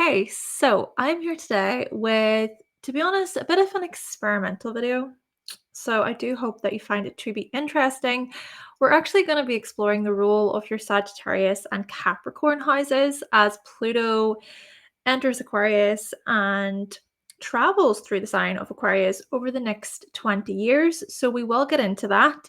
Okay, so I'm here today with, to be honest, a bit of an experimental video. So I do hope that you find it to be interesting. We're actually going to be exploring the role of your Sagittarius and Capricorn houses as Pluto enters Aquarius and travels through the sign of Aquarius over the next 20 years. So we will get into that.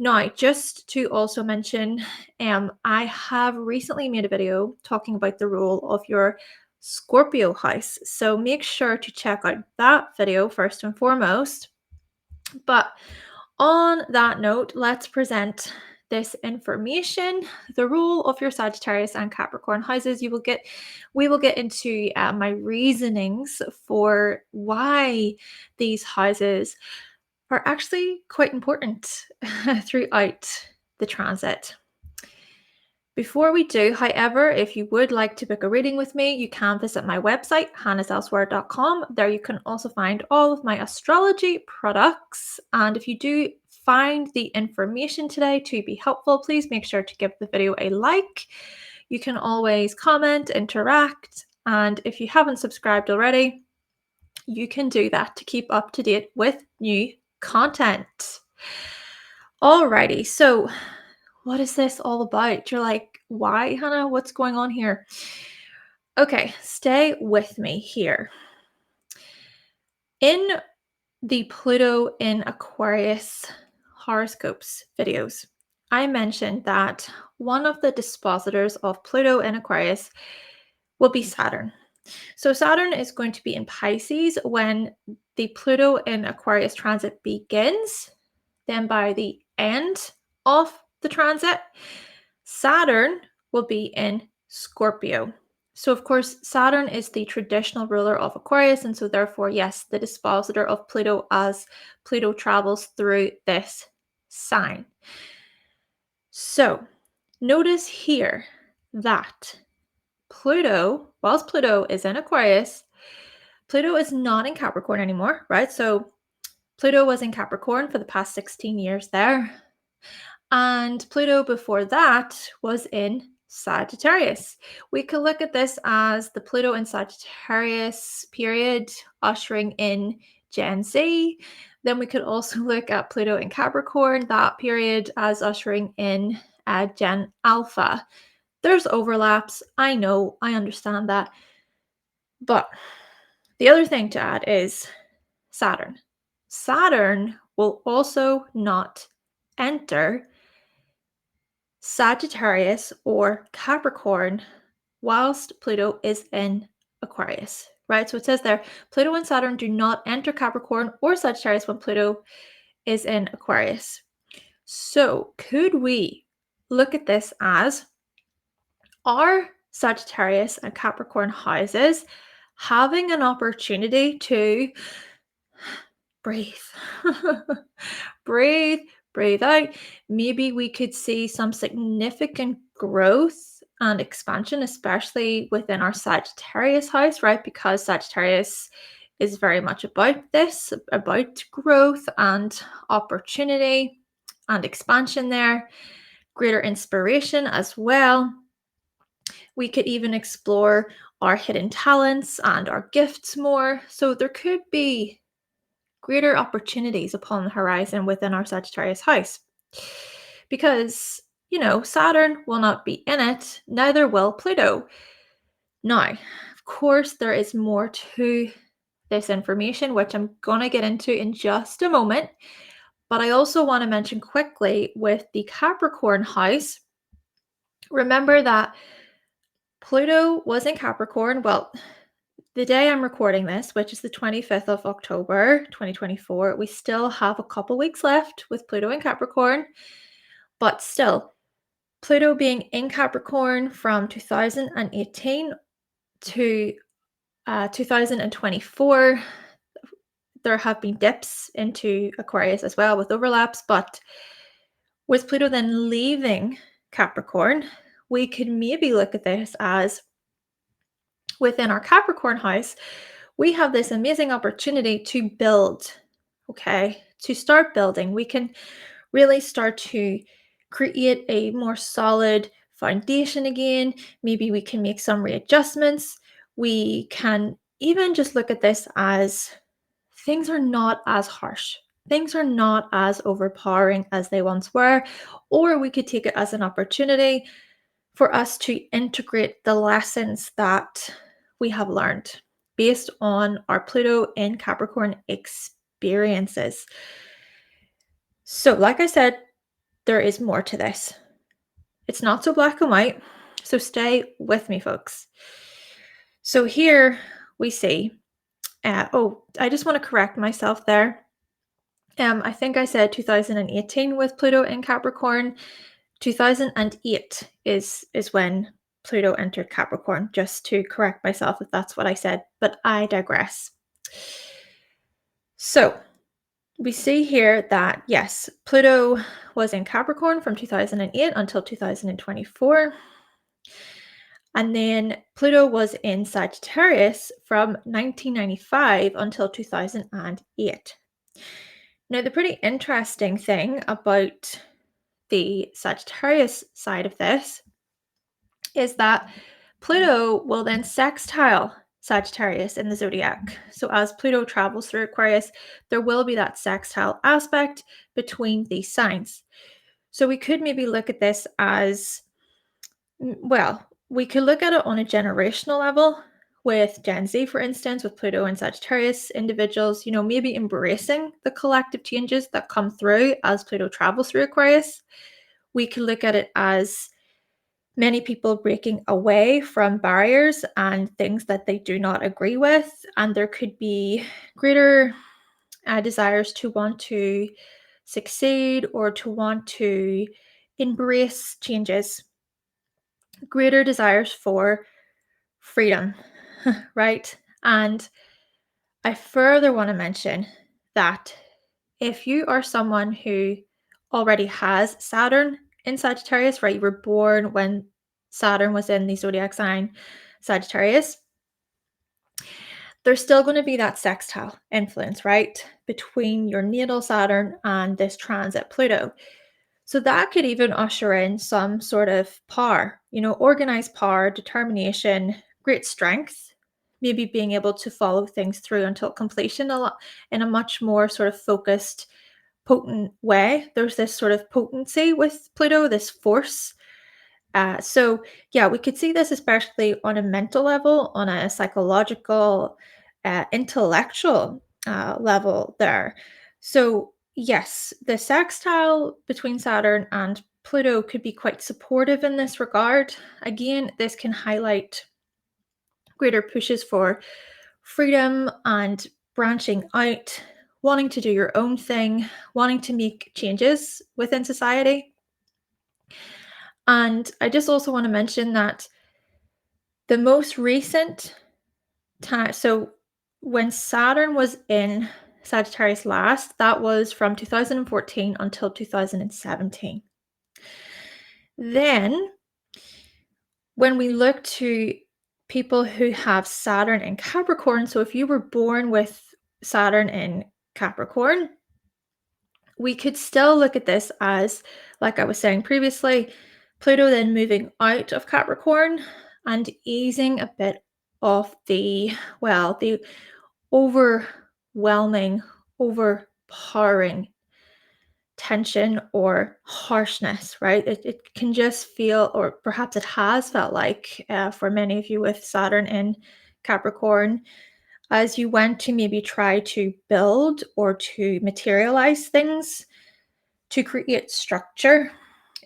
Now, just to also mention, I have recently made a video talking about the role of your Scorpio house. So make sure to check out that video first and foremost. But on that note, let's present this information. The role of your Sagittarius and Capricorn houses. We will get into my reasonings for why these houses are actually quite important throughout the transit. Before we do, however, if you would like to book a reading with me, you can visit my website, hannahselsewhere.com. There you can also find all of my astrology products. And if you do find the information today to be helpful, please make sure to give the video a like. You can always comment, interact, and if you haven't subscribed already, you can do that to keep up to date with new content. Alrighty, so what is this all about? You're like, why, Hannah? What's going on here? Okay, stay with me here. In the Pluto in Aquarius horoscopes videos, I mentioned that one of the dispositors of Pluto in Aquarius will be Saturn. So Saturn is going to be in Pisces when the Pluto in Aquarius transit begins. Then by the end of the transit, Saturn will be in Scorpio. So of course, Saturn is the traditional ruler of Aquarius, and so therefore, yes, the dispositor of Pluto as Pluto travels through this sign. So notice here that whilst Pluto is in Aquarius, Pluto is not in Capricorn anymore, right? So Pluto was in Capricorn for the past 16 years there. And Pluto before that was in Sagittarius. We could look at this as the Pluto in Sagittarius period ushering in Gen Z. Then we could also look at Pluto in Capricorn, that period, as ushering in Gen Alpha. There's overlaps. I know, I understand that. But the other thing to add is Saturn. Saturn will also not enter Sagittarius or Capricorn whilst Pluto is in Aquarius, right? So it says there, Pluto and Saturn do not enter Capricorn or Sagittarius when Pluto is in Aquarius. So could we look at this as our Sagittarius and Capricorn houses having an opportunity to breathe, breathe out. Maybe we could see some significant growth and expansion, especially within our Sagittarius house, right? Because Sagittarius is very much about this, about growth and opportunity and expansion there, greater inspiration as well. We could even explore our hidden talents and our gifts more. So there could be greater opportunities upon the horizon within our Sagittarius house. Because, Saturn will not be in it, neither will Pluto. Now, of course, there is more to this information, which I'm going to get into in just a moment. But I also want to mention quickly with the Capricorn house, remember that Pluto was in Capricorn. Well, the day I'm recording this, which is the 25th of October, 2024, we still have a couple weeks left with Pluto in Capricorn. But still, Pluto being in Capricorn from 2018 to 2024, there have been dips into Aquarius as well with overlaps. But with Pluto then leaving Capricorn, we could maybe look at this as within our Capricorn house, we have this amazing opportunity to build, to start building. We can really start to create a more solid foundation again. Maybe we can make some readjustments. We can even just look at this as things are not as harsh. Things are not as overpowering as they once were, or we could take it as an opportunity for us to integrate the lessons that we have learned based on our Pluto in Capricorn experiences. So, like I said, there is more to this. It's not so black and white. So, stay with me, folks. So, here we see, I just want to correct myself there. I think I said 2018 with Pluto in Capricorn. 2008 is when Pluto entered Capricorn, just to correct myself if that's what I said, but I digress. So we see here that, yes, Pluto was in Capricorn from 2008 until 2024. And then Pluto was in Sagittarius from 1995 until 2008. Now, the pretty interesting thing about the Sagittarius side of this is that Pluto will then sextile Sagittarius in the zodiac. So as Pluto travels through Aquarius, there will be that sextile aspect between these signs. So we could maybe look at this as, well, we could look at it on a generational level with Gen Z, for instance, with Pluto and Sagittarius individuals, maybe embracing the collective changes that come through as Pluto travels through Aquarius. We could look at it as many people breaking away from barriers and things that they do not agree with. And there could be greater desires to want to succeed or to want to embrace changes, greater desires for freedom, right? And I further want to mention that if you are someone who already has Saturn in Sagittarius, right? You were born when Saturn was in the zodiac sign Sagittarius, there's still going to be that sextile influence, right? Between your natal Saturn and this transit Pluto. So that could even usher in some sort of power, organized power, determination, great strength, maybe being able to follow things through until completion in a much more sort of focused, potent way. There's this sort of potency with Pluto, this force. So yeah, we could see this especially on a mental level, on a psychological, intellectual level there. So yes, the sextile between Saturn and Pluto could be quite supportive in this regard. Again, this can highlight greater pushes for freedom and branching out, wanting to do your own thing, wanting to make changes within society. And I just also want to mention that the most recent time, so when Saturn was in Sagittarius last, that was from 2014 until 2017. Then, when we look to people who have Saturn in Capricorn, so if you were born with Saturn in Capricorn, we could still look at this as, like I was saying previously, Pluto then moving out of Capricorn and easing a bit of the overwhelming, overpowering tension or harshness, right? It can just feel, or perhaps it has felt like for many of you with Saturn in Capricorn, as you went to maybe try to build or to materialize things, to create structure.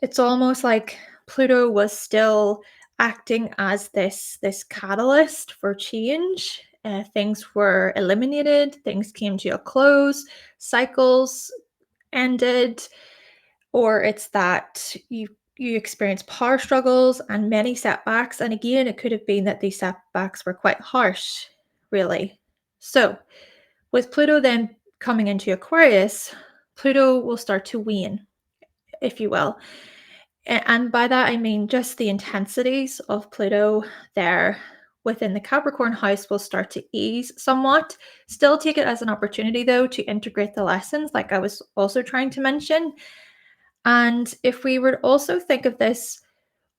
It's almost like Pluto was still acting as this catalyst for change. Things were eliminated, things came to a close, cycles ended, or it's that you experience power struggles and many setbacks. And again, it could have been that these setbacks were quite harsh, really. So with Pluto then coming into Aquarius, Pluto will start to wane, if you will. And by that, I mean just the intensities of Pluto there within the Capricorn house will start to ease somewhat. Still take it as an opportunity, though, to integrate the lessons, like I was also trying to mention. And if we were to also think of this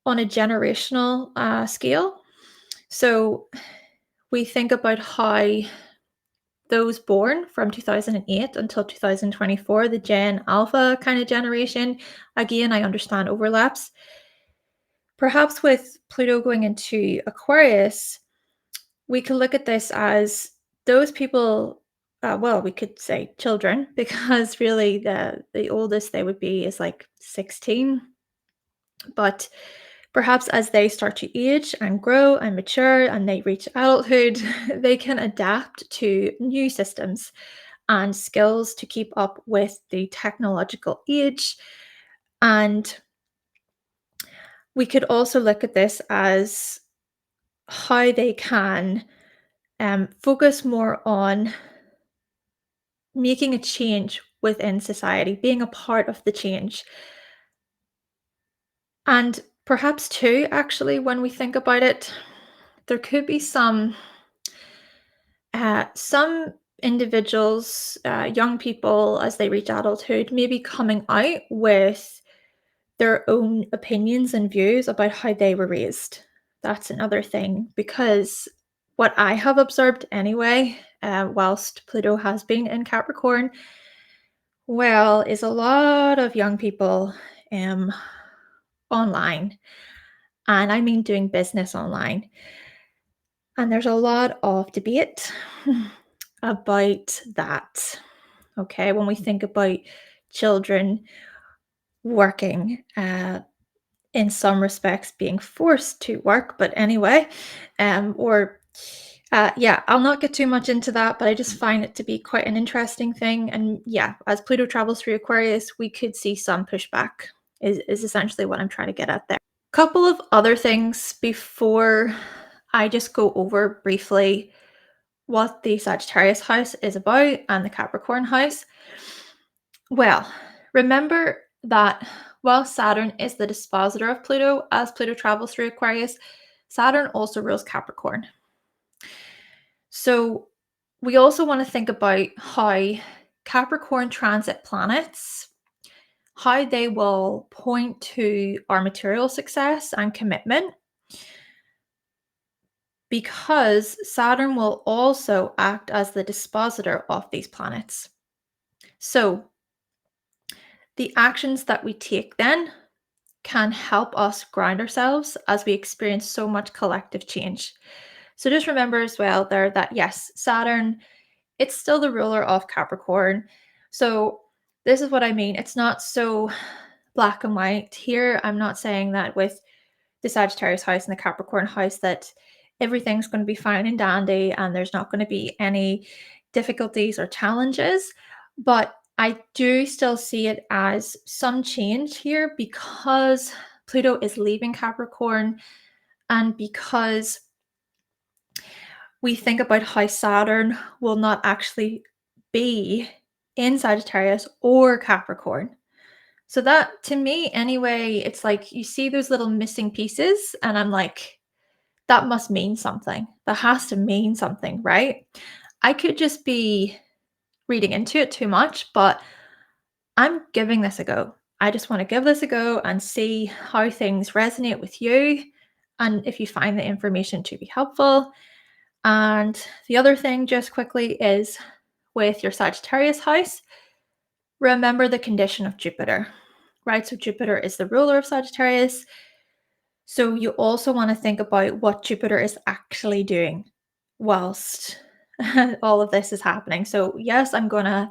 on a generational scale, so we think about how those born from 2008 until 2024, the Gen Alpha kind of generation, again, I understand overlaps. Perhaps with Pluto going into Aquarius, we could look at this as those people, well, we could say children, because really the oldest they would be is like 16. But perhaps as they start to age and grow and mature and they reach adulthood, they can adapt to new systems and skills to keep up with the technological age. And we could also look at this as how they can focus more on making a change within society, being a part of the change. And perhaps too, actually, when we think about it, there could be some individuals, young people, as they reach adulthood, maybe coming out with their own opinions and views about how they were raised. That's another thing, because what I have observed anyway, whilst Pluto has been in Capricorn, well, is a lot of young people online. And I mean doing business online. And there's a lot of debate about that. Okay, when we think about children working, in some respects being forced to work, but anyway, yeah, I'll not get too much into that, but I just find it to be quite an interesting thing. And yeah, as Pluto travels through Aquarius, we could see some pushback, is essentially what I'm trying to get at there. Couple of other things before I just go over briefly what the Sagittarius house is about and the Capricorn house. Well, remember that while Saturn is the dispositor of Pluto, as Pluto travels through Aquarius, Saturn also rules Capricorn. So we also want to think about how Capricorn transit planets, how they will point to our material success and commitment, because Saturn will also act as the dispositor of these planets. So the actions that we take then can help us ground ourselves as we experience so much collective change. So just remember as well there that yes, Saturn, it's still the ruler of Capricorn. So this is what I mean. It's not so black and white here. I'm not saying that with the Sagittarius house and the Capricorn house that everything's going to be fine and dandy and there's not going to be any difficulties or challenges. But I do still see it as some change here because Pluto is leaving Capricorn and because we think about how Saturn will not actually be in Sagittarius or Capricorn. So that, to me anyway, it's like you see those little missing pieces and I'm like, that must mean something. That has to mean something, right? I could just be reading into it too much, but I'm giving this a go. I just want to give this a go and see how things resonate with you and if you find the information to be helpful. And the other thing, just quickly, is with your Sagittarius house, remember the condition of Jupiter, right? So Jupiter is the ruler of Sagittarius. So you also want to think about what Jupiter is actually doing whilst all of this is happening. So yes, I'm going to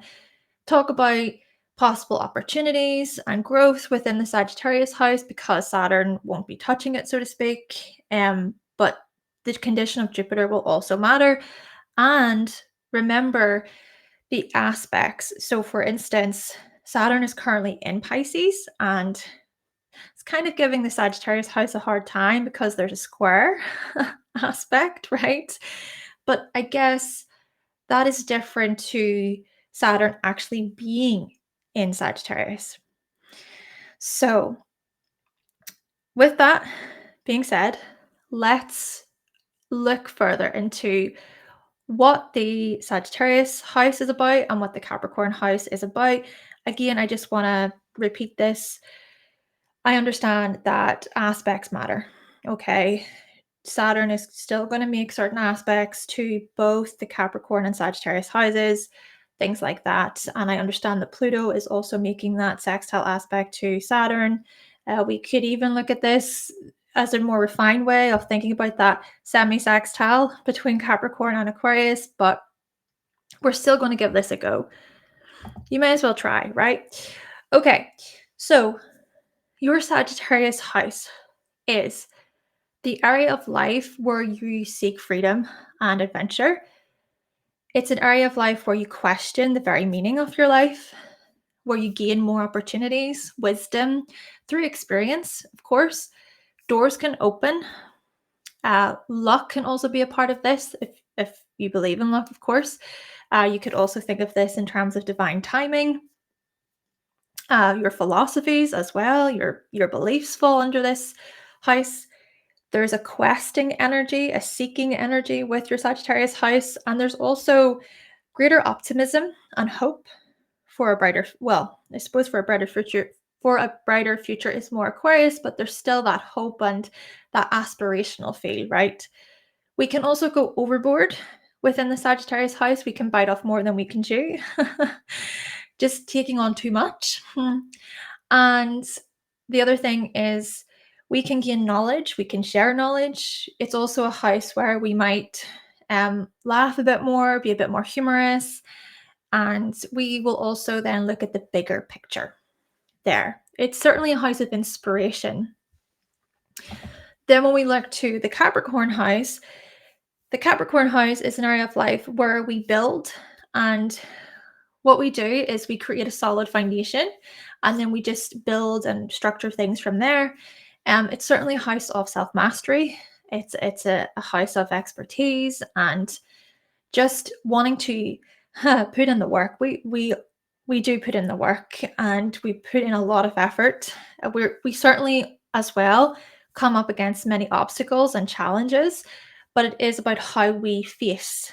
talk about possible opportunities and growth within the Sagittarius house because Saturn won't be touching it, so to speak. But the condition of Jupiter will also matter. And remember the aspects. So for instance, Saturn is currently in Pisces and it's kind of giving the Sagittarius house a hard time because there's a square aspect, right? But I guess that is different to Saturn actually being in Sagittarius. So, with that being said, let's look further into what the Sagittarius house is about and what the Capricorn house is about. Again, I just want to repeat this. I understand that aspects matter, okay? Saturn is still going to make certain aspects to both the Capricorn and Sagittarius houses, things like that. And I understand that Pluto is also making that sextile aspect to Saturn. We could even look at this as a more refined way of thinking about that semi-sextile between Capricorn and Aquarius, but we're still going to give this a go. You may as well try, right? Okay, so your Sagittarius house is the area of life where you seek freedom and adventure. It's an area of life where you question the very meaning of your life, where you gain more opportunities, wisdom through experience, of course. Doors can open. Luck can also be a part of this, if you believe in luck, of course. You could also think of this in terms of divine timing. Your philosophies as well, your beliefs fall under this house. There's a questing energy, a seeking energy with your Sagittarius house, and there's also greater optimism and hope for a brighter, well, I suppose for a brighter future. For a brighter future is more Aquarius, but there's still that hope and that aspirational feel, right? We can also go overboard within the Sagittarius house. We can bite off more than we can chew, just taking on too much. And the other thing is we can gain knowledge, we can share knowledge. It's also a house where we might laugh a bit more, be a bit more humorous, and we will also then look at the bigger picture there. It's certainly a house of inspiration. Then when we look to the Capricorn house is an area of life where we build, and what we do is we create a solid foundation and then we just build and structure things from there. It's certainly a house of self-mastery. It's a house of expertise and just wanting to put in the work. We do put in the work and we put in a lot of effort. We certainly as well come up against many obstacles and challenges, but it is about how we face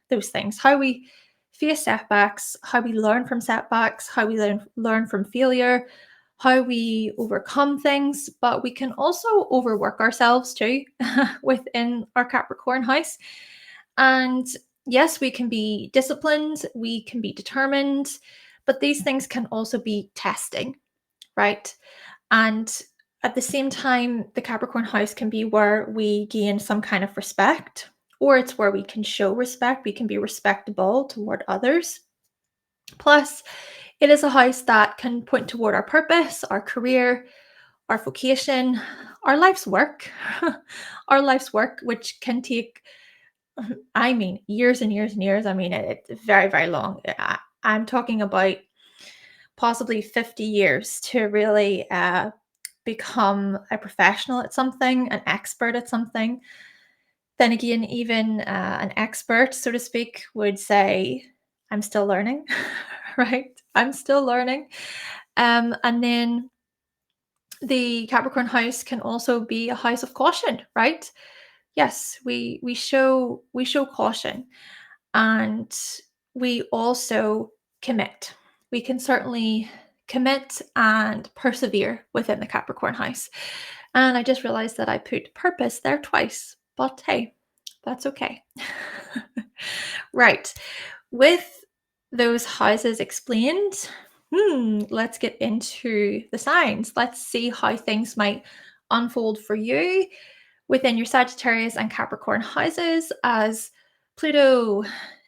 those things, how we face setbacks, how we learn from setbacks, how we learn from failure, how we overcome things, but we can also overwork ourselves too within our Capricorn house. And yes, we can be disciplined, we can be determined, but these things can also be testing, right? And at the same time, the Capricorn house can be where we gain some kind of respect, or it's where we can show respect, we can be respectable toward others. Plus, it is a house that can point toward our purpose, our career, our vocation, our life's work, our life's work, which can take, I mean, years and years and years. I mean, it's very, very long. I'm talking about possibly 50 years to really become a professional at something, an expert at something. Then again, even an expert, so to speak, would say, I'm still learning, right? I'm still learning. And then the Capricorn house can also be a house of caution, right? Yes, we show caution, and we also commit. We can certainly commit and persevere within the Capricorn house. And I just realized that I put purpose there twice, but hey, that's okay. Right. With those houses explained, let's get into the signs. Let's see how things might unfold for you within your Sagittarius and Capricorn houses as Pluto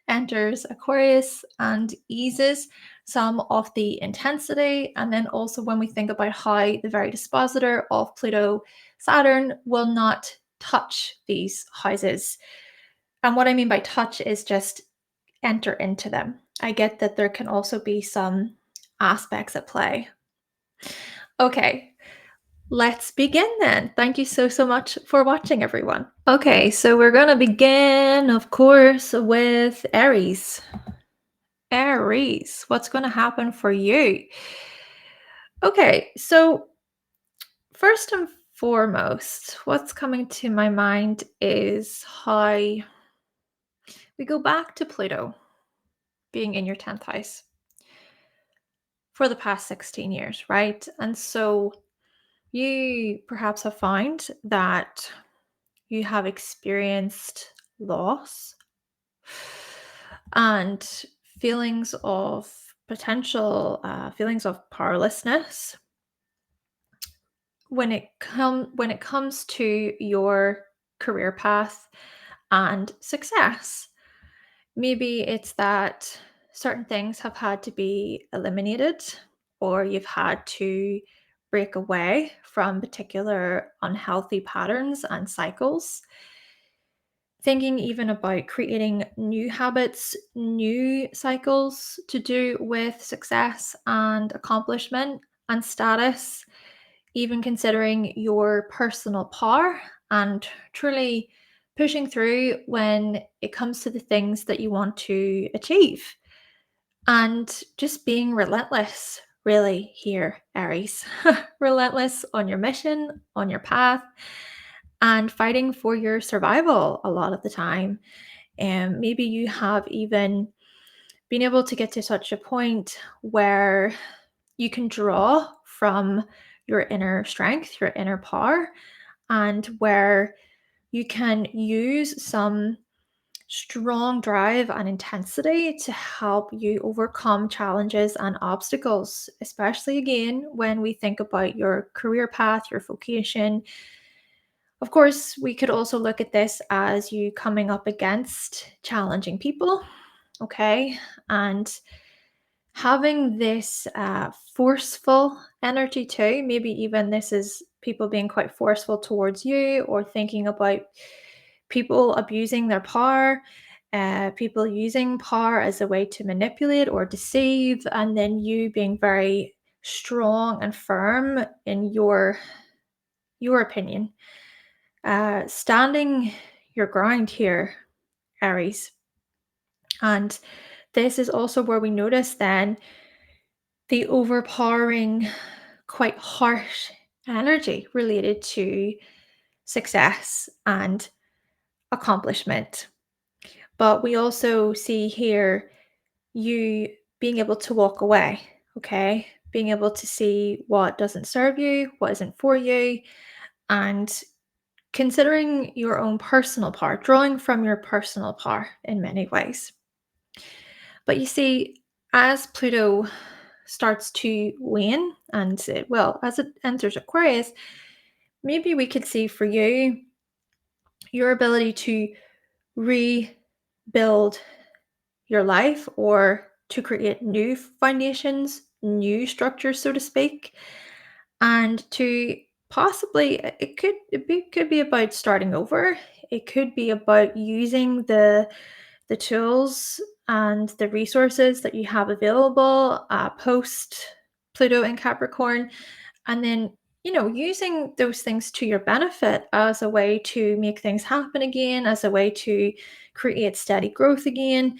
enters Aquarius and eases some of the intensity. And then also when we think about how the very dispositor of Pluto, Saturn, will not touch these houses. And what I mean by touch is just enter into them. I get that there can also be some aspects at play. Okay, let's begin then. Thank you so much for watching, everyone. Okay, so we're going to begin, of course, with Aries. Aries, what's going to happen for you? Okay, so first and foremost, what's coming to my mind is how we go back to Pluto being in your 10th house for the past 16 years, right? And so you perhaps have found that you have experienced loss and feelings of feelings of powerlessness when it comes to your career path and success. Maybe it's that certain things have had to be eliminated, or you've had to break away from particular unhealthy patterns and cycles. Thinking even about creating new habits, new cycles to do with success and accomplishment and status, even considering your personal power and truly pushing through when it comes to the things that you want to achieve. And just being relentless, really, here, Aries. Relentless on your mission, on your path, and fighting for your survival a lot of the time. And maybe you have even been able to get to such a point where you can draw from your inner strength, your inner power, and where you can use some strong drive and intensity to help you overcome challenges and obstacles, especially again when we think about your career path, your vocation. Of course, we could also look at this as you coming up against challenging people, okay? And having this forceful energy too. Maybe even this is people being quite forceful towards you, or thinking about people abusing their power, people using power as a way to manipulate or deceive, and then you being very strong and firm in your opinion, standing your ground here, Aries. And this is also where we notice then the overpowering, quite harsh energy related to success and accomplishment. But we also see here you being able to walk away, okay? Being able to see what doesn't serve you, what isn't for you, and considering your own personal power, drawing from your personal power in many ways. But you see, as Pluto starts to wane and as it enters Aquarius, maybe we could see for you your ability to rebuild your life, or to create new foundations, new structures, so to speak, and to possibly could be about starting over. It could be about using the tools and the resources that you have available post Pluto in Capricorn, and then using those things to your benefit as a way to make things happen again, as a way to create steady growth again.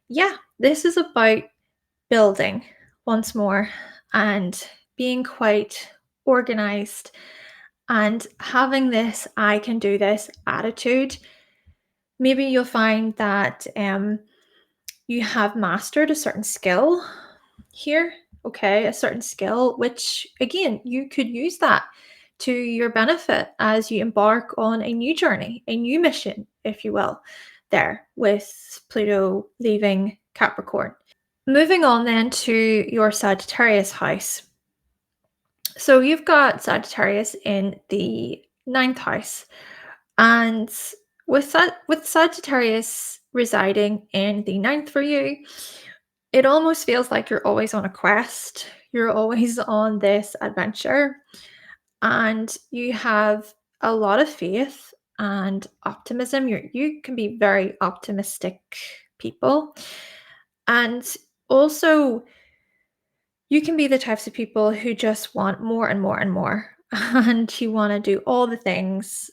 Yeah, this is about building once more and being quite organized and having this I can do this attitude. Maybe you'll find that you have mastered a certain skill here, okay, a certain skill, which again, you could use that to your benefit as you embark on a new journey, a new mission, if you will, there with Pluto leaving Capricorn. Moving on then to your Sagittarius house. So you've got Sagittarius in the ninth house, and with Sagittarius residing in the ninth for you, it almost feels like you're always on a quest. You're always on this adventure, and you have a lot of faith and optimism. You can be very optimistic people, and also you can be the types of people who just want more and more and more, and you want to do all the things.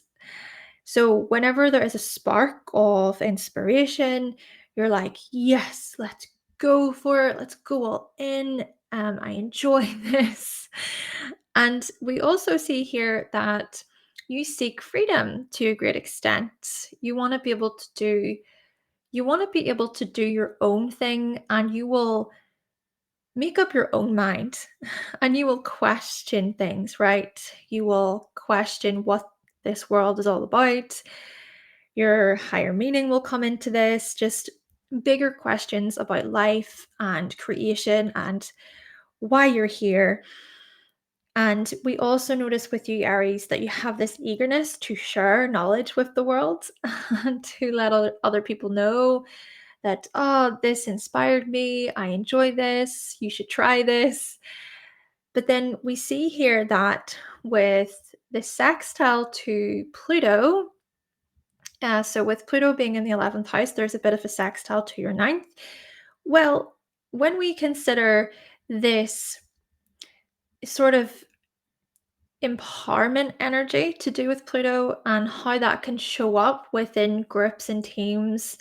So, whenever there is a spark of inspiration, you're like, yes, let's go for it. Let's go all in. I enjoy this. And we also see here that you seek freedom to a great extent. You want to be able to do your own thing, and you will make up your own mind and you will question things, right? You will question what this world is all about. Your higher meaning will come into this, just bigger questions about life and creation and why you're here. And we also notice with you, Aries, that you have this eagerness to share knowledge with the world and to let other people know that, oh, this inspired me. I enjoy this. You should try this. But then we see here that with the sextile to Pluto, so with Pluto being in the 11th house, there's a bit of a sextile to your ninth. Well, when we consider this sort of empowerment energy to do with Pluto and how that can show up within groups and teams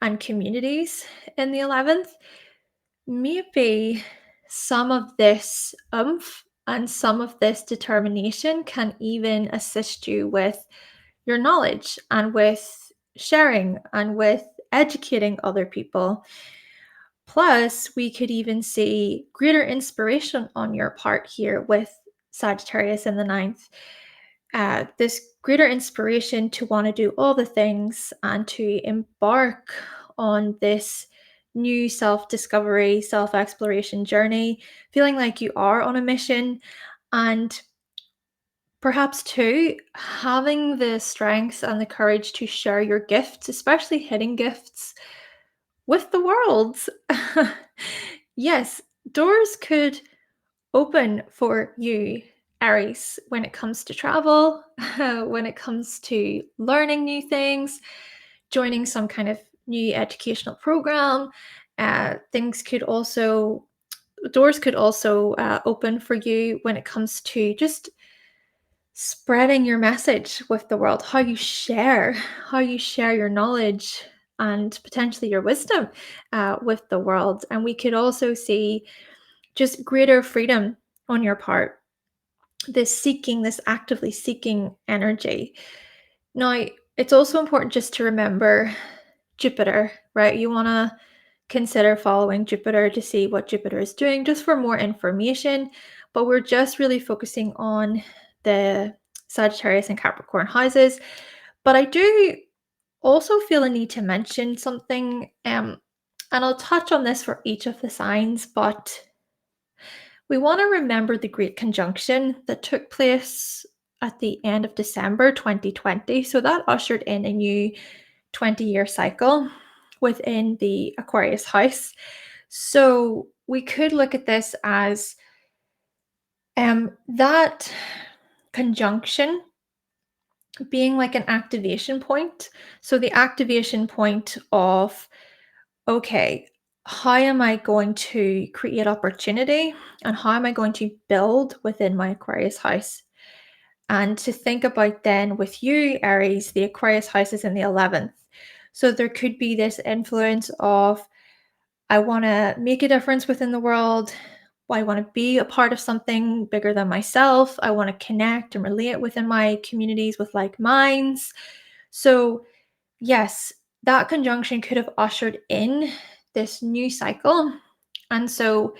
and communities in the 11th, maybe some of this oomph and some of this determination can even assist you with your knowledge and with sharing and with educating other people. Plus, we could even see greater inspiration on your part here with Sagittarius in the ninth. This greater inspiration to want to do all the things and to embark on this new self discovery, self exploration journey, feeling like you are on a mission, and perhaps too having the strength and the courage to share your gifts, especially hidden gifts, with the world. Yes, doors could open for you, Aries, when it comes to travel, when it comes to learning new things, joining some kind of new educational program. Things could also, doors could also open for you when it comes to just spreading your message with the world, how you share your knowledge and potentially your wisdom with the world. And we could also see just greater freedom on your part, this actively seeking energy. Now, it's also important just to remember Jupiter, right? You want to consider following Jupiter to see what Jupiter is doing just for more information. But we're just really focusing on the Sagittarius and Capricorn houses. But I do also feel a need to mention something, and I'll touch on this for each of the signs, but we want to remember the Great Conjunction that took place at the end of December 2020. So that ushered in a new 20-year cycle within the Aquarius house. So we could look at this as that conjunction being like an activation point. So the activation point of, okay, how am I going to create opportunity and how am I going to build within my Aquarius house? And to think about then with you, Aries, the Aquarius house is in the 11th. So there could be this influence of, I want to make a difference within the world. I want to be a part of something bigger than myself. I want to connect and relate within my communities with like minds. So, yes, that conjunction could have ushered in this new cycle. And so,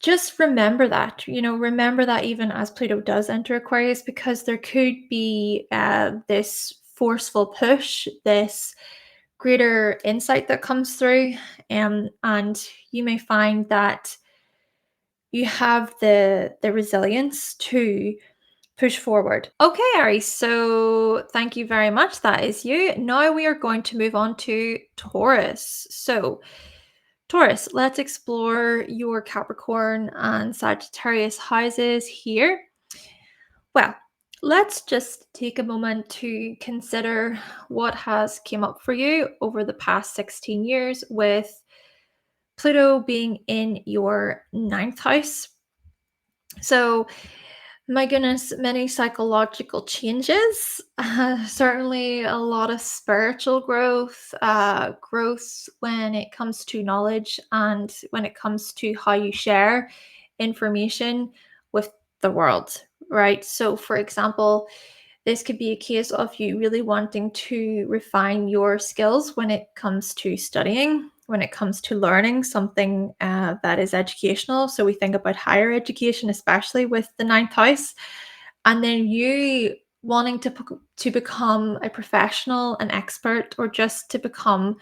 just remember that, remember that even as Pluto does enter Aquarius, because there could be this forceful push, this greater insight that comes through, and you may find that you have the resilience to push forward. Okay, Aries, so thank you very much. That is you. Now we are going to move on to Taurus. So Taurus, let's explore your Capricorn and Sagittarius houses here. Well, let's just take a moment to consider what has came up for you over the past 16 years with Pluto being in your ninth house. So, my goodness, many psychological changes, certainly a lot of spiritual growth, growth when it comes to knowledge and when it comes to how you share information with the world, right? So, for example, this could be a case of you really wanting to refine your skills when it comes to studying, when it comes to learning something that is educational. So we think about higher education, especially with the ninth house. And then you wanting to become a professional, an expert, or just to become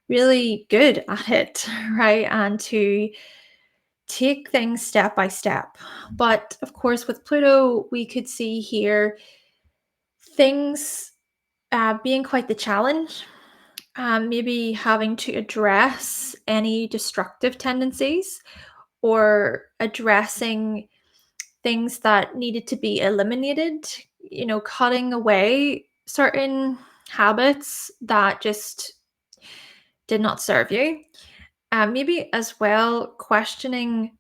really good at it, right? And to take things step by step. But of course, with Pluto, we could see here things being quite the challenge, maybe having to address any destructive tendencies or addressing things that needed to be eliminated, cutting away certain habits that just did not serve you. Maybe as well questioning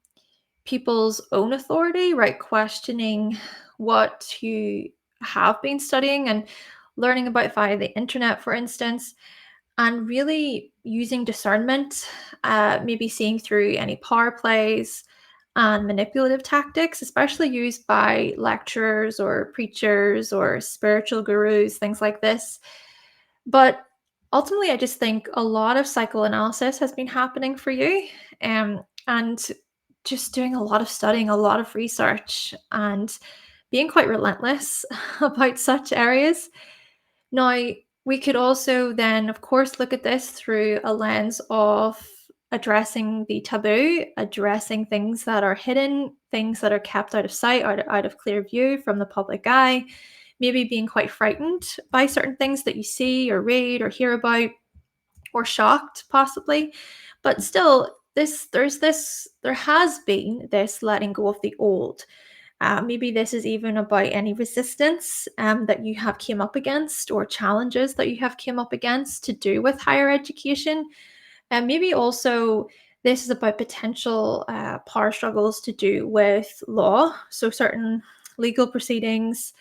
people's own authority, right? Questioning what you have been studying and learning about via the internet, for instance, and really using discernment, maybe seeing through any power plays and manipulative tactics, especially used by lecturers or preachers or spiritual gurus, things like this. But ultimately, I just think a lot of psychoanalysis has been happening for you, and just doing a lot of studying, a lot of research, and being quite relentless about such areas. Now, we could also then, of course, look at this through a lens of addressing the taboo, addressing things that are hidden, things that are kept out of sight, out of clear view from the public eye, maybe being quite frightened by certain things that you see or read or hear about, or shocked possibly. But still, there has been this letting go of the old. Maybe this is even about any resistance that you have came up against, or challenges that you have came up against to do with higher education. And maybe also this is about potential power struggles to do with law. So certain legal proceedings,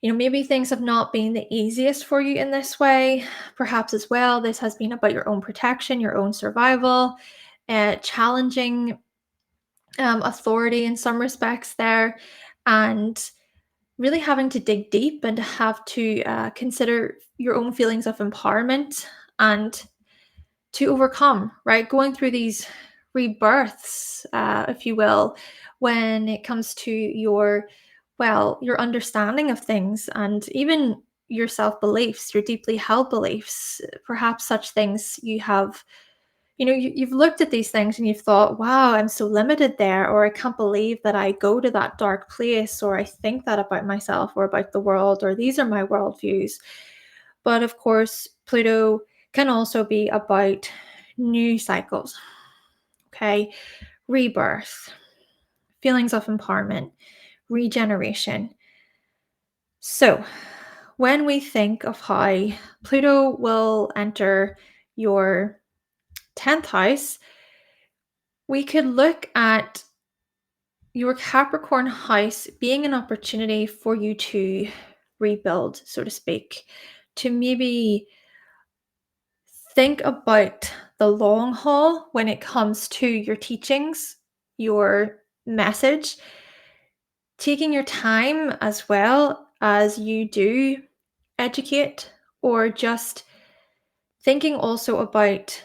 maybe things have not been the easiest for you in this way. Perhaps as well, this has been about your own protection, your own survival, challenging authority in some respects there, and really having to dig deep and to have to consider your own feelings of empowerment and to overcome, right? Going through these rebirths, if you will, when it comes to your understanding of things and even your self beliefs, your deeply held beliefs, perhaps such things you've looked at these things and you've thought, wow, I'm so limited there, or I can't believe that I go to that dark place, or I think that about myself or about the world, or these are my worldviews. But of course, Pluto can also be about new cycles, okay? Rebirth, feelings of empowerment, regeneration. So, when we think of how Pluto will enter your 10th house, we could look at your Capricorn house being an opportunity for you to rebuild, so to speak, to maybe think about the long haul when it comes to your teachings, your message, taking your time as well as you do educate, or just thinking also about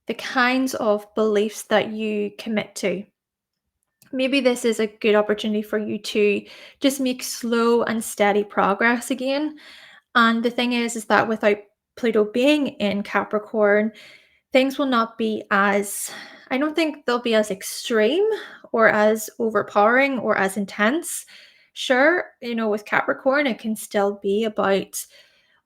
the kinds of beliefs that you commit to. Maybe this is a good opportunity for you to just make slow and steady progress again. And the thing is that without Pluto being in Capricorn, things will not be as, I don't think they'll be as extreme or as overpowering or as intense. Sure, with Capricorn, it can still be about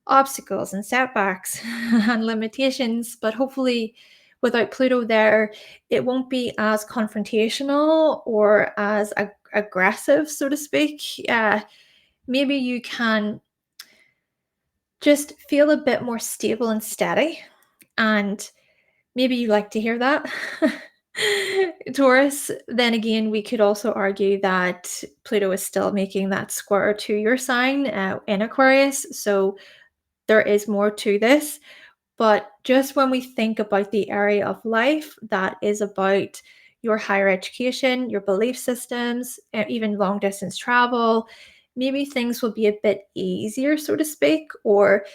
obstacles and setbacks and limitations, but hopefully without Pluto there, it won't be as confrontational or as aggressive, so to speak. Maybe you can just feel a bit more stable and steady, and maybe you like to hear that. Taurus, then again, we could also argue that Pluto is still making that square to your sign in Aquarius, so there is more to this. But just when we think about the area of life that is about your higher education, your belief systems, even long distance travel, maybe things will be a bit easier, so to speak, or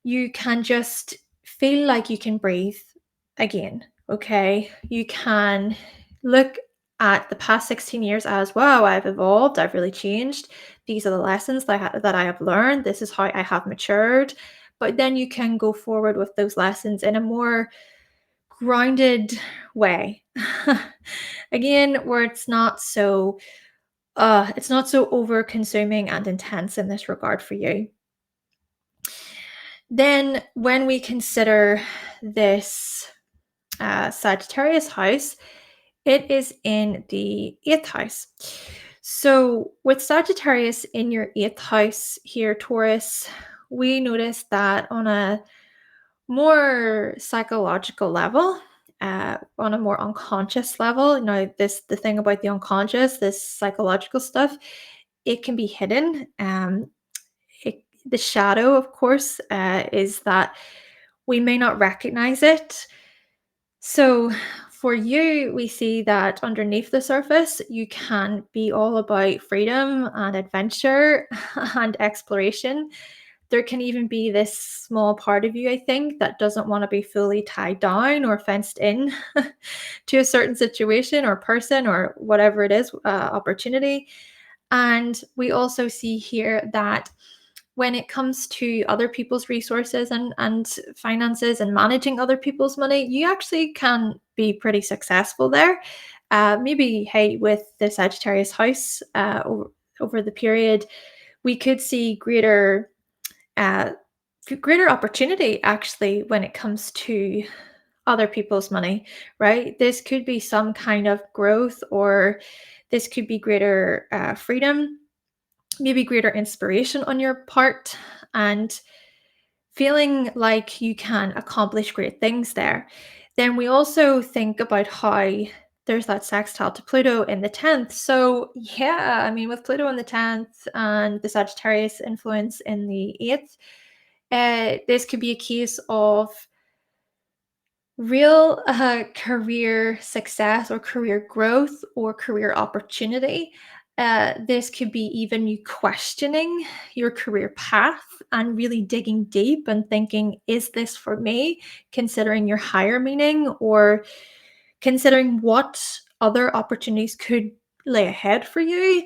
you can just feel like you can breathe again. Okay. You can look at the past 16 years as, wow, I've evolved, I've really changed. these are the lessons that I have learned. This is how I have matured. But then you can go forward with those lessons in a more grounded way. Again, where it's not so over consuming and intense in this regard for you. Then when we consider this Sagittarius house, it is in the 8th house. So with Sagittarius in your 8th house here, Taurus, we notice that on a more psychological level, on a more unconscious level. Now, the thing about the unconscious, this psychological stuff, it can be hidden. The shadow, of course, is that we may not recognize it. So for you, we see that underneath the surface, you can be all about freedom and adventure and exploration. There can even be this small part of you, I think, that doesn't want to be fully tied down or fenced in to a certain situation or person or whatever it is, opportunity. And we also see here that when it comes to other people's resources and finances and managing other people's money, you actually can be pretty successful there. Maybe, hey, with the Sagittarius house over the period, we could see uh, greater opportunity actually when it comes to other people's money, right? This could be some kind of growth, or this could be greater freedom, maybe greater inspiration on your part, and feeling like you can accomplish great things there. Then we also think about how there's that sextile to Pluto in the 10th. So, yeah, I mean, with Pluto in the 10th and the Sagittarius influence in the 8th, this could be a case of real career success or career growth or career opportunity. This could be even you questioning your career path and really digging deep and thinking, is this for me? Considering your higher meaning, or considering what other opportunities could lay ahead for you.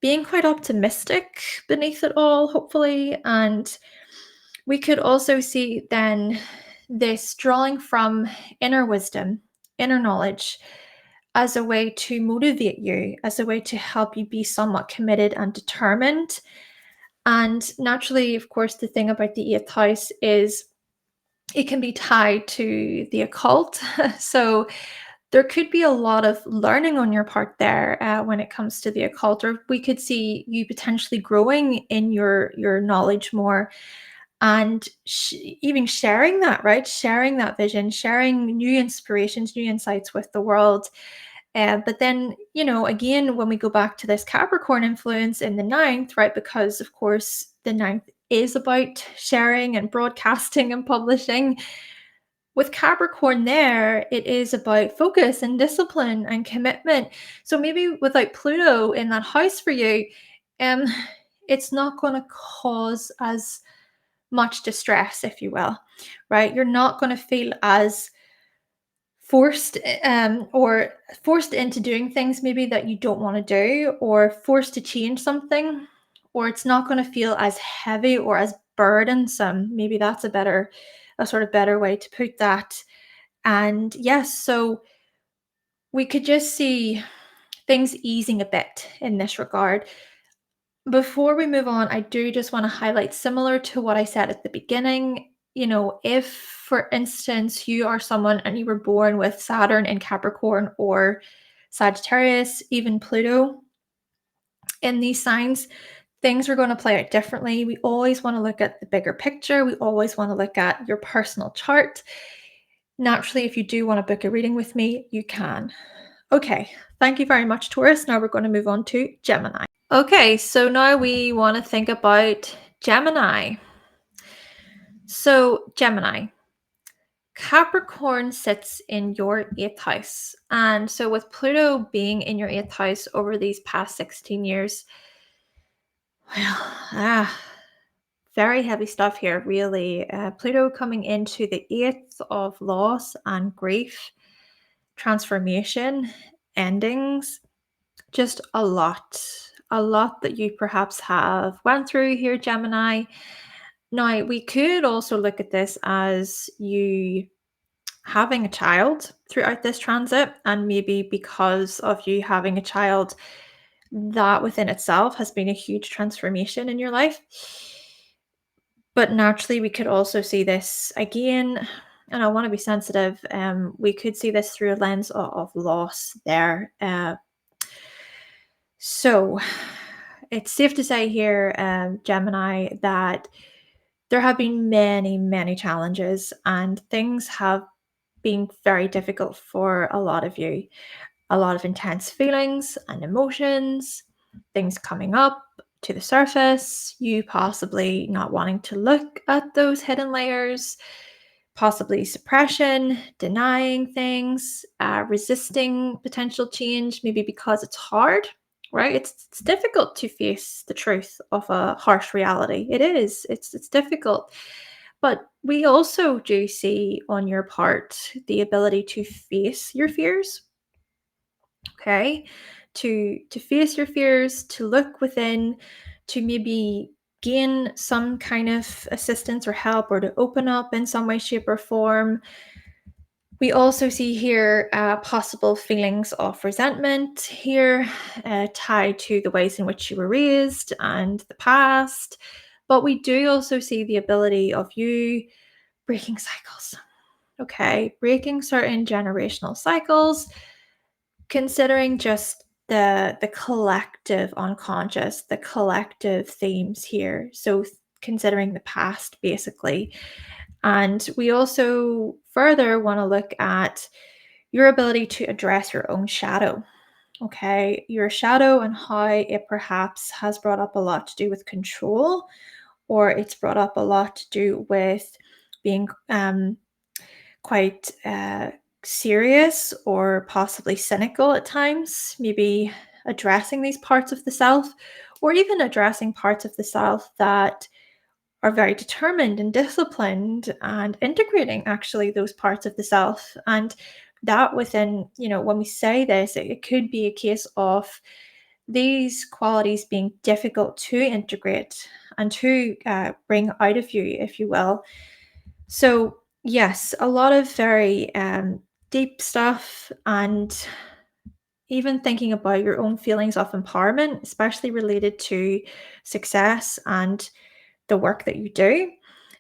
Being quite optimistic beneath it all, hopefully. And we could also see then this drawing from inner wisdom, inner knowledge, as a way to motivate you, as a way to help you be somewhat committed and determined. And naturally, of course, the thing about the 8th house is it can be tied to the occult. So there could be a lot of learning on your part there when it comes to the occult, or we could see you potentially growing in your knowledge more, and even sharing that, right? Sharing that vision, sharing new inspirations, new insights with the world. But then, again, when we go back to this Capricorn influence in the 9th, right? Because, of course, the 9th is about sharing and broadcasting and publishing. With Capricorn there, it is about focus and discipline and commitment. So maybe without Pluto in that house for you, um, it's not going to cause as much distress, if you will, right? You're not going to feel as forced or forced into doing things maybe that you don't want to do, or forced to change something, or it's not going to feel as heavy or as burdensome. Maybe that's a sort of better way to put that. And yes, so we could just see things easing a bit in this regard. Before we move on, I do just want to highlight, similar to what I said at the beginning, if, for instance, you are someone and you were born with Saturn in Capricorn or Sagittarius, even Pluto in these signs, things are going to play out differently. We always want to look at the bigger picture. We always want to look at your personal chart. Naturally, if you do want to book a reading with me, you can. Okay, thank you very much, Taurus. Now we're going to move on to Gemini. Okay, so now we want to think about Gemini. So, Gemini, Capricorn sits in your 8th house. And so, with Pluto being in your 8th house over these past 16 years, well, very heavy stuff here, really. Pluto coming into the 8th of loss and grief, transformation, endings, just a lot. a lot that you perhaps have went through here, Gemini. Now, we could also look at this as you having a child throughout this transit, and maybe because of you having a child, that within itself has been a huge transformation in your life. But naturally, we could also see this again, and I want to be sensitive. We could see this through a lens of loss there. So it's safe to say here, Gemini, that there have been many, many challenges, and things have been very difficult for a lot of you. A lot of intense feelings and emotions, things coming up to the surface, you possibly not wanting to look at those hidden layers, possibly suppression, denying things, resisting potential change, maybe because it's hard, right? It's difficult to face the truth of a harsh reality. It is. It's difficult. But we also do see on your part the ability to face your fears, okay? To face your fears, to look within, to maybe gain some kind of assistance or help, or to open up in some way, shape, or form. We also see here possible feelings of resentment here, tied to the ways in which you were raised and the past. But we do also see the ability of you breaking cycles, okay? Breaking certain generational cycles, considering just the collective unconscious, the collective themes here. So considering the past, basically. And we also further want to look at your ability to address your own shadow. Okay, your shadow and how it perhaps has brought up a lot to do with control, or it's brought up a lot to do with being quite serious or possibly cynical at times, maybe addressing these parts of the self, or even addressing parts of the self that are very determined and disciplined, and integrating actually those parts of the self. And that within, when we say this, it could be a case of these qualities being difficult to integrate and to bring out of you, if you will. So, yes, a lot of very deep stuff, and even thinking about your own feelings of empowerment, especially related to success and the work that you do.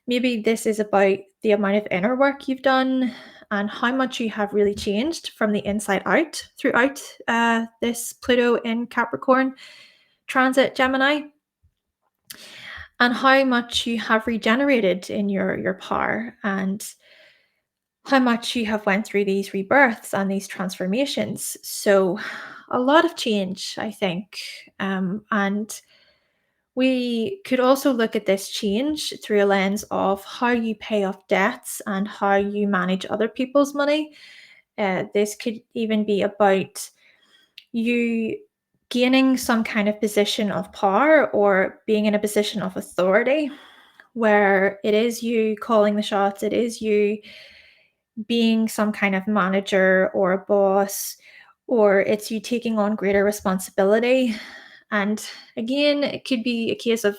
Maybe this is about the amount of inner work you've done and how much you have really changed from the inside out throughout this Pluto in Capricorn transit, Gemini, and how much you have regenerated in your power, and how much you have went through these rebirths and these transformations. So a lot of change, I think. And we could also look at this change through a lens of how you pay off debts and how you manage other people's money. This could even be about you gaining some kind of position of power or being in a position of authority, where it is you calling the shots, it is you being some kind of manager or a boss, or it's you taking on greater responsibility. And again, it could be a case of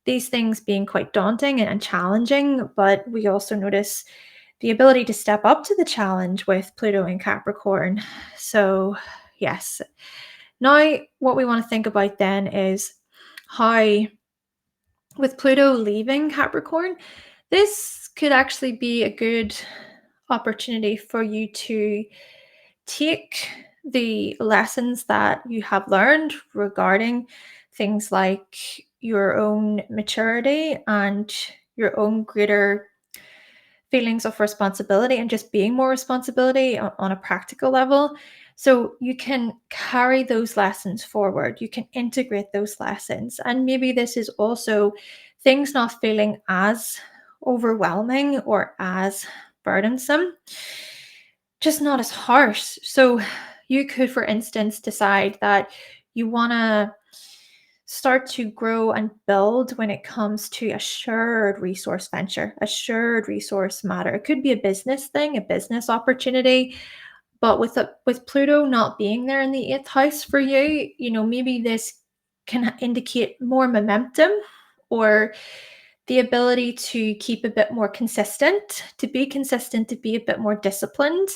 these things being quite daunting and challenging, but we also notice the ability to step up to the challenge with Pluto in Capricorn. So, yes. Now, what we want to think about then is how, with Pluto leaving Capricorn, this could actually be a good opportunity for you to take the lessons that you have learned regarding things like your own maturity and your own greater feelings of responsibility, and just being more responsibility on a practical level. So you can carry those lessons forward, you can integrate those lessons. And maybe this is also things not feeling as overwhelming or as burdensome, just not as harsh. So you could, for instance, decide that you want to start to grow and build when it comes to a shared resource venture, a shared resource matter. It could be a business thing, a business opportunity, but with Pluto not being there in the eighth house for you, maybe this can indicate more momentum or the ability to keep a bit more consistent, to be consistent, to be a bit more disciplined.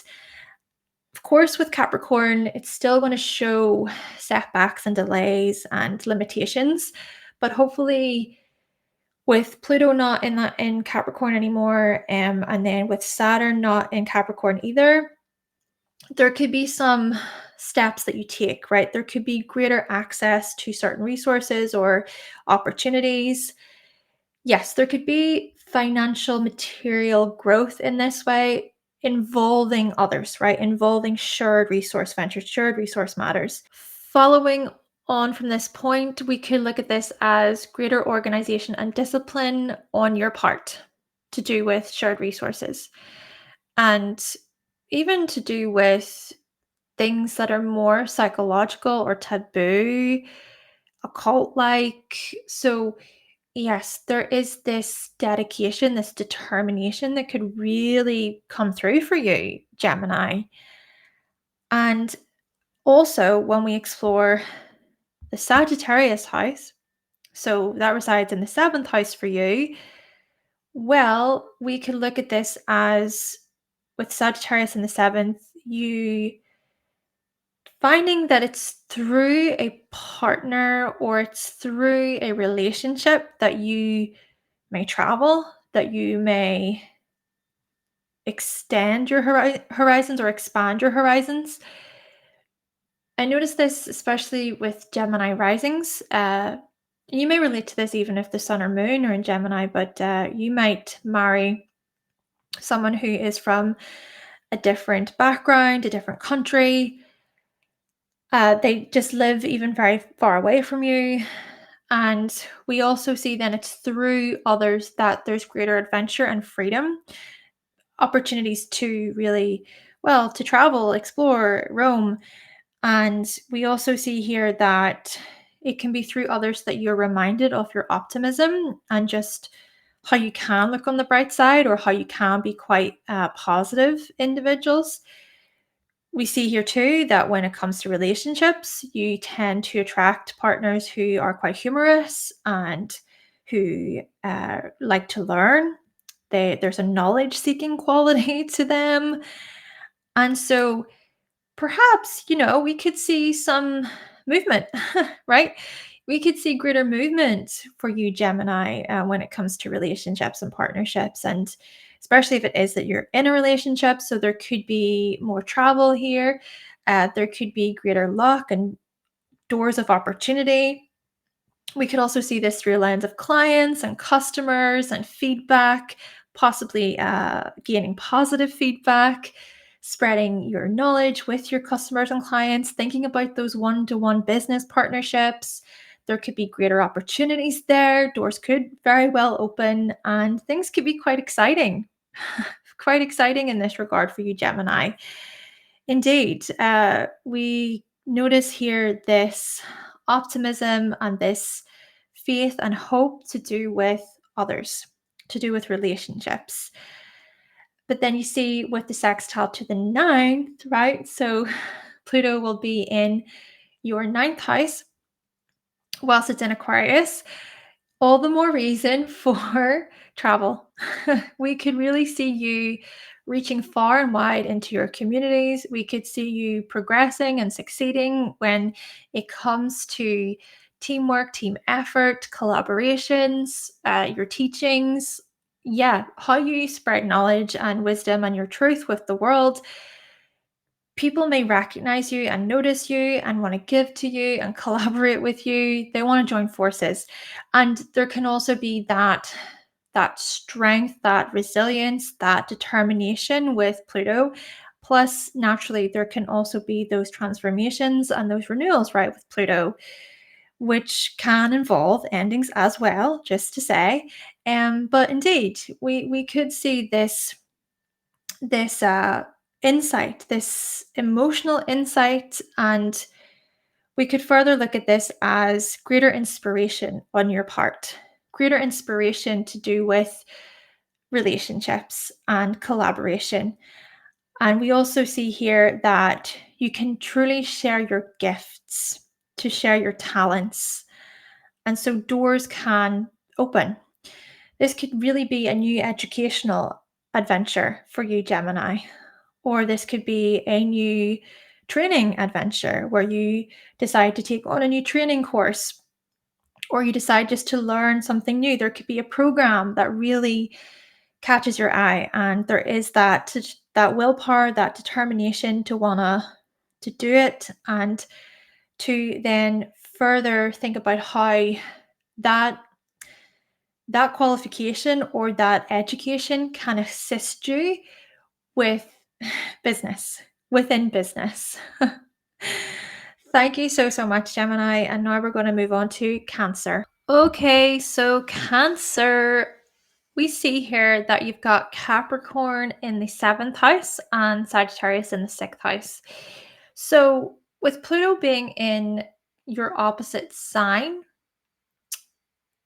Of course, with Capricorn, it's still going to show setbacks and delays and limitations, but hopefully with Pluto not in Capricorn anymore, and then with Saturn not in Capricorn either, there could be some steps that you take, right? There could be greater access to certain resources or opportunities. Yes, there could be financial material growth in this way, involving others, right? Involving shared resource ventures, shared resource matters. Following on from this point, we could look at this as greater organization and discipline on your part to do with shared resources, and even to do with things that are more psychological or taboo, occult like. So, yes, there is this dedication, this determination that could really come through for you, Gemini. And also, when we explore the Sagittarius house, so that resides in the seventh house for you, well, we could look at this as with Sagittarius in the seventh, you finding that it's through a partner or it's through a relationship that you may travel, that you may extend your horizons or expand your horizons. I noticed this especially with Gemini risings. You may relate to this even if the sun or moon are in Gemini, but you might marry someone who is from a different background, a different country. They just live even very far away from you. And we also see then it's through others that there's greater adventure and freedom, opportunities to really, well, to travel, explore, roam. And we also see here that it can be through others that you're reminded of your optimism and just how you can look on the bright side or how you can be quite positive individuals. We see here too that when it comes to relationships, you tend to attract partners who are quite humorous and who like to learn. There's a knowledge seeking quality to them. And so perhaps, we could see some movement, right? We could see greater movement for you, Gemini, when it comes to relationships and partnerships. And especially if it is that you're in a relationship. So there could be more travel here. There could be greater luck and doors of opportunity. We could also see this through a lens of clients and customers and feedback, possibly gaining positive feedback, spreading your knowledge with your customers and clients, thinking about those one-to-one business partnerships. There could be greater opportunities there. Doors could very well open and things could be quite exciting. Quite exciting in this regard for you, Gemini. Indeed, we notice here this optimism and this faith and hope to do with others, to do with relationships. But then you see with the sextile to the ninth, right? So Pluto will be in your ninth house whilst it's in Aquarius. All the more reason for travel. We could really see you reaching far and wide into your communities. We could see you progressing and succeeding when it comes to teamwork, team effort, collaborations, your teachings. Yeah, how you spread knowledge and wisdom and your truth with the world. People may recognize you and notice you and want to give to you and collaborate with you. They want to join forces. And there can also be that strength, that resilience, that determination with Pluto. Plus, naturally, there can also be those transformations and those renewals, right, with Pluto, which can involve endings as well, just to say. But indeed, we could see this insight, this emotional insight, and we could further look at this as greater inspiration on your part, greater inspiration to do with relationships and collaboration. And we also see here that you can truly share your gifts, to share your talents, And so doors can open. This could really be a new educational adventure for you, Gemini, or this could be a new training adventure where you decide to take on a new training course, or you decide just to learn something new. There could be a program that really catches your eye, and there is that willpower, that determination to wanna to do it, and to then further think about how that that qualification or that education can assist you with business, within business. Thank you so much, Gemini. And now we're going to move on to Cancer. Okay, so Cancer, we see here that you've got Capricorn in the 7th house and Sagittarius in the 6th house. So, with Pluto being in your opposite sign,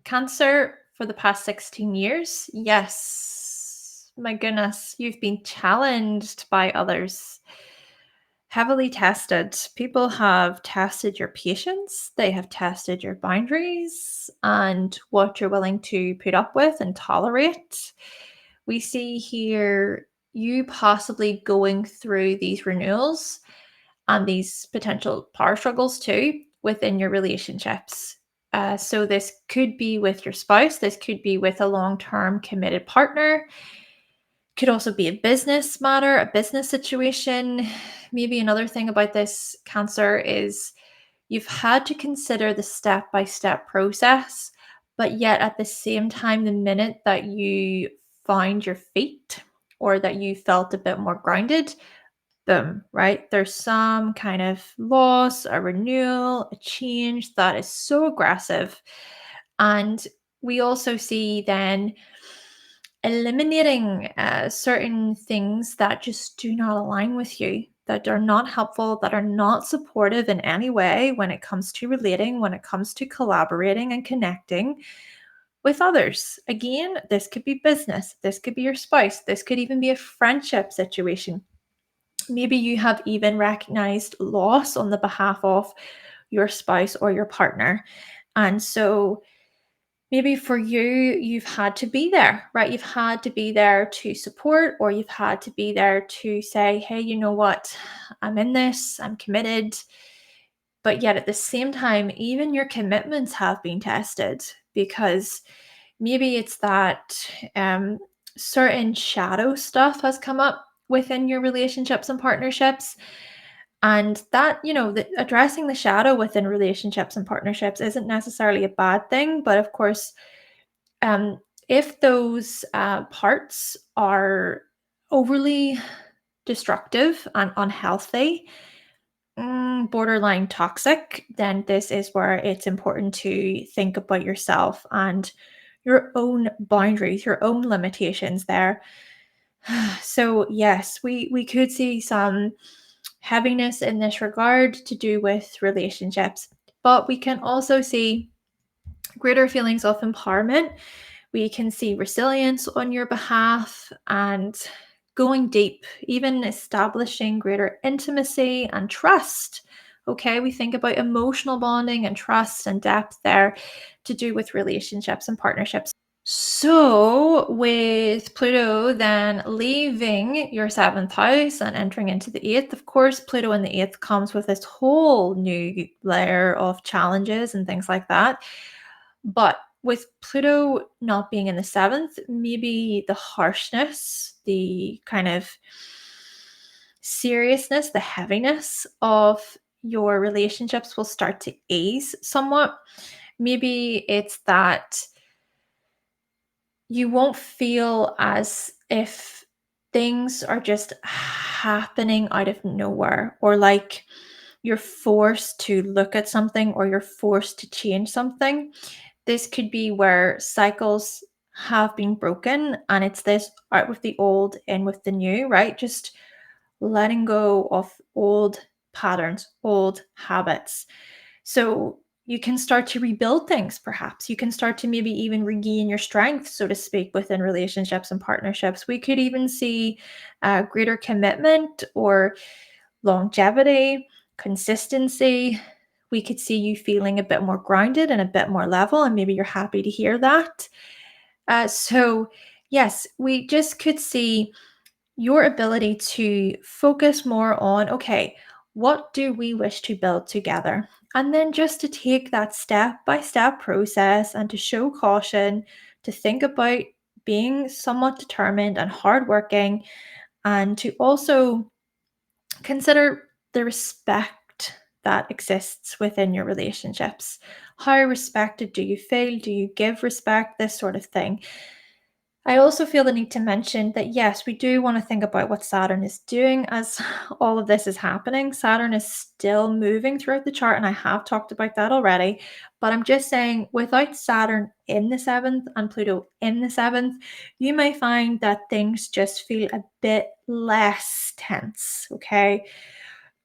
Cancer, for the past 16 years, yes, my goodness, you've been challenged by others, heavily tested. People have tested your patience, they have tested your boundaries and what you're willing to put up with and tolerate. We see here you possibly going through these renewals and these potential power struggles too within your relationships. So this could be with your spouse, this could be with a long-term committed partner, could also be a business matter, a business situation. Maybe another thing about this, Cancer, is you've had to consider the step-by-step process, but yet at the same time, the minute that you found your feet or that you felt a bit more grounded, boom, right? There's some kind of loss, a renewal, a change that is so aggressive. And we also see then eliminating certain things that just do not align with you, that are not helpful, that are not supportive in any way when it comes to relating, when it comes to collaborating and connecting with others. Again, this could be business, this could be your spouse, this could even be a friendship situation. Maybe you have even recognized loss on the behalf of your spouse or your partner. And so maybe for you, you've had to be there, right? You've had to be there to support, or you've had to be there to say, hey, you know what? I'm in this, I'm committed. But yet at the same time, even your commitments have been tested, because maybe it's that certain shadow stuff has come up within your relationships and partnerships. And that, addressing the shadow within relationships and partnerships isn't necessarily a bad thing. But of course, um, if those parts are overly destructive and unhealthy, borderline toxic, then this is where it's important to think about yourself and your own boundaries, your own limitations there. So yes, we could see some heaviness in this regard to do with relationships, but we can also see greater feelings of empowerment. We can see resilience on your behalf and going deep, even establishing greater intimacy and trust. Okay, we think about emotional bonding and trust and depth there to do with relationships and partnerships. So, with Pluto then leaving your 7th house and entering into the 8th, of course, Pluto in the 8th comes with this whole new layer of challenges and things like that. But with Pluto not being in the 7th, maybe the harshness, the kind of seriousness, the heaviness of your relationships will start to ease somewhat. Maybe it's that you won't feel as if things are just happening out of nowhere, or like you're forced to look at something or you're forced to change something. This could be where cycles have been broken and it's this out with the old, in with the new, right? Just letting go of old patterns, old habits. So you can start to rebuild things, perhaps. You can start to maybe even regain your strength, so to speak, within relationships and partnerships. We could even see greater commitment or longevity, consistency we could see you feeling a bit more grounded and a bit more level, and maybe you're happy to hear that. So, yes, we just could see your ability to focus more on, okay, what do we wish to build together? And then just to take that step by step process and to show caution, to think about being somewhat determined and hardworking, and to also consider the respect that exists within your relationships. How respected do you feel? Do you give respect? This sort of thing. I also feel the need to mention that yes, we do want to think about what Saturn is doing as all of this is happening. Saturn is still moving throughout the chart, and I have talked about that already. But I'm just saying, without Saturn in the seventh and Pluto in the seventh, you may find that things just feel a bit less tense. Okay.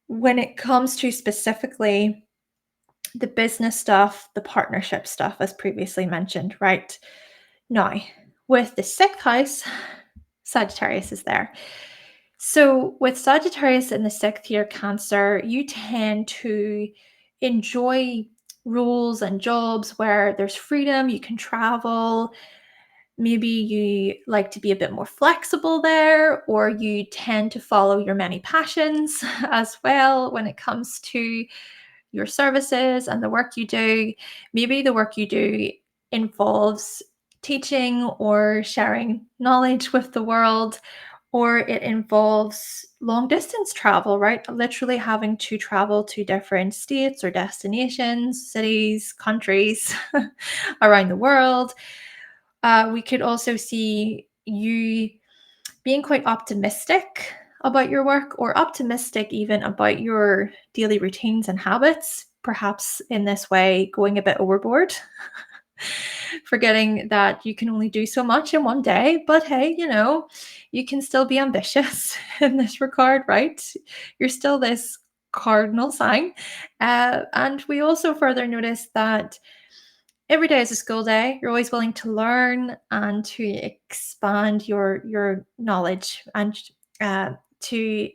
When it comes to specifically the business stuff, the partnership stuff, as previously mentioned, right? Now, with the sixth house, Sagittarius is there. So, with Sagittarius in the sixth year, Cancer, you tend to enjoy roles and jobs where there's freedom, you can travel. Maybe you like to be a bit more flexible there, or you tend to follow your many passions as well when it comes to your services and the work you do. Maybe the work you do involves teaching or sharing knowledge with the world, or it involves long distance travel, right? Literally having to travel to different states or destinations, cities, countries around the world. We could also see you being quite optimistic about your work, or optimistic even about your daily routines and habits, perhaps in this way going a bit overboard, forgetting that you can only do so much in one day. But hey, you can still be ambitious in this regard, right? You're still this cardinal sign. And we also further notice that every day is a school day. You're always willing to learn and to expand your knowledge, and to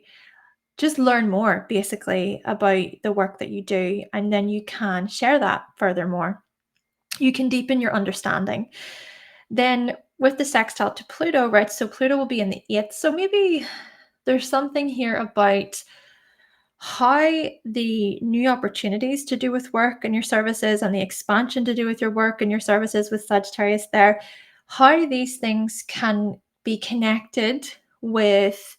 just learn more basically about the work that you do, and then you can share that furthermore. You can deepen your understanding. Then with the sextile to Pluto, right? So Pluto will be in the eighth. So maybe there's something here about how the new opportunities to do with work and your services, and the expansion to do with your work and your services with Sagittarius there, how these things can be connected with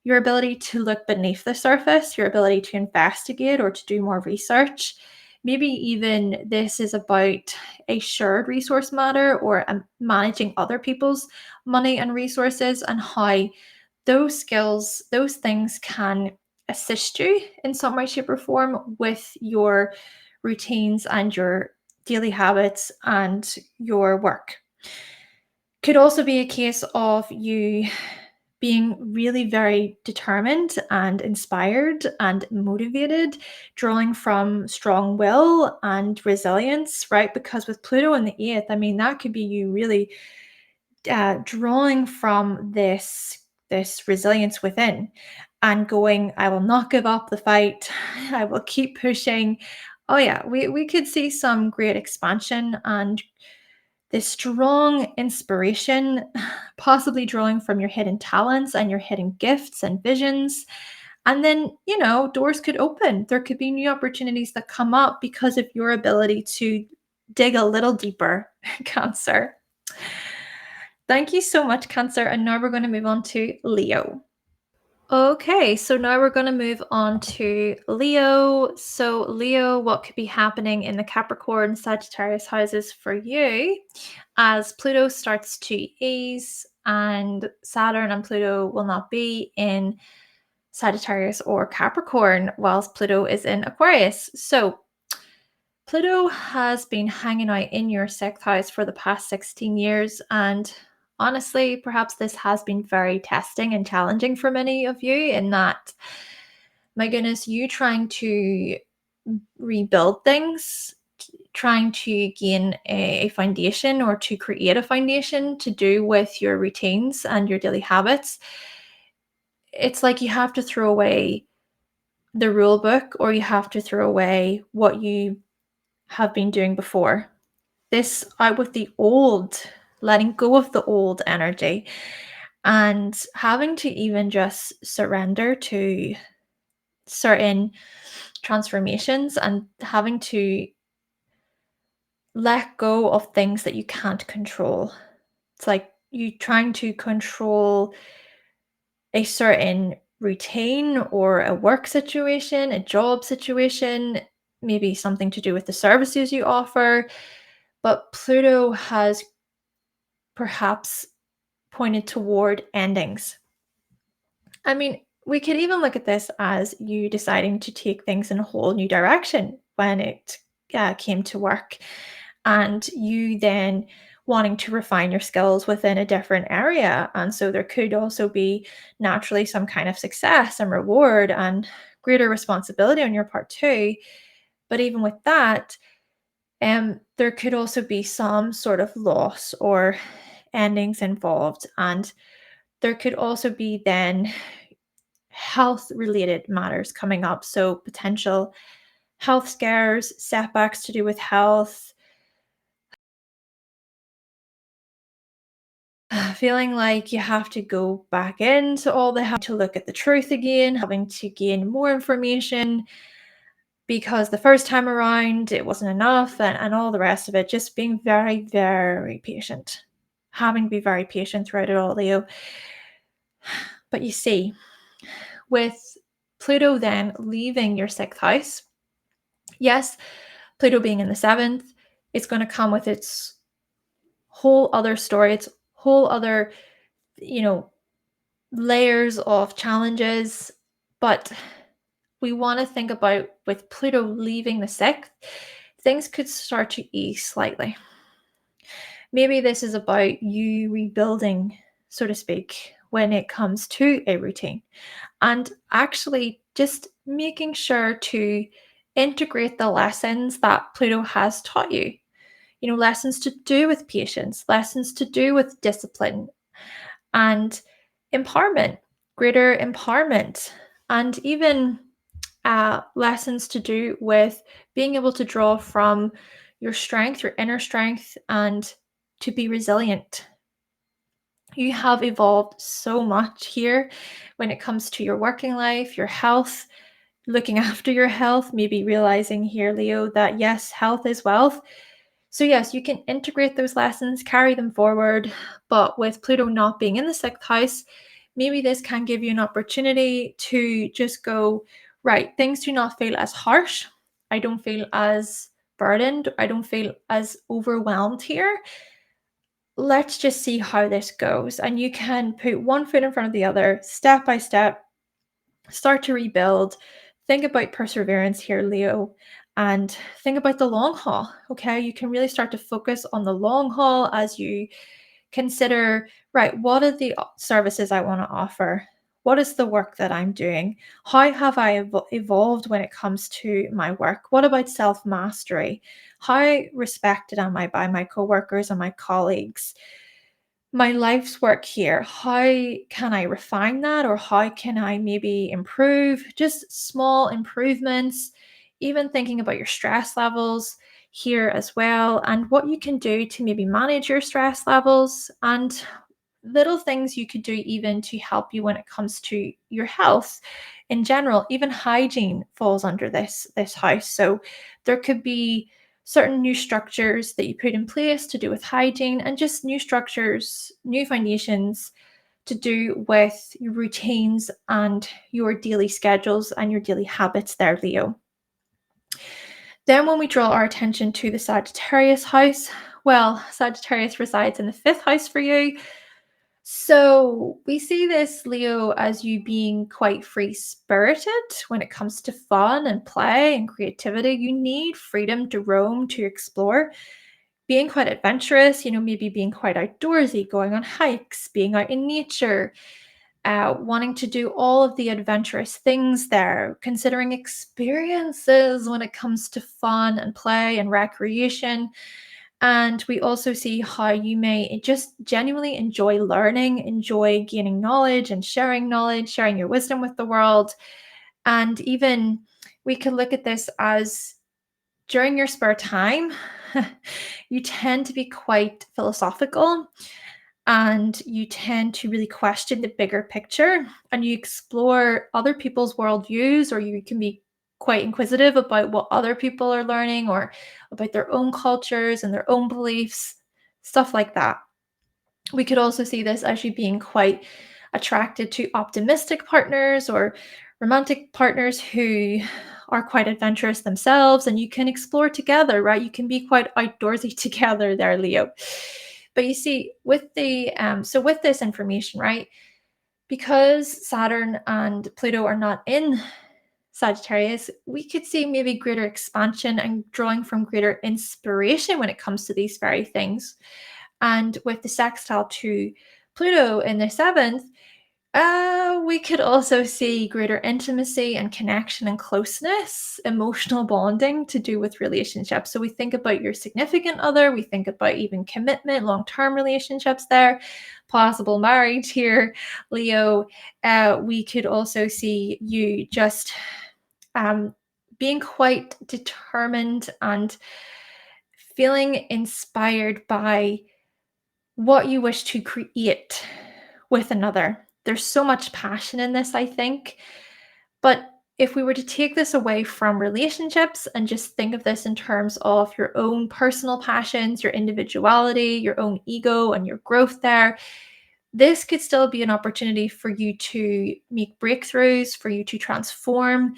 your ability to look beneath the surface, your ability to investigate or to do more research. Maybe even this is about a shared resource matter, or managing other people's money and resources, and how those skills, those things can assist you in some way, shape, or form with your routines and your daily habits and your work. Could also be a case of you being really very determined and inspired and motivated, drawing from strong will and resilience, right? Because with Pluto in the eighth, I mean, that could be you really drawing from this resilience within, and going, I will not give up the fight. I will keep pushing. Oh yeah, we could see some great expansion and this strong inspiration, possibly drawing from your hidden talents and your hidden gifts and visions. And then, doors could open. There could be new opportunities that come up because of your ability to dig a little deeper, Cancer. Thank you so much, Cancer. And now we're going to move on to Leo. Okay, so now we're going to move on to Leo. So, Leo, what could be happening in the Capricorn Sagittarius houses for you as Pluto starts to ease, and Saturn and Pluto will not be in Sagittarius or Capricorn whilst Pluto is in Aquarius. So, Pluto has been hanging out in your sixth house for the past 16 years, and honestly, perhaps this has been very testing and challenging for many of you, in that, my goodness, you trying to rebuild things, trying to gain a foundation, or to create a foundation to do with your routines and your daily habits. It's like you have to throw away the rule book or you have to throw away what you have been doing before. This out with the old, letting go of the old energy and having to even just surrender to certain transformations and having to let go of things that you can't control. It's like you trying to control a certain routine or a work situation, a job situation, maybe something to do with the services you offer. But Pluto has perhaps pointed toward endings. I mean, we could even look at this as you deciding to take things in a whole new direction when it came to work, and you then wanting to refine your skills within a different area. And so there could also be naturally some kind of success and reward and greater responsibility on your part too. But even with that, there could also be some sort of loss or endings involved. And there could also be then health related matters coming up. So potential health scares, setbacks to do with health, feeling like you have to go back into all the help to look at the truth again, having to gain more information because the first time around it wasn't enough, and all the rest of it. Just being very, very patient, having to be very patient throughout it all, Leo. But you see, with Pluto then leaving your sixth house, yes, Pluto being in the seventh, it's going to come with its whole other story, its whole other, you know, layers of challenges. But we want to think about with Pluto leaving the sixth, things could start to ease slightly. Maybe this is about you rebuilding, so to speak, when it comes to a routine, and actually just making sure to integrate the lessons that Pluto has taught you. You know, lessons to do with patience, lessons to do with discipline and empowerment, greater empowerment, and even lessons to do with being able to draw from your strength, your inner strength, and to be resilient. You have evolved so much here when it comes to your working life, your health, looking after your health, maybe realizing here, Leo, that yes, health is wealth. So, yes, you can integrate those lessons, carry them forward. But with Pluto not being in the sixth house, maybe this can give you an opportunity to just go, right, things do not feel as harsh. I don't feel as burdened. I don't feel as overwhelmed here. Let's just see how this goes. And you can put one foot in front of the other, step by step, start to rebuild. Think about perseverance here, Leo, and think about the long haul. Okay, you can really start to focus on the long haul as you consider, right, what are the services I want to offer? What is the work that I'm doing? How have I evolved when it comes to my work? What about self mastery? How respected am I by my coworkers and my colleagues? My life's work here, how can I refine that, or how can I maybe improve? Just small improvements, even thinking about your stress levels here as well, and what you can do to maybe manage your stress levels, and little things you could do even to help you when it comes to your health in general. Even hygiene falls under this house. So there could be certain new structures that you put in place to do with hygiene, and just new structures, new foundations to do with your routines and your daily schedules and your daily habits there, Leo. Then when we draw our attention to the Sagittarius house, well, Sagittarius resides in the fifth house for you. So we see this, Leo, as you being quite free spirited when it comes to fun and play and creativity. You need freedom to roam, to explore, being quite adventurous, maybe being quite outdoorsy, going on hikes, being out in nature, wanting to do all of the adventurous things there, considering experiences when it comes to fun and play and recreation. And we also see how you may just genuinely enjoy learning, enjoy gaining knowledge and sharing knowledge, sharing your wisdom with the world. And even we could look at this as during your spare time, you tend to be quite philosophical and you tend to really question the bigger picture and you explore other people's worldviews, or you can be quite inquisitive about what other people are learning or about their own cultures and their own beliefs, stuff like that. We could also see this as you being quite attracted to optimistic partners or romantic partners who are quite adventurous themselves, and you can explore together, right? You can be quite outdoorsy together there, Leo. But you see, with the with this information, right? Because Saturn and Pluto are not in Sagittarius, we could see maybe greater expansion and drawing from greater inspiration when it comes to these very things. And with the sextile to Pluto in the seventh, we could also see greater intimacy and connection and closeness, emotional bonding to do with relationships. So we think about your significant other, we think about even commitment, long-term relationships there, possible marriage here, Leo. We could also see you just being quite determined and feeling inspired by what you wish to create with another. There's so much passion in this, I think. But if we were to take this away from relationships and just think of this in terms of your own personal passions, your individuality, your own ego, and your growth there, this could still be an opportunity for you to make breakthroughs, for you to transform,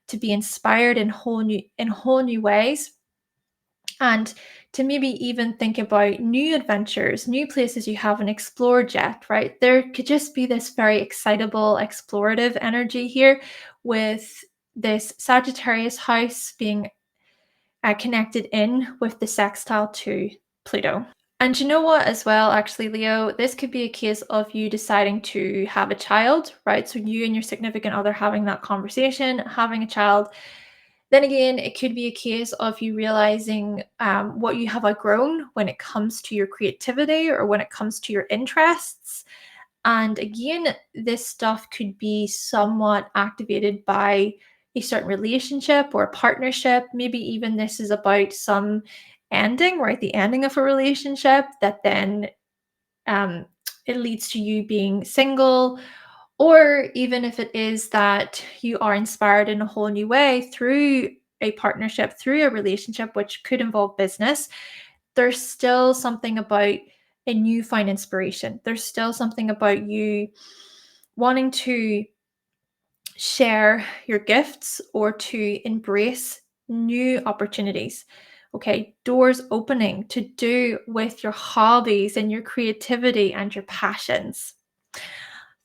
to be inspired in whole new ways, and to maybe even think about new adventures, new places you haven't explored yet, right? There could just be this very excitable, explorative energy here with this Sagittarius house being connected in with the sextile to Pluto. And you know what, as well, actually, Leo, this could be a case of you deciding to have a child, right? So you and your significant other having that conversation, having a child. Then again, it could be a case of you realizing what you have outgrown when it comes to your creativity or when it comes to your interests. And again, this stuff could be somewhat activated by a certain relationship or a partnership. Maybe even this is about some ending, right? The ending of a relationship that then um, it leads to you being single, or even if it is that you are inspired in a whole new way through a partnership, through a relationship, which could involve business, there's still something about a newfound inspiration. There's still something about you wanting to share your gifts or to embrace new opportunities. Okay, doors opening to do with your hobbies and your creativity and your passions.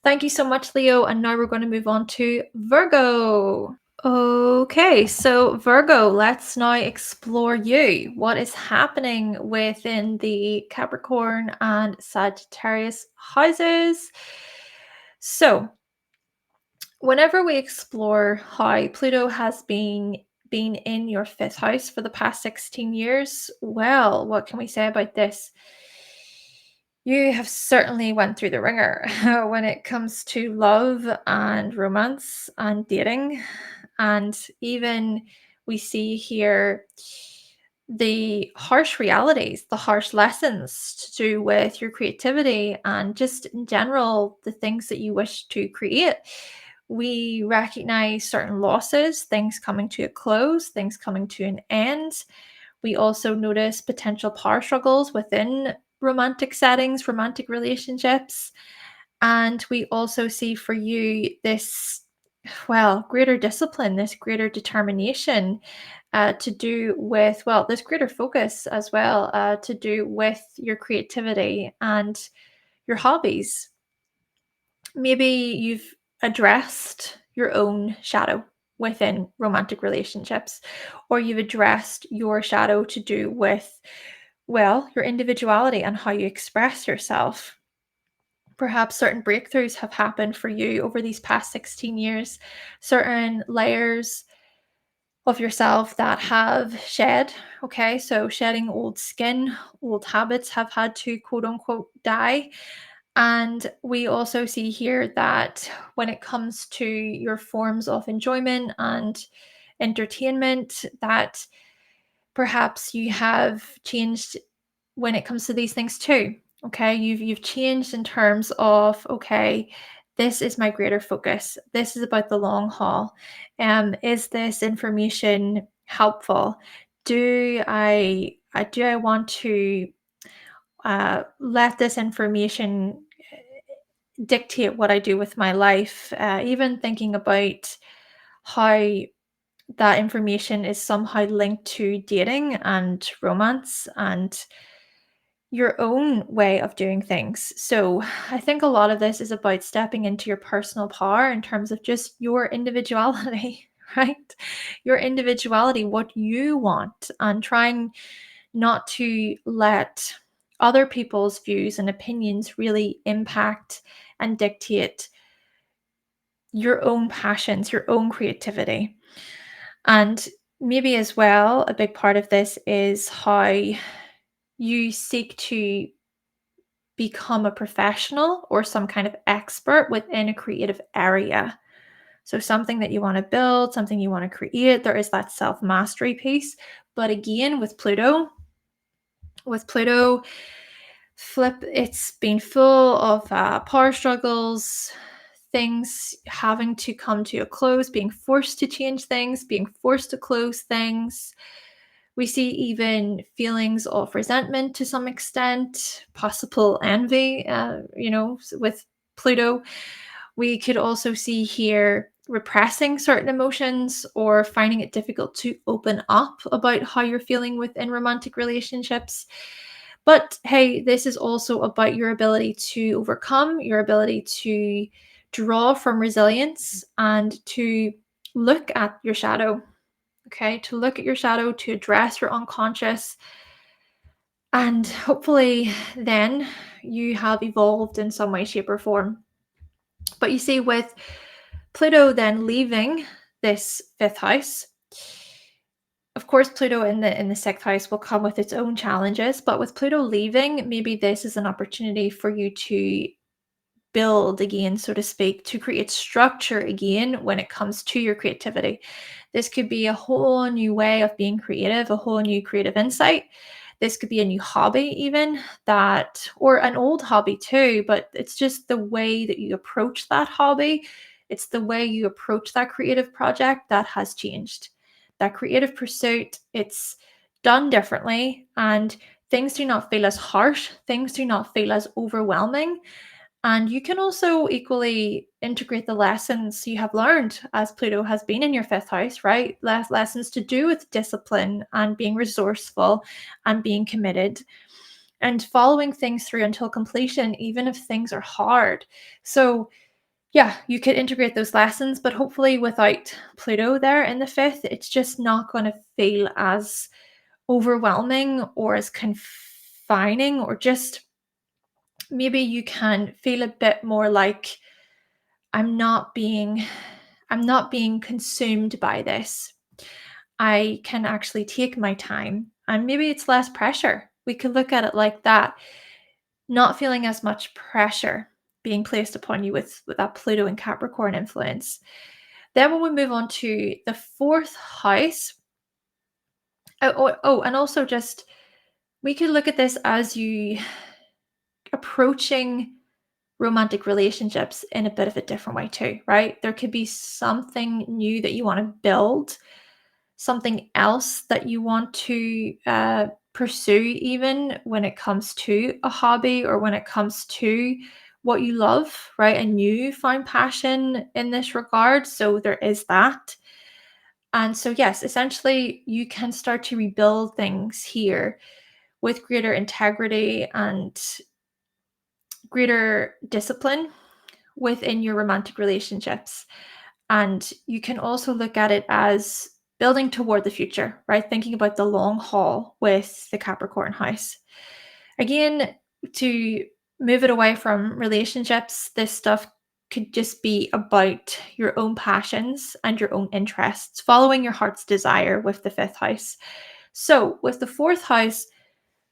Thank you so much, Leo. And now we're going to move on to Virgo. Okay, so Virgo, let's now explore you. What is happening within the Capricorn and Sagittarius houses? So, whenever we explore how Pluto has been in your fifth house for the past 16 years, well, what can we say about this? You have certainly went through the ringer when it comes to love and romance and dating. And even we see here the harsh realities, the harsh lessons to do with your creativity and just in general, the things that you wish to create. We recognize certain losses, things coming to a close, things coming to an end. We also notice potential power struggles within romantic settings, romantic relationships. And we also see for you this, well, greater discipline, this greater determination to do with, well, this greater focus as well to do with your creativity and your hobbies. Maybe you've addressed your own shadow within romantic relationships, or you've addressed your shadow to do with, well, your individuality and how you express yourself. Perhaps certain breakthroughs have happened for you over these past 16 years, certain layers of yourself that have shed. Okay, so shedding old skin, old habits have had to quote unquote die. And we also see here that when it comes to your forms of enjoyment and entertainment, that perhaps you have changed when it comes to these things too. Okay, you've changed in terms of, okay, this is my greater focus. This is about the long haul. Is this information helpful? Do I want to let this information dictate what I do with my life? Even thinking about how that information is somehow linked to dating and romance and your own way of doing things. So I think a lot of this is about stepping into your personal power in terms of just your individuality, right? Your individuality, what you want, and trying not to let other people's views and opinions really impact and dictate your own passions, your own creativity. And maybe as well, a big part of this is how you seek to become a professional or some kind of expert within a creative area. So, something that you want to build, something you want to create, there is that self mastery piece. But again, with Pluto, it's been full of power struggles, things having to come to a close, being forced to change things, being forced to close things. We see even feelings of resentment to some extent, possible envy, with Pluto. We could also see here repressing certain emotions or finding it difficult to open up about how you're feeling within romantic relationships. But hey, this is also about your ability to overcome, your ability to draw from resilience and to look at your shadow. Okay, to look at your shadow, to address your unconscious, and hopefully then you have evolved in some way, shape, or form. But you see, with Pluto then leaving this fifth house, of course, Pluto in the sixth house will come with its own challenges. But with Pluto leaving, maybe this is an opportunity for you to build again, so to speak, to create structure again when it comes to your creativity. This could be a whole new way of being creative, a whole new creative insight. This could be a new hobby, even that, or an old hobby too, but it's just the way that you approach that hobby. It's the way you approach that creative project that has changed. That creative pursuit, it's done differently, and things do not feel as harsh, things do not feel as overwhelming, and you can also equally integrate the lessons you have learned as Pluto has been in your fifth house, right? Lessons to do with discipline and being resourceful and being committed and following things through until completion, even if things are hard. So, yeah, you could integrate those lessons, but hopefully without Pluto there in the fifth, it's just not going to feel as overwhelming or as confining, or just maybe you can feel a bit more like I'm not being I'm not being consumed by this. I can actually take my time, and maybe it's less pressure. We could look at it like that, not feeling as much pressure being placed upon you with that Pluto and Capricorn influence. Then when we move on to the fourth house, and also just we could look at this as you approaching romantic relationships in a bit of a different way too, right? There could be something new that you want to build, something else that you want to pursue, even when it comes to a hobby or when it comes to what you love, right? A new found passion in this regard. So there is that. And so, yes, essentially, you can start to rebuild things here with greater integrity and greater discipline within your romantic relationships. And you can also look at it as building toward the future, right? Thinking about the long haul with the Capricorn house. Again, to move it away from relationships, this stuff could just be about your own passions and your own interests, following your heart's desire with the fifth house. So, with the fourth house,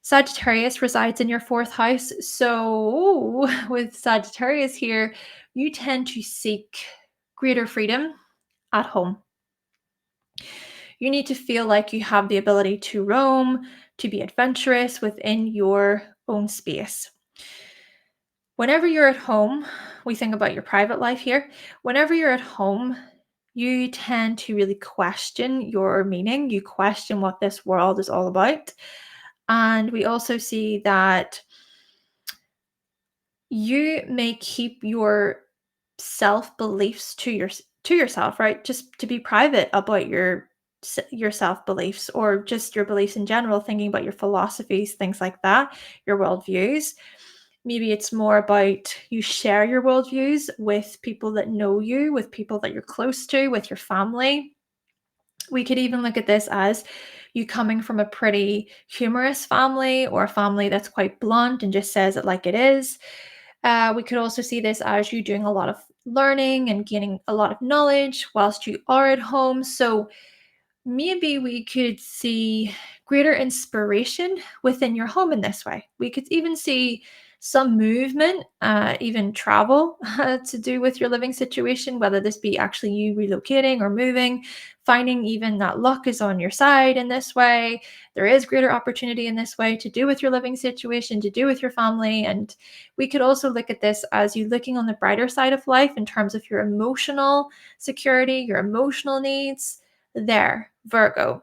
Sagittarius resides in your fourth house. So, with Sagittarius here, you tend to seek greater freedom at home. You need to feel like you have the ability to roam, to be adventurous within your own space. Whenever you're at home, we think about your private life here. Whenever you're at home, you tend to really question your meaning. You question what this world is all about. And we also see that you may keep your self beliefs to yourself, right? Just to be private about your self beliefs, or just your beliefs in general, thinking about your philosophies, things like that, your worldviews. Maybe it's more about you share your worldviews with people that know you, with people that you're close to, with your family. We could even look at this as you coming from a pretty humorous family, or a family that's quite blunt and just says it like it is. We could also see this as you doing a lot of learning and gaining a lot of knowledge whilst you are at home. So maybe we could see greater inspiration within your home in this way. We could even see some movement, even travel to do with your living situation, whether this be actually you relocating or moving, finding even that luck is on your side in this way. There is greater opportunity in this way to do with your living situation, to do with your family. And we could also look at this as you looking on the brighter side of life in terms of your emotional security, your emotional needs. There, Virgo.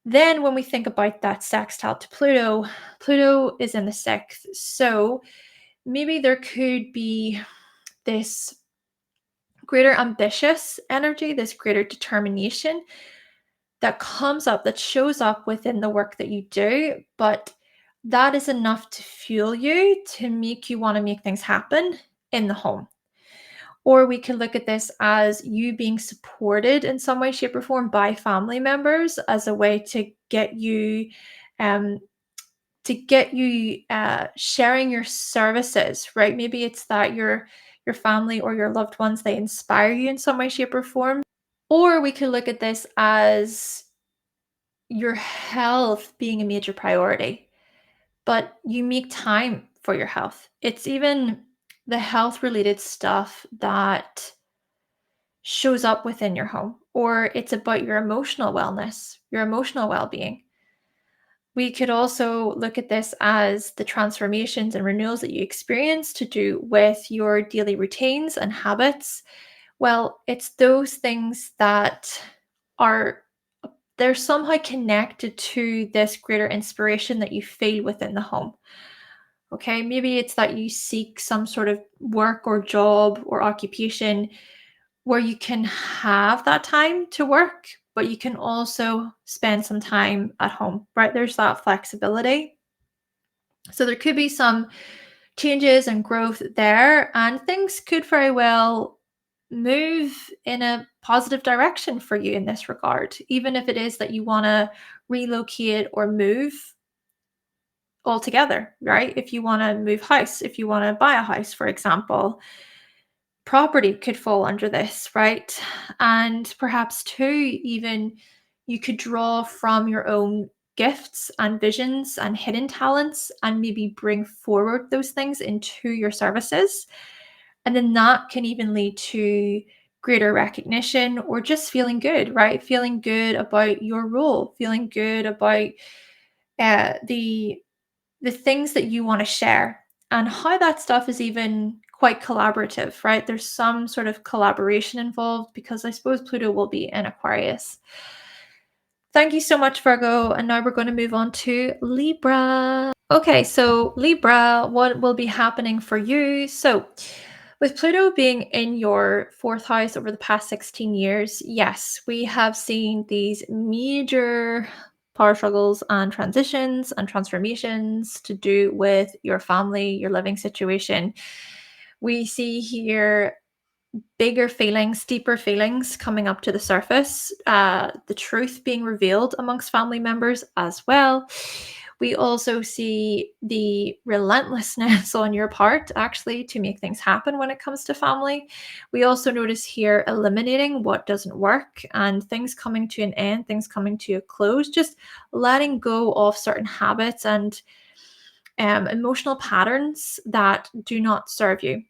Then, when we think about that sextile to Pluto, Pluto is in the sixth. So maybe there could be this greater ambitious energy, this greater determination that comes up, that shows up within the work that you do, but that is enough to fuel you, to make you want to make things happen in the home. Or we could look at this as you being supported in some way, shape, or form by family members as a way um, to get you sharing your services, right? Maybe it's that your family or your loved ones, they inspire you in some way, shape, or form. Or we could look at this as your health being a major priority, but you make time for your health. It's even the health related stuff that shows up within your home, or it's about your emotional wellness, your emotional well-being. We could also look at this as the transformations and renewals that you experience to do with your daily routines and habits. Well, it's those things that are they're somehow connected to this greater inspiration that you feel within the home. Okay, maybe it's that you seek some sort of work or job or occupation where you can have that time to work, but you can also spend some time at home, right? There's that flexibility. So there could be some changes and growth there, and things could very well move in a positive direction for you in this regard, even if it is that you want to relocate or move altogether, right? If you want to move house, if you want to buy a house, for example, property could fall under this, right? And perhaps too, even you could draw from your own gifts and visions and hidden talents and maybe bring forward those things into your services. And then that can even lead to greater recognition or just feeling good, right? Feeling good about your role, feeling good about the things that you want to share, and how that stuff is even quite collaborative, right? There's some sort of collaboration involved because I suppose Pluto will be in Aquarius. Thank you so much, Virgo. And now we're going to move on to Libra. Okay, so Libra, what will be happening for you? So, with Pluto being in your fourth house over the past 16 years, yes, we have seen these major power struggles and transitions and transformations to do with your family, your living situation. We see here bigger feelings, deeper feelings coming up to the surface, the truth being revealed amongst family members as well. We also see the relentlessness on your part actually to make things happen when it comes to family. We also notice here eliminating what doesn't work and things coming to an end, things coming to a close, just letting go of certain habits and emotional patterns that do not serve you.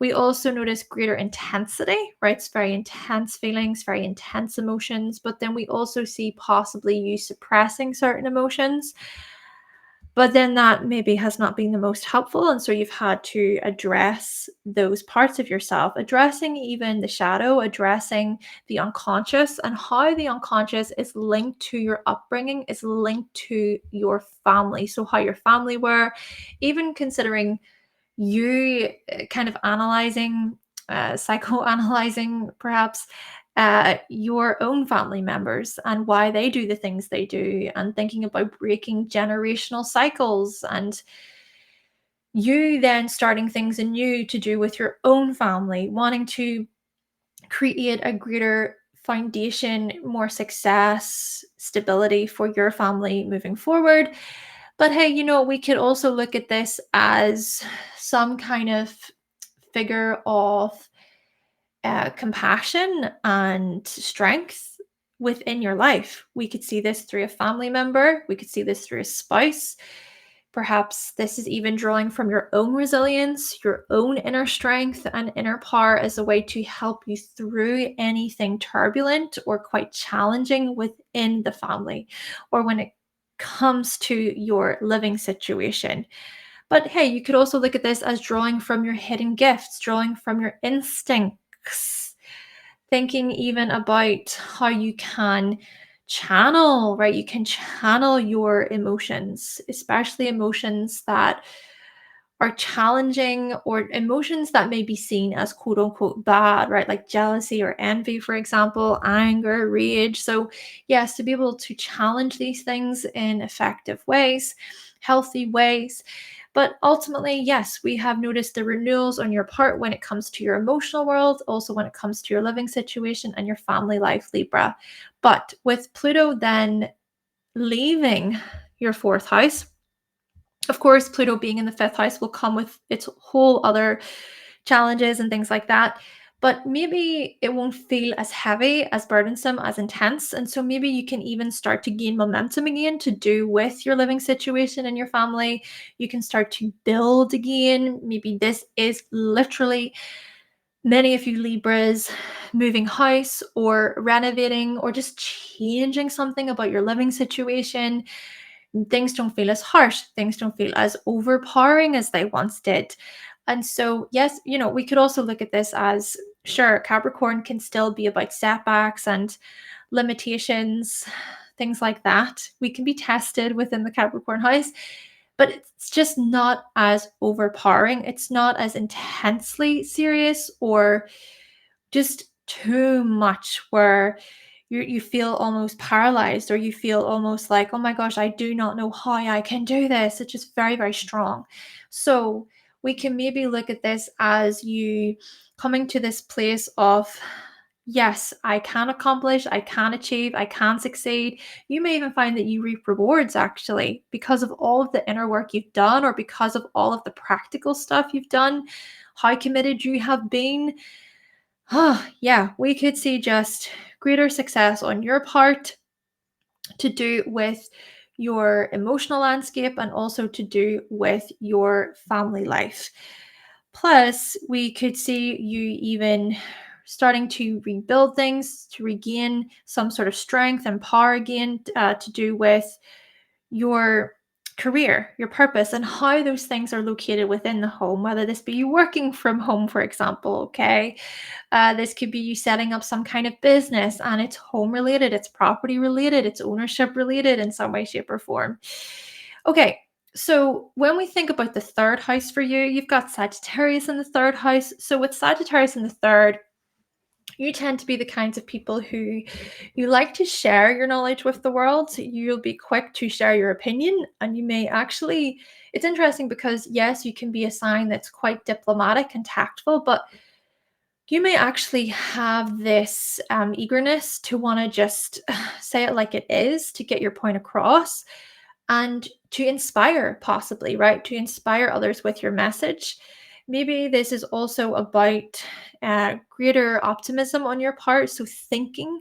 We also notice greater intensity, right? It's very intense feelings, very intense emotions, but then we also see possibly you suppressing certain emotions, but then that maybe has not been the most helpful. And so you've had to address those parts of yourself, addressing even the shadow, addressing the unconscious, and how the unconscious is linked to your upbringing, is linked to your family. So, how your family were, even considering you kind of analyzing, psychoanalyzing perhaps your own family members and why they do the things they do, and thinking about breaking generational cycles, and you then starting things anew to do with your own family, wanting to create a greater foundation, more success, stability for your family moving forward. But hey, we could also look at this as some kind of figure of compassion and strength within your life. We could see this through a family member, we could see this through a spouse. Perhaps this is even drawing from your own resilience, your own inner strength and inner power as a way to help you through anything turbulent or quite challenging within the family, or when it comes to your living situation. But hey, you could also look at this as drawing from your hidden gifts, drawing from your instincts, thinking even about how you can channel, right? You can channel your emotions, especially emotions that are challenging, or emotions that may be seen as quote unquote bad, right? Like jealousy or envy, for example, anger, rage. So, yes, to be able to challenge these things in effective ways, healthy ways. But ultimately, yes, we have noticed the renewals on your part when it comes to your emotional world, also when it comes to your living situation and your family life, Libra. But with Pluto then leaving your fourth house, of course, Pluto being in the fifth house will come with its whole other challenges and things like that. But maybe it won't feel as heavy, as burdensome, as intense. And so maybe you can even start to gain momentum again to do with your living situation and your family. You can start to build again. Maybe this is literally many of you Libras moving house or renovating or just changing something about your living situation. Things don't feel as harsh, things don't feel as overpowering as they once did. And so, yes, we could also look at this as sure, Capricorn can still be about setbacks and limitations, things like that. We can be tested within the Capricorn house, but it's just not as overpowering. It's not as intensely serious or just too much where you feel almost paralyzed, or you feel almost like, oh my gosh, I do not know how I can do this. It's just very, very strong. So we can maybe look at this as you coming to this place of, yes, I can accomplish, I can achieve, I can succeed. You may even find that you reap rewards actually because of all of the inner work you've done, or because of all of the practical stuff you've done, how committed you have been. Yeah, we could see just greater success on your part to do with your emotional landscape and also to do with your family life. Plus, we could see you even starting to rebuild things, to regain some sort of strength and power again, to do with your career, your purpose, and how those things are located within the home, whether this be you working from home, for example, okay? This could be you setting up some kind of business and it's home related, it's property related, it's ownership related in some way, shape, or form. Okay, so when we think about the third house for you, you've got Sagittarius in the third house. So with Sagittarius in the third, you tend to be the kinds of people who you like to share your knowledge with the world. You'll be quick to share your opinion, and you may actually, it's interesting because yes, you can be a sign that's quite diplomatic and tactful, but you may actually have this eagerness to want to just say it like it is, to get your point across, and to inspire, possibly, right? To inspire others with your message. Maybe this is also about greater optimism on your part. So thinking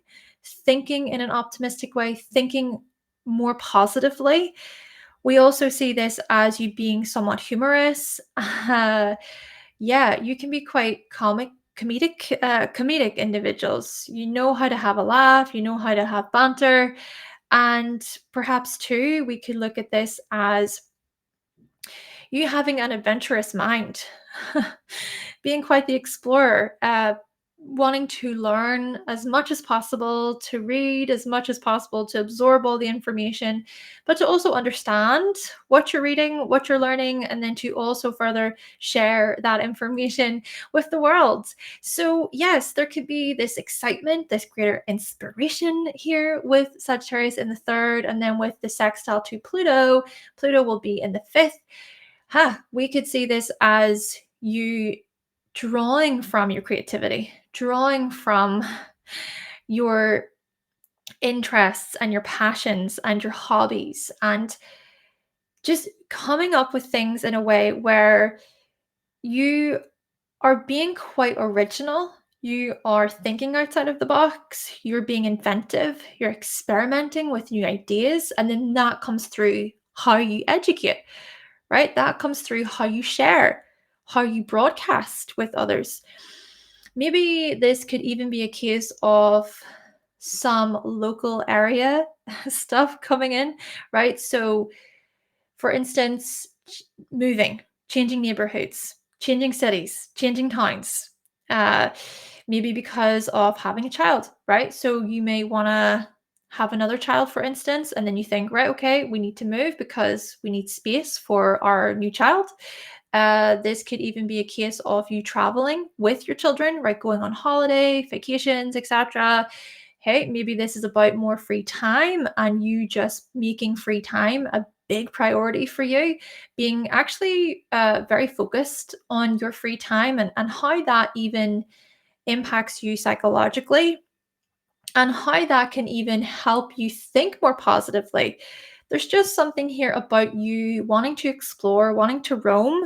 in an optimistic way, thinking more positively. We also see this as you being somewhat humorous. Yeah, you can be quite comedic individuals. You know how to have a laugh, you know how to have banter. And perhaps too, we could look at this as you having an adventurous mind, being quite the explorer, wanting to learn as much as possible, to read as much as possible, to absorb all the information, but to also understand what you're reading, what you're learning, and then to also further share that information with the world. So, yes, there could be this excitement, this greater inspiration here with Sagittarius in the third, and then with the sextile to Pluto, Pluto will be in the fifth. We could see this as you drawing from your creativity, drawing from your interests and your passions and your hobbies, and just coming up with things in a way where you are being quite original. You are thinking outside of the box, you're being inventive, you're experimenting with new ideas, and then that comes through how you educate, right? That comes through how you share, how you broadcast with others. Maybe this could even be a case of some local area stuff coming in, right? So, for instance, moving, changing neighborhoods, changing cities, changing towns, uh, maybe because of having a child, right? So you may want to have another child, for instance, and then you think, right, okay, we need to move because we need space for our new child. This could even be a case of you traveling with your children, right? Going on holiday, vacations, etc. Hey, maybe this is about more free time and you just making free time a big priority for you, being actually very focused on your free time and how that even impacts you psychologically and how that can even help you think more positively. There's just something here about you wanting to explore, wanting to roam,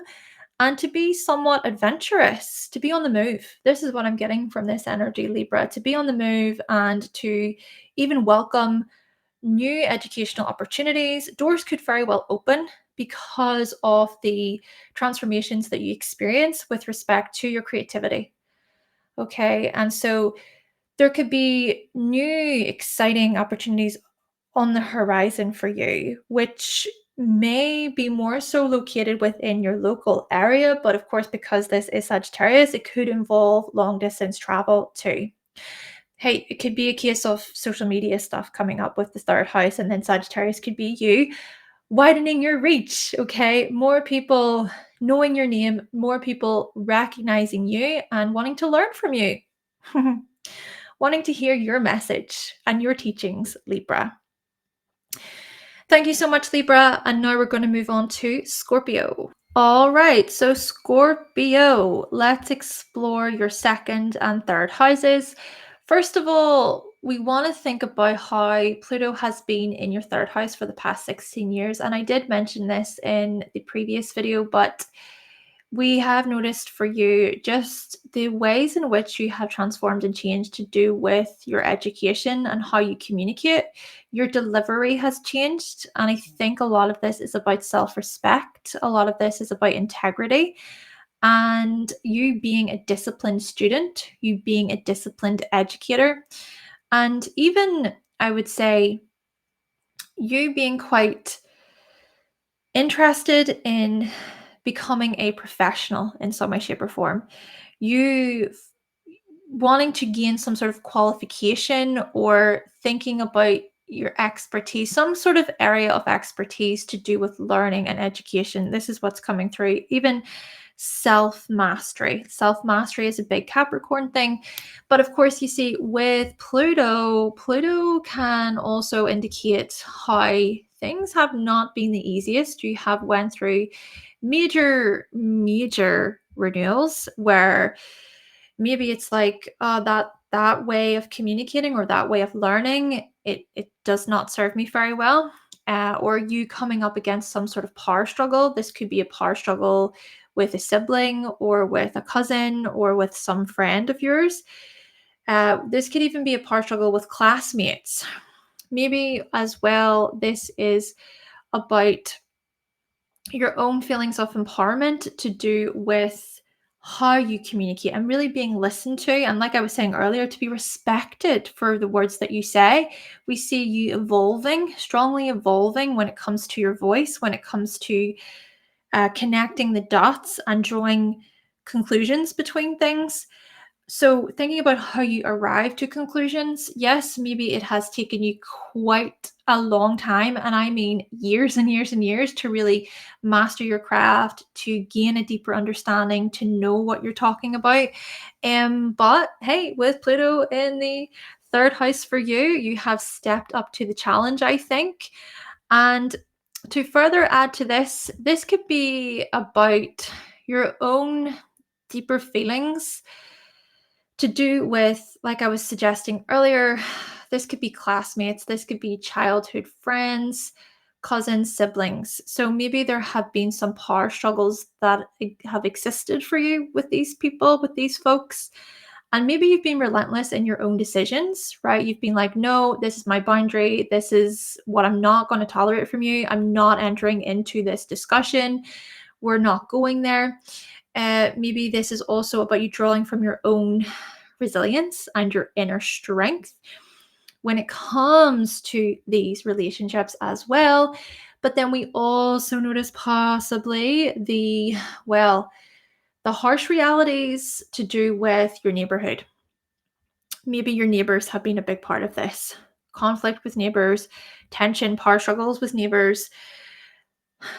and to be somewhat adventurous, to be on the move. This is what I'm getting from this energy, Libra, to be on the move and to even welcome new educational opportunities. Doors could very well open because of the transformations that you experience with respect to your creativity. Okay. And so there could be new exciting opportunities on the horizon for you, which may be more so located within your local area. But of course, because this is Sagittarius, it could involve long distance travel too. Hey, it could be a case of social media stuff coming up with the third house, and then Sagittarius could be you widening your reach. Okay. More people knowing your name, more people recognizing you and wanting to learn from you, wanting to hear your message and your teachings, Libra. Thank you so much, Libra. And now we're going to move on to Scorpio. All right, so Scorpio, let's explore your second and third houses. First of all, we want to think about how Pluto has been in your third house for the past 16 years. And I did mention this in the previous video, but we have noticed for you just the ways in which you have transformed and changed to do with your education and how you communicate. Your delivery has changed. And I think a lot of this is about self-respect. A lot of this is about integrity and you being a disciplined student, you being a disciplined educator. And even, I would say, you being quite interested in becoming a professional in some way, shape, or form. You wanting to gain some sort of qualification or thinking about your expertise, some sort of area of expertise to do with learning and education. This is what's coming through. Even self-mastery. Self-mastery is a big Capricorn thing. But of course, you see with Pluto, Pluto can also indicate how things have not been the easiest. You have went through major renewals where maybe it's like that way of communicating or that way of learning, it does not serve me very well. or you coming up against some sort of power struggle. This could be a power struggle with a sibling or with a cousin or with some friend of yours. This could even be a power struggle with classmates. Maybe as well, this is about your own feelings of empowerment to do with how you communicate and really being listened to. And like I was saying earlier, to be respected for the words that you say. We see you evolving, strongly evolving when it comes to your voice, when it comes to connecting the dots and drawing conclusions between things. So, thinking about how you arrive to conclusions, yes, maybe it has taken you quite a long time, and I mean years and years and years, to really master your craft, to gain a deeper understanding, to know what you're talking about. But hey, with Pluto in the third house for you, you have stepped up to the challenge, I think. And to further add to this, this could be about your own deeper feelings to do with, like I was suggesting earlier, this could be classmates, this could be childhood friends, cousins, siblings. So maybe there have been some power struggles that have existed for you with these people, with these folks. And maybe you've been relentless in your own decisions, right? You've been like, no, this is my boundary. This is what I'm not going to tolerate from you. I'm not entering into this discussion. We're not going there. Maybe this is also about you drawing from your own resilience and your inner strength when it comes to these relationships as well. But then we also notice possibly the harsh realities to do with your neighborhood. Maybe your neighbors have been a big part of this. Conflict with neighbors, tension, power struggles with neighbors.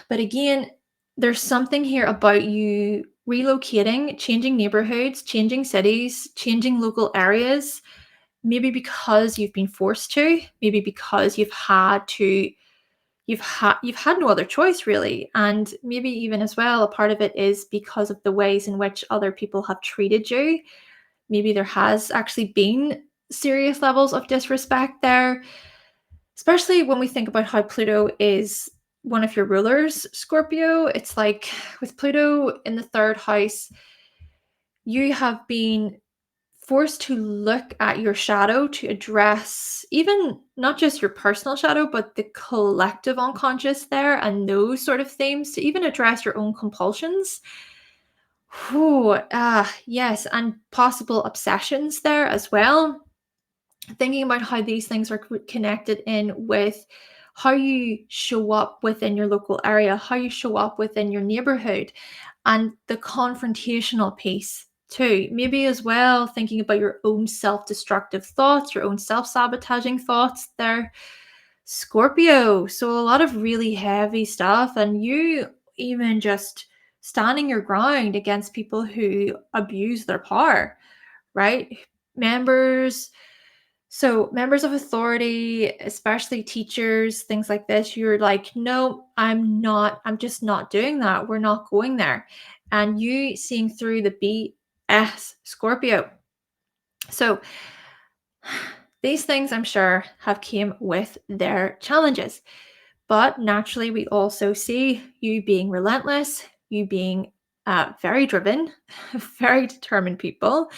But again, there's something here about you relocating, changing neighborhoods, changing cities, changing local areas, maybe because you've been forced to, maybe because you've had no other choice really. And maybe even as well, a part of it is because of the ways in which other people have treated you. Maybe there has actually been serious levels of disrespect there, especially when we think about how Pluto is one of your rulers, Scorpio. It's like with Pluto in the third house, you have been forced to look at your shadow to address even not just your personal shadow, but the collective unconscious there and those sort of themes, to even address your own compulsions. Yes, and possible obsessions there as well. Thinking about how these things are connected in with how you show up within your local area, how you show up within your neighborhood, and the confrontational piece too. Maybe as well thinking about your own self-destructive thoughts, your own self-sabotaging thoughts there, Scorpio. So a lot of really heavy stuff, and you even just standing your ground against people who abuse their power, right? Members members of authority, especially teachers, things like this, you're like, no, I'm just not doing that. We're not going there. And you seeing through the BS, Scorpio. So these things, I'm sure, have came with their challenges. But naturally, we also see you being relentless, you being very driven, very determined people,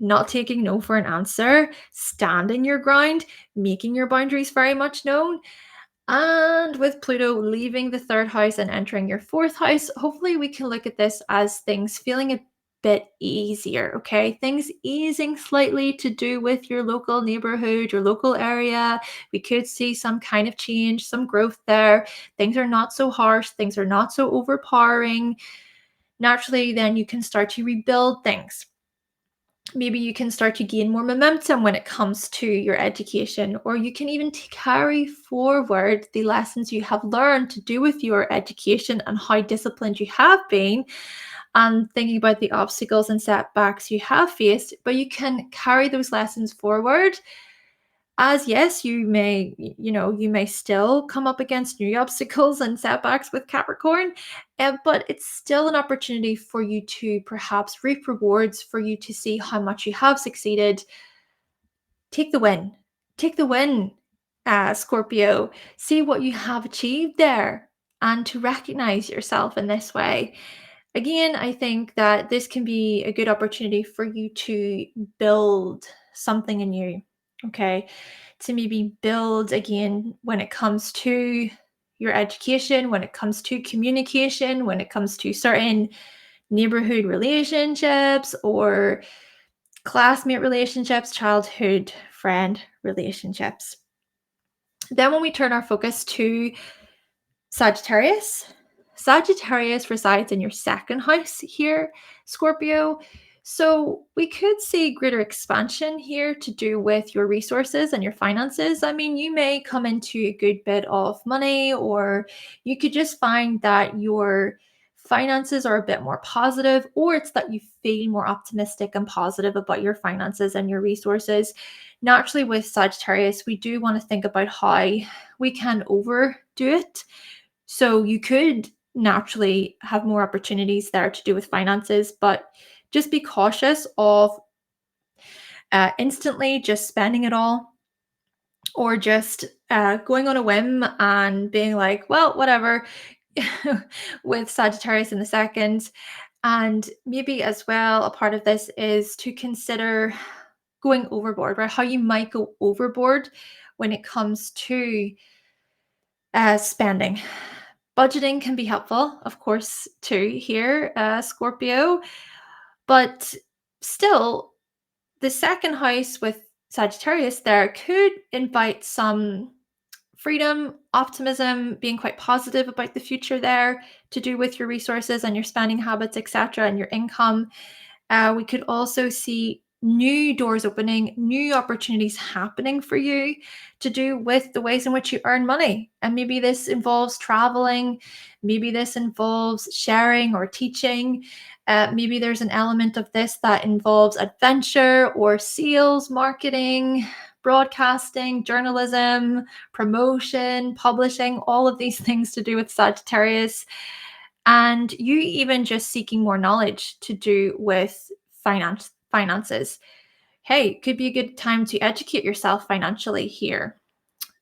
not taking no for an answer, standing your ground, making your boundaries very much known. And with Pluto leaving the third house and entering your fourth house, hopefully we can look at this as things feeling a bit easier, okay? Things easing slightly to do with your local neighborhood, your local area. We could see some kind of change, some growth there. Things are not so harsh, things are not so overpowering. Naturally, then you can start to rebuild things. Maybe you can start to gain more momentum when it comes to your education, or you can even carry forward the lessons you have learned to do with your education and how disciplined you have been, and thinking about the obstacles and setbacks you have faced. But you can carry those lessons forward, as yes, you may still come up against new obstacles and setbacks with Capricorn, but it's still an opportunity for you to perhaps reap rewards, for you to see how much you have succeeded. Take the win. Take the win. Scorpio, see what you have achieved there and to recognize yourself in this way. Again, I think that this can be a good opportunity for you to build something anew, okay? To maybe build again when it comes to your education, when it comes to communication, when it comes to certain neighborhood relationships or classmate relationships, childhood friend relationships. Then when we turn our focus to Sagittarius, Sagittarius resides in your second house here, Scorpio. So we could see greater expansion here to do with your resources and your finances. I mean, you may come into a good bit of money, or you could just find that your finances are a bit more positive, or it's that you feel more optimistic and positive about your finances and your resources. Naturally, with Sagittarius, we do want to think about how we can overdo it. So you could naturally have more opportunities there to do with finances, but just be cautious of instantly just spending it all, or just going on a whim and being like, well, whatever, with Sagittarius in the second. And maybe as well, a part of this is to consider going overboard, right? How you might go overboard when it comes to spending. Budgeting can be helpful, of course, too, here, Scorpio. But still, the second house with Sagittarius there could invite some freedom, optimism, being quite positive about the future there to do with your resources and your spending habits, etc., and your income. We could also see new doors opening, new opportunities happening for you to do with the ways in which you earn money. And maybe this involves traveling, maybe this involves sharing or teaching. Maybe there's an element of this that involves adventure or sales, marketing, broadcasting, journalism, promotion, publishing, all of these things to do with Sagittarius. And you even just seeking more knowledge to do with finances. Hey, could be a good time to educate yourself financially here,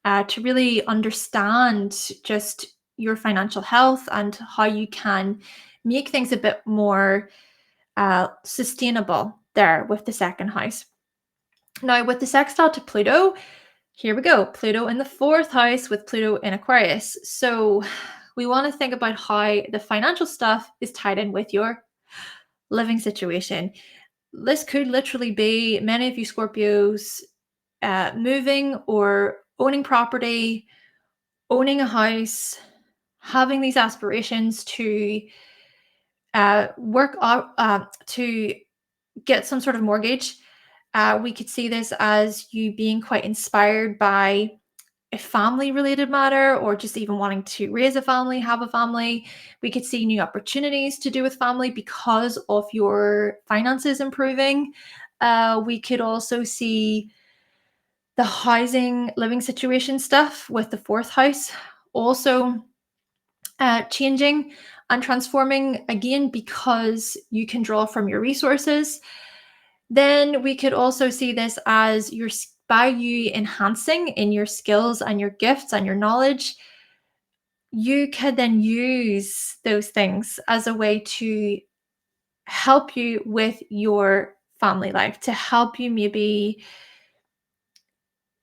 to really understand just your financial health and how you can make things a bit more sustainable there with the second house. Now, with the sextile to Pluto, here we go. Pluto in the fourth house with Pluto in Aquarius. So we want to think about how the financial stuff is tied in with your living situation. This could literally be many of you Scorpios moving or owning property, owning a house, having these aspirations to work out to get some sort of mortgage. We could see this as you being quite inspired by a family related matter, or just even wanting to raise a family, have a family. We could see new opportunities to do with family because of your finances improving. We could also see the housing, living situation stuff with the fourth house also changing and transforming again because you can draw from your resources. Then we could also see this as by you enhancing in your skills and your gifts and your knowledge, you could then use those things as a way to help you with your family life, to help you maybe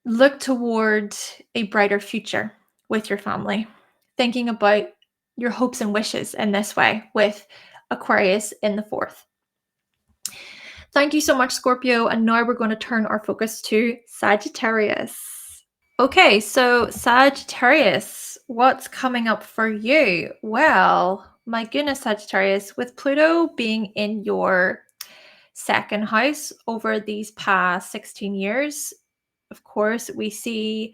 look toward a brighter future with your family, thinking about your hopes and wishes in this way with Aquarius in the fourth. Thank you so much, Scorpio. And now we're going to turn our focus to Sagittarius. Okay, so Sagittarius, what's coming up for you? Well, my goodness, Sagittarius, with Pluto being in your second house over these past 16 years, of course, we see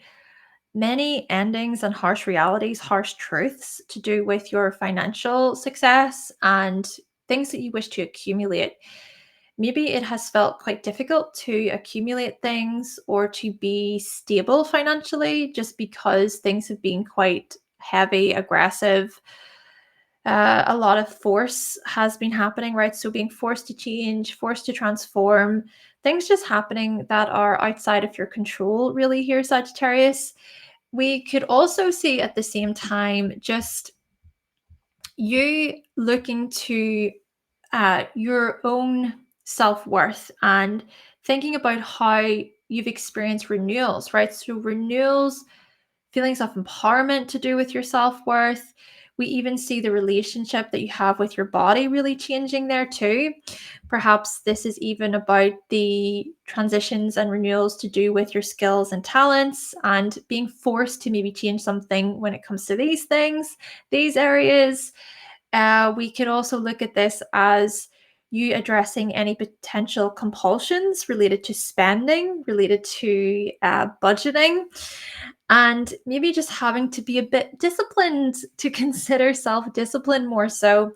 many endings and harsh realities, harsh truths to do with your financial success and things that you wish to accumulate. Maybe it has felt quite difficult to accumulate things or to be stable financially just because things have been quite heavy, aggressive. A lot of force has been happening, right? So being forced to change, forced to transform, things just happening that are outside of your control, really, here, Sagittarius. We could also see at the same time just you looking to your own self-worth and thinking about how you've experienced renewals, right? So renewals, feelings of empowerment to do with your self-worth. We even see the relationship that you have with your body really changing there too. Perhaps this is even about the transitions and renewals to do with your skills and talents and being forced to maybe change something when it comes to these things, these areas. We could also look at this as you addressing any potential compulsions related to spending, related to budgeting, and maybe just having to be a bit disciplined, to consider self-discipline more so.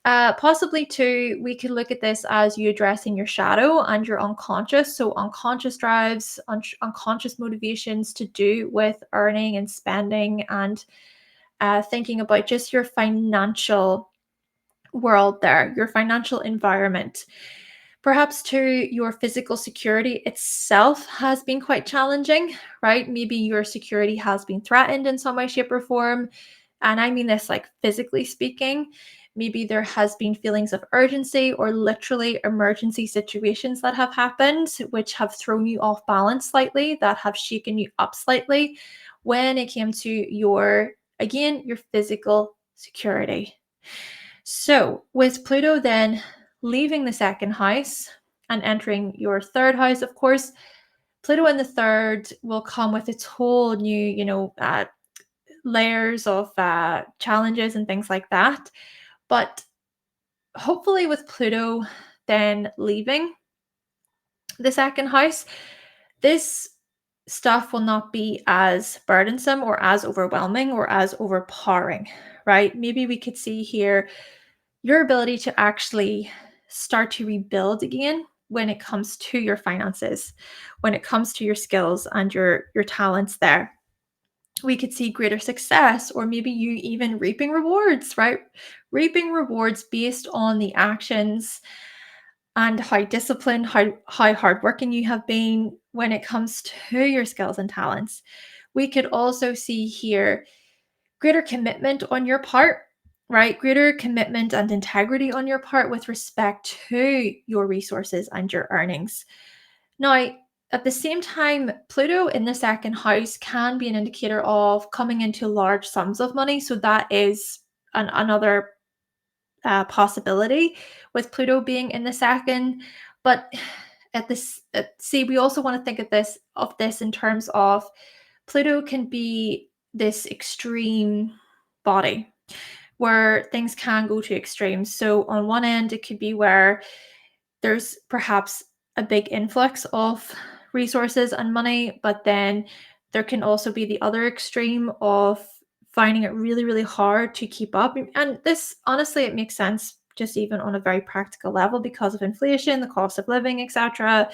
Possibly too, we could look at this as you addressing your shadow and your unconscious. So unconscious drives, unconscious motivations to do with earning and spending, and thinking about just your financial world there, your financial environment. Perhaps too, your physical security itself has been quite challenging, right? Maybe your security has been threatened in some way, shape, or form. And I mean this like physically speaking. Maybe there has been feelings of urgency or literally emergency situations that have happened, which have thrown you off balance slightly, that have shaken you up slightly when it came to your, again, your physical security. So, with Pluto then leaving the second house and entering your third house, of course, Pluto in the third will come with its whole new, layers of challenges and things like that. But hopefully, with Pluto then leaving the second house, this stuff will not be as burdensome or as overwhelming or as overpowering, right? Maybe we could see here your ability to actually start to rebuild again when it comes to your finances, when it comes to your skills and your talents there. We could see greater success, or maybe you even reaping rewards, right? Reaping rewards based on the actions and how disciplined, how hardworking you have been when it comes to your skills and talents. We could also see here greater commitment on your part, right? Greater commitment and integrity on your part with respect to your resources and your earnings. Now, at the same time, Pluto in the second house can be an indicator of coming into large sums of money. So that is another possibility with Pluto being in the second. But at this, see, we also want to think of this in terms of Pluto can be this extreme body where things can go to extremes. So on one end, it could be where there's perhaps a big influx of resources and money, but then there can also be the other extreme of finding it really, really hard to keep up. And this, honestly, it makes sense just even on a very practical level because of inflation, the cost of living, etc.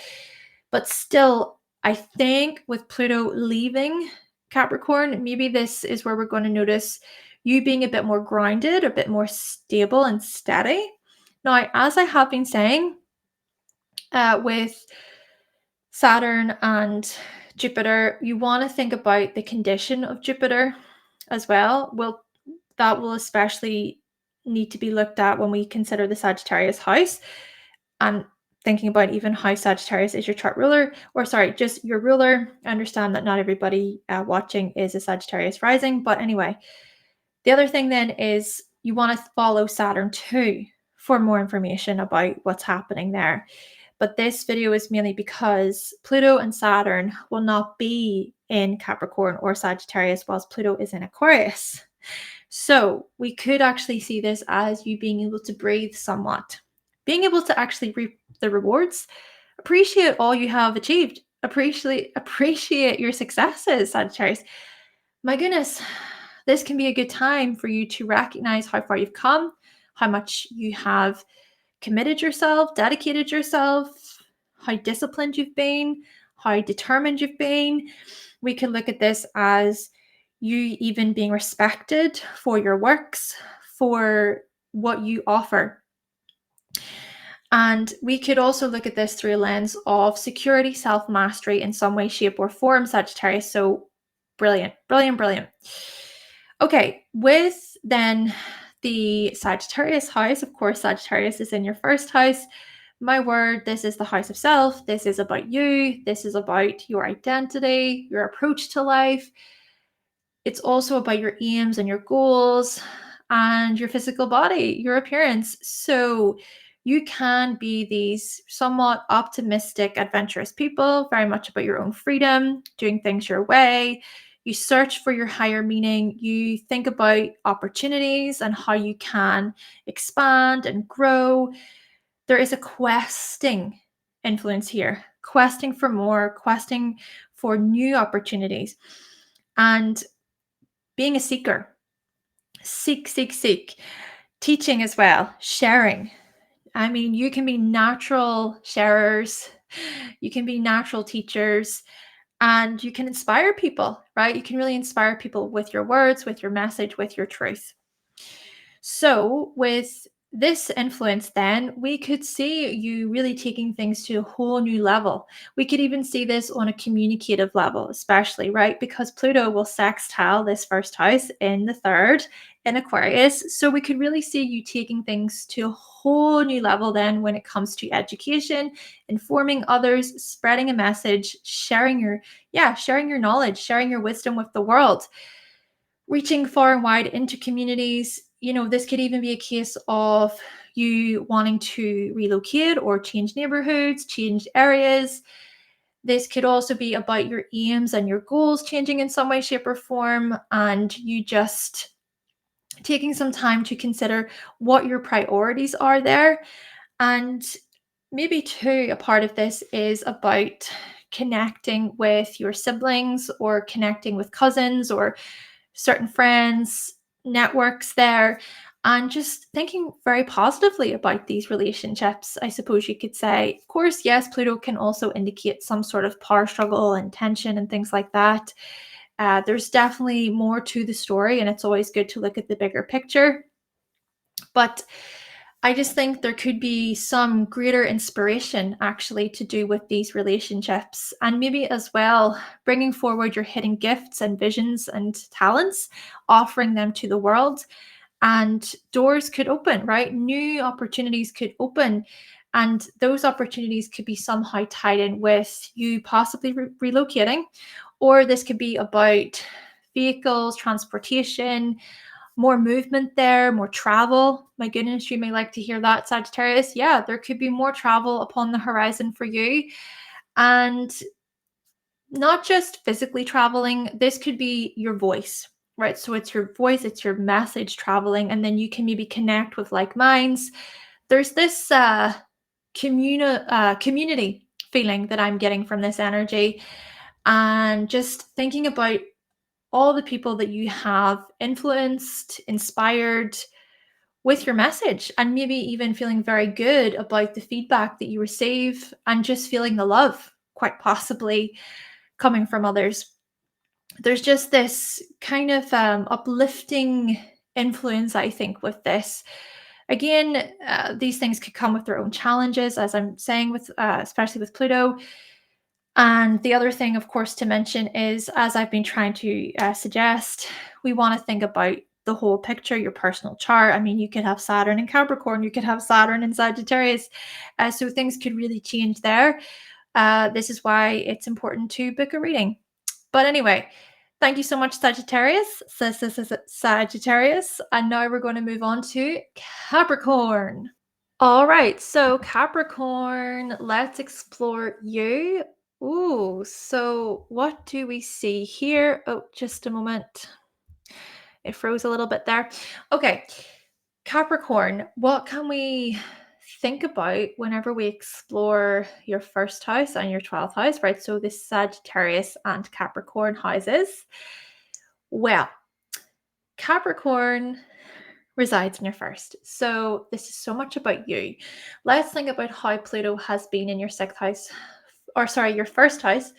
But still, I think with Pluto leaving Capricorn, maybe this is where we're going to notice you being a bit more grounded, a bit more stable and steady. Now, as I have been saying, with Saturn and Jupiter, you want to think about the condition of Jupiter as well. Well, that will especially need to be looked at when we consider the Sagittarius house. And thinking about even how Sagittarius is your chart ruler, or sorry, just your ruler. I understand that not everybody watching is a Sagittarius rising, but anyway, the other thing then is you want to follow Saturn too for more information about what's happening there. But this video is mainly because Pluto and Saturn will not be in Capricorn or Sagittarius whilst Pluto is in Aquarius. So we could actually see this as you being able to breathe somewhat, being able to actually reap the rewards, appreciate all you have achieved, appreciate your successes, Sagittarius. My goodness, this can be a good time for you to recognize how far you've come, how much you have committed yourself, dedicated yourself, how disciplined you've been, how determined you've been. We can look at this as you even being respected for your works, for what you offer. And we could also look at this through a lens of security, self-mastery in some way, shape, or form, Sagittarius. So brilliant, brilliant, brilliant. Okay, with then the Sagittarius house, of course, Sagittarius is in your first house. My word, this is the house of self. This is about you. This is about your identity, your approach to life. It's also about your aims and your goals and your physical body, your appearance. So you can be these somewhat optimistic, adventurous people, very much about your own freedom, doing things your way. You search for your higher meaning. You think about opportunities and how you can expand and grow. There is a questing influence here, questing for more, questing for new opportunities, and being a seeker. Seek, seek, seek. Teaching as well, sharing. I mean, you can be natural sharers, you can be natural teachers, and you can inspire people, right? You can really inspire people with your words, with your message, with your truth. So, with this influence, then we could see you really taking things to a whole new level. We could even see this on a communicative level, especially, right? Because Pluto will sextile this first house in the third in Aquarius. So, we could really see you taking things to a whole new level then when it comes to education, informing others, spreading a message, sharing your knowledge, sharing your wisdom with the world, reaching far and wide into communities. This could even be a case of you wanting to relocate or change neighborhoods, change areas. This could also be about your aims and your goals changing in some way, shape, or form, and you just taking some time to consider what your priorities are there. And maybe too, a part of this is about connecting with your siblings or connecting with cousins or certain friends, networks there, and just thinking very positively about these relationships, I suppose you could say. Of course, yes, Pluto can also indicate some sort of power struggle and tension and things like that. There's definitely more to the story, and it's always good to look at the bigger picture. But I just think there could be some greater inspiration actually to do with these relationships, and maybe as well bringing forward your hidden gifts and visions and talents, offering them to the world, and doors could open, right? New opportunities could open, and those opportunities could be somehow tied in with you possibly relocating, or this could be about vehicles, transportation, more movement there, more travel. My goodness, you may like to hear that, Sagittarius. Yeah, there could be more travel upon the horizon for you. And not just physically traveling, this could be your voice, right? So it's your voice, it's your message traveling, and then you can maybe connect with like minds. There's this community feeling that I'm getting from this energy, and just thinking about all the people that you have influenced, inspired with your message, and maybe even feeling very good about the feedback that you receive and just feeling the love, quite possibly coming from others. There's just this kind of uplifting influence, I think, with this. Again, these things could come with their own challenges, as I'm saying, with especially with Pluto. And the other thing, of course, to mention is, as I've been trying to suggest, we want to think about the whole picture, your personal chart. I mean, you could have Saturn in Capricorn, you could have Saturn in Sagittarius. So things could really change there. This is why it's important to book a reading. But anyway, thank you so much, Sagittarius. Sagittarius. And now we're going to move on to Capricorn. All right, so Capricorn, let's explore you. Ooh, so what do we see here? Oh, just a moment. It froze a little bit there. Okay, Capricorn, what can we think about whenever we explore your first house and your 12th house, right? So this Sagittarius and Capricorn houses. Well, Capricorn resides in your first. So this is so much about you. Let's think about how Pluto has been in your sixth house, or sorry, your first house.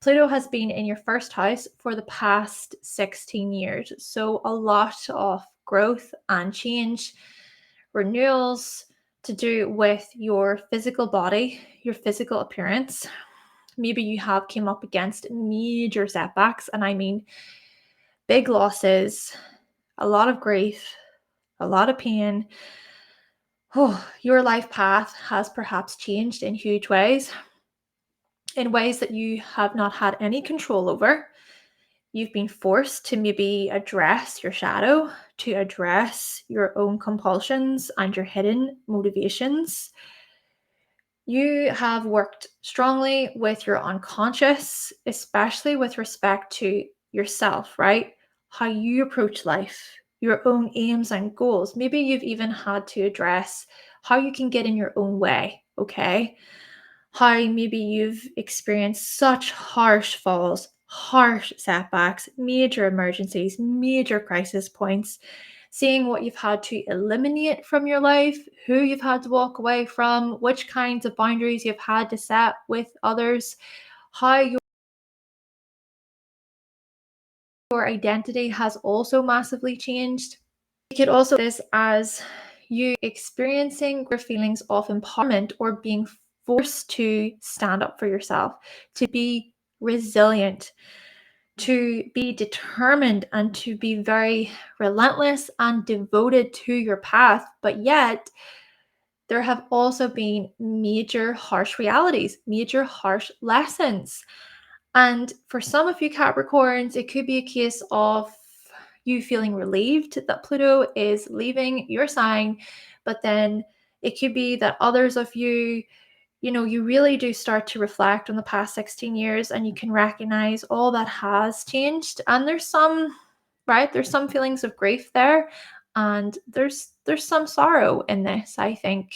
Pluto has been in your first house for the past 16 years. So a lot of growth and change, renewals, to do with your physical body, your physical appearance. Maybe you have came up against major setbacks, and I mean big losses, a lot of grief, a lot of pain. Oh, your life path has perhaps changed in huge ways, in ways that you have not had any control over. You've been forced to maybe address your shadow, to address your own compulsions and your hidden motivations. You have worked strongly with your unconscious, especially with respect to yourself, right? How you approach life, your own aims and goals. Maybe you've even had to address how you can get in your own way, okay? How maybe you've experienced such harsh falls, harsh setbacks, major emergencies, major crisis points, seeing what you've had to eliminate from your life, who you've had to walk away from, which kinds of boundaries you've had to set with others, how your identity has also massively changed. You could also this as you experiencing your feelings of empowerment or being forced to stand up for yourself, to be resilient, to be determined, and to be very relentless and devoted to your path. But yet, there have also been major harsh realities, major harsh lessons. And for some of you Capricorns, it could be a case of you feeling relieved that Pluto is leaving your sign, but then it could be that others of you, you really do start to reflect on the past 16 years and you can recognize all that has changed. And there's some, right? There's some feelings of grief there, and there's some sorrow in this, I think.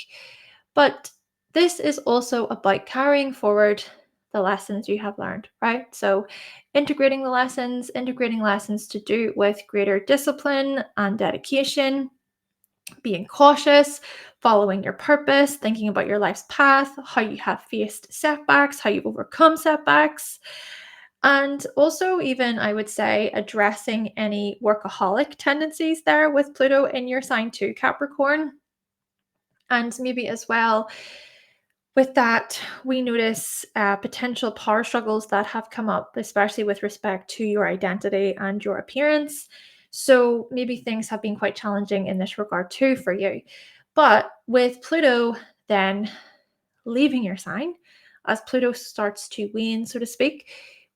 But this is also about carrying forward the lessons you have learned, right? So integrating lessons to do with greater discipline and dedication, being cautious, following your purpose, thinking about your life's path, how you have faced setbacks, how you've overcome setbacks. And also, even I would say, addressing any workaholic tendencies there with Pluto in your sign too, Capricorn. And maybe as well, with that, we notice potential power struggles that have come up, especially with respect to your identity and your appearance. So maybe things have been quite challenging in this regard too for you. But with Pluto then leaving your sign, as Pluto starts to wane, so to speak,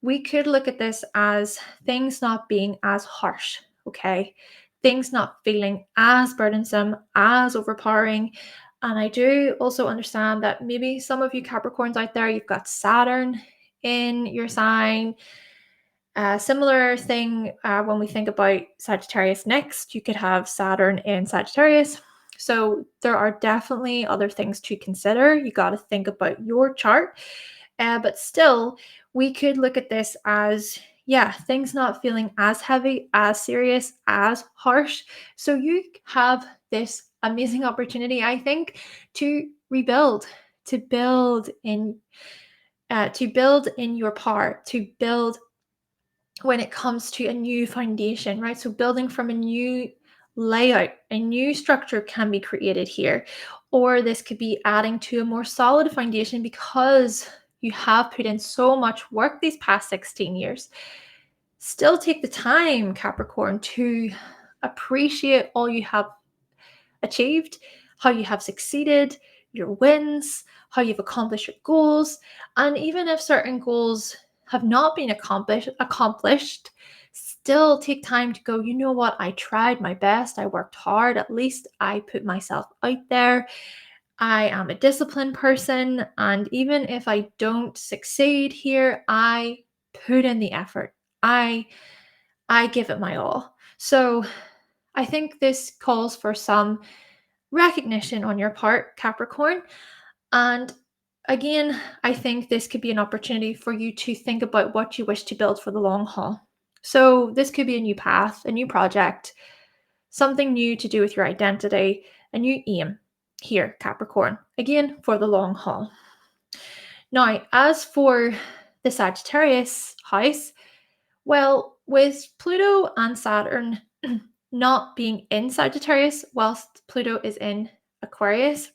we could look at this as things not being as harsh, okay? Things not feeling as burdensome, as overpowering. And I do also understand that maybe some of you Capricorns out there, you've got Saturn in your sign. Similar thing when we think about Sagittarius next, you could have Saturn in Sagittarius. So there are definitely other things to consider. You got to think about your chart. But still, we could look at this as, yeah, things not feeling as heavy, as serious, as harsh. So you have this amazing opportunity, I think, to rebuild, to build in, to build in your power, to build when it comes to a new foundation, right? So building from a new layout, a new structure can be created here. Or this could be adding to a more solid foundation because you have put in so much work these past 16 years. Still take the time, Capricorn, to appreciate all you have achieved, how you have succeeded, your wins, how you've accomplished your goals. And even if certain goals have not been accomplished, still take time to go, you know what, I tried my best, I worked hard, at least I put myself out there. I am a disciplined person, and even if I don't succeed here, I put in the effort. I give it my all. So I think this calls for some recognition on your part, Capricorn. And again, I think this could be an opportunity for you to think about what you wish to build for the long haul. So this could be a new path, a new project, something new to do with your identity, a new aim here, Capricorn, again, for the long haul. Now, as for the Sagittarius house, well, with Pluto and Saturn not being in Sagittarius whilst Pluto is in Aquarius,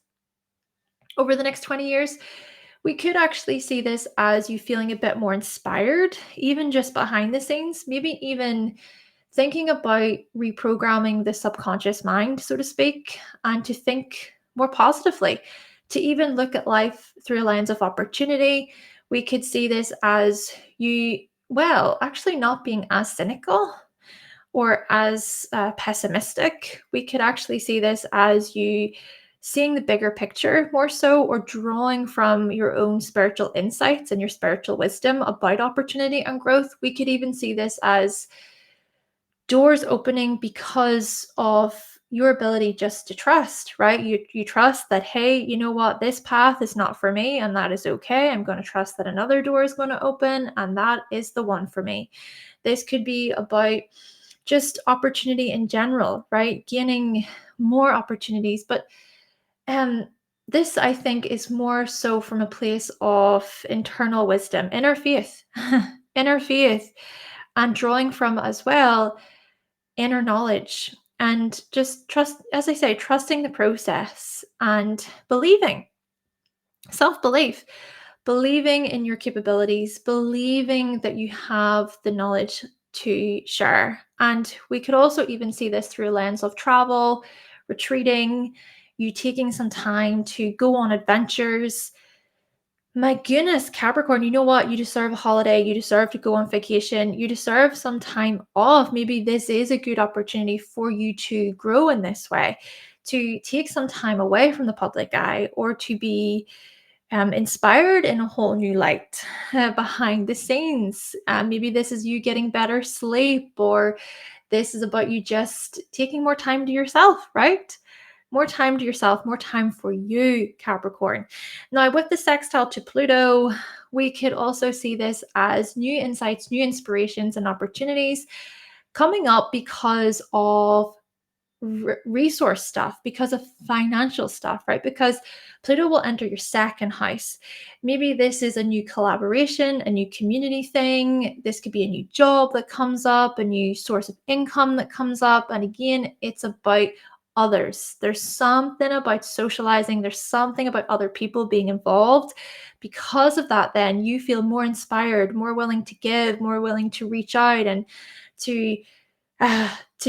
over the next 20 years, we could actually see this as you feeling a bit more inspired, even just behind the scenes, maybe even thinking about reprogramming the subconscious mind, so to speak, and to think more positively, to even look at life through a lens of opportunity. We could see this as you, well, actually not being as cynical or as pessimistic. We could actually see this as you seeing the bigger picture more so, or drawing from your own spiritual insights and your spiritual wisdom about opportunity and growth. We could even see this as doors opening because of your ability just to trust, right? You trust that, hey, you know what, this path is not for me, and that is okay. I'm going to trust that another door is going to open, and that is the one for me. This could be about just opportunity in general, right? Gaining more opportunities. But this, I think, is more so from a place of internal wisdom, inner faith, inner faith, and drawing from as well inner knowledge, and just trust, as I say, trusting the process and believing, self-belief, believing in your capabilities, believing that you have the knowledge to share. And we could also even see this through a lens of travel, retreating, you taking some time to go on adventures. My goodness, Capricorn, you know what? You deserve a holiday. You deserve to go on vacation. You deserve some time off. Maybe this is a good opportunity for you to grow in this way, to take some time away from the public eye, or to be inspired in a whole new light behind the scenes. Maybe this is you getting better sleep, or this is about you just taking more time to yourself, right? More time to yourself, more time for you, Capricorn. Now, with the sextile to Pluto, we could also see this as new insights, new inspirations, and opportunities coming up because of resource stuff, because of financial stuff, right? Because Pluto will enter your second house. Maybe this is a new collaboration, a new community thing. This could be a new job that comes up, a new source of income that comes up. And again, it's about others. There's something about socializing, there's something about other people being involved. Because of that, then you feel more inspired, more willing to give, more willing to reach out and to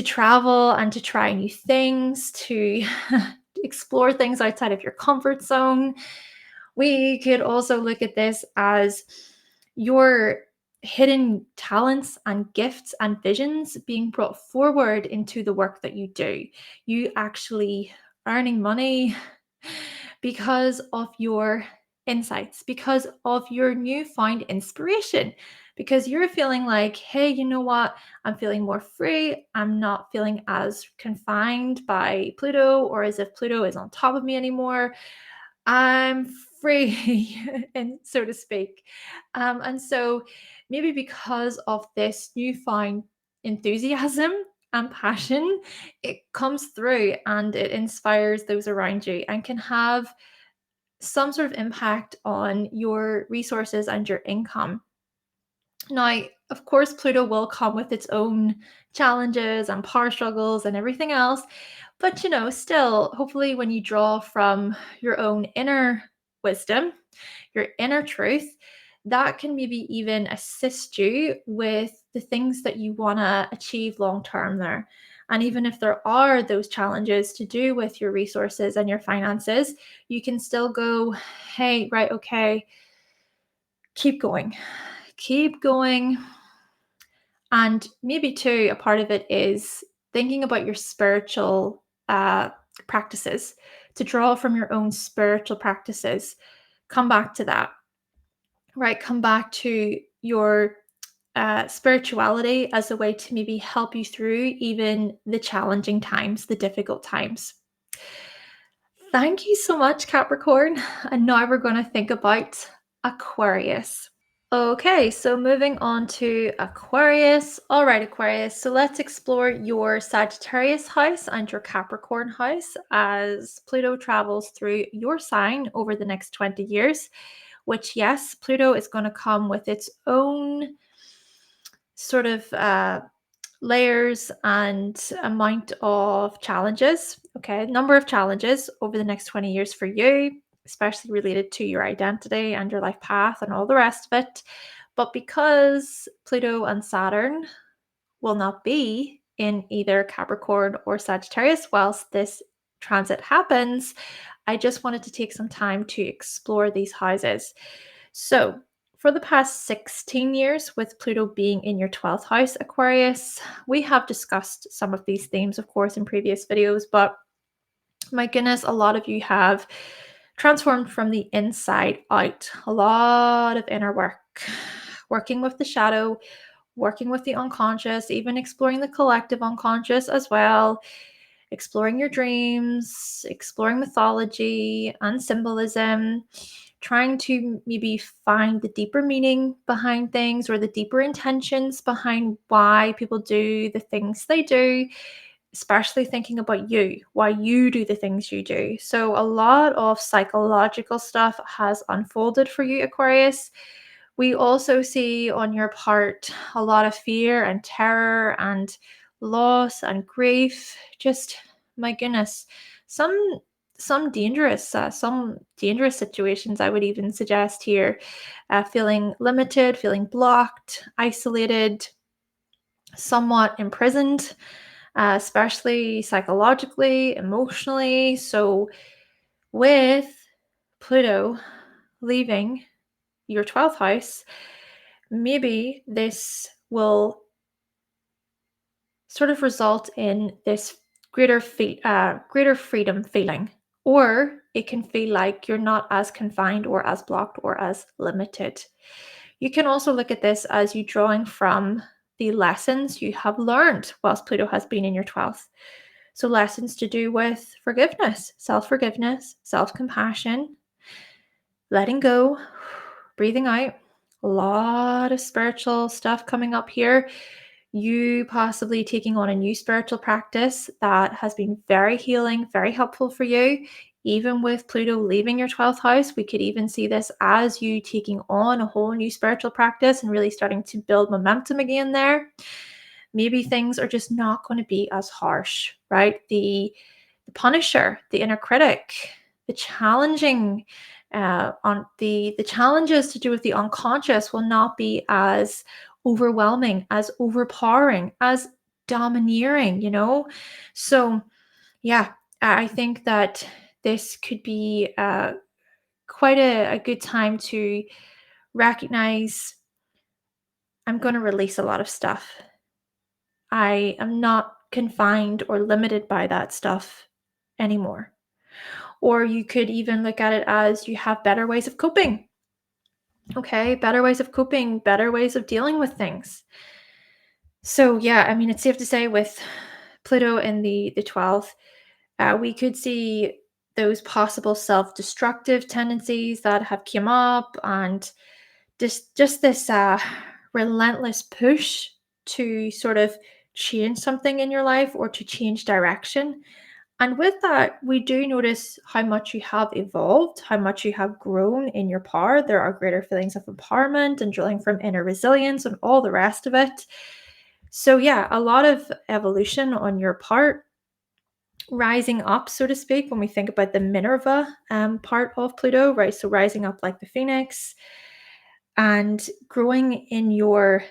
travel and to try new things, to explore things outside of your comfort zone. We could also look at this as your hidden talents and gifts and visions being brought forward into the work that you do. You actually earning money because of your insights, because of your newfound inspiration, because you're feeling like, hey, you know what? I'm feeling more free. I'm not feeling as confined by Pluto, or as if Pluto is on top of me anymore. I'm free, and so to speak. And so maybe because of this newfound enthusiasm and passion, it comes through and it inspires those around you and can have some sort of impact on your resources and your income. Now, of course, Pluto will come with its own challenges and power struggles and everything else. But, still, hopefully, when you draw from your own inner wisdom, your inner truth, that can maybe even assist you with the things that you want to achieve long term there. And even if there are those challenges to do with your resources and your finances, you can still go, hey, right, okay, keep going, keep going. And maybe too, a part of it is thinking about your spiritual practices, to draw from your own spiritual practices. Come back to that, right? Come back to your spirituality as a way to maybe help you through even the challenging times, the difficult times. Thank you so much, Capricorn. And now we're going to think about Aquarius. Okay, so moving on to Aquarius. All right, Aquarius. So let's explore your Sagittarius house and your Capricorn house as Pluto travels through your sign over the next 20 years, which, yes, Pluto is going to come with its own sort of layers and amount of challenges. Okay, number of challenges over the next 20 years for you. especially related to your identity and your life path and all the rest of it. But because Pluto and Saturn will not be in either Capricorn or Sagittarius whilst this transit happens, I just wanted to take some time to explore these houses. So, for the past 16 years, with Pluto being in your 12th house, Aquarius, we have discussed some of these themes, of course, in previous videos, but my goodness, a lot of you have transformed from the inside out. A lot of inner work, working with the shadow, working with the unconscious, even exploring the collective unconscious as well, exploring your dreams, exploring mythology and symbolism, trying to maybe find the deeper meaning behind things or the deeper intentions behind why people do the things they do, especially thinking about you, why you do the things you do. So, a lot of psychological stuff has unfolded for you, Aquarius. We also see on your part a lot of fear and terror and loss and grief. Just, my goodness, some some dangerous situations, I would even suggest here. Feeling limited, feeling blocked, isolated, somewhat imprisoned, especially psychologically, emotionally. So, with Pluto leaving your 12th house, maybe this will sort of result in this greater freedom feeling, or it can feel like you're not as confined or as blocked or as limited. You can also look at this as you drawing from the lessons you have learned whilst Pluto has been in your 12th. So, lessons to do with forgiveness, self compassion, letting go, breathing out. A lot of spiritual stuff coming up here. You possibly taking on a new spiritual practice that has been very healing, very helpful for you. Even with Pluto leaving your 12th house, we could even see this as you taking on a whole new spiritual practice and really starting to build momentum again there. Maybe things are just not going to be as harsh, right? The punisher, the inner critic, the challenging on the challenges to do with the unconscious will not be as overwhelming, as overpowering, as domineering, So, yeah, I think that this could be quite a good time to recognize I'm going to release a lot of stuff. I am not confined or limited by that stuff anymore. Or you could even look at it as you have better ways of coping. Okay, better ways of coping, better ways of dealing with things. So yeah, I mean, it's safe to say with Pluto in the 12th, we could see those possible self-destructive tendencies that have come up, and just this relentless push to sort of change something in your life or to change direction. And with that, we do notice how much you have evolved, how much you have grown in your power. There are greater feelings of empowerment and drawing from inner resilience and all the rest of it. So, yeah, a lot of evolution on your part, rising up, so to speak, when we think about the Minerva part of Pluto, right? So, rising up like the phoenix and growing in your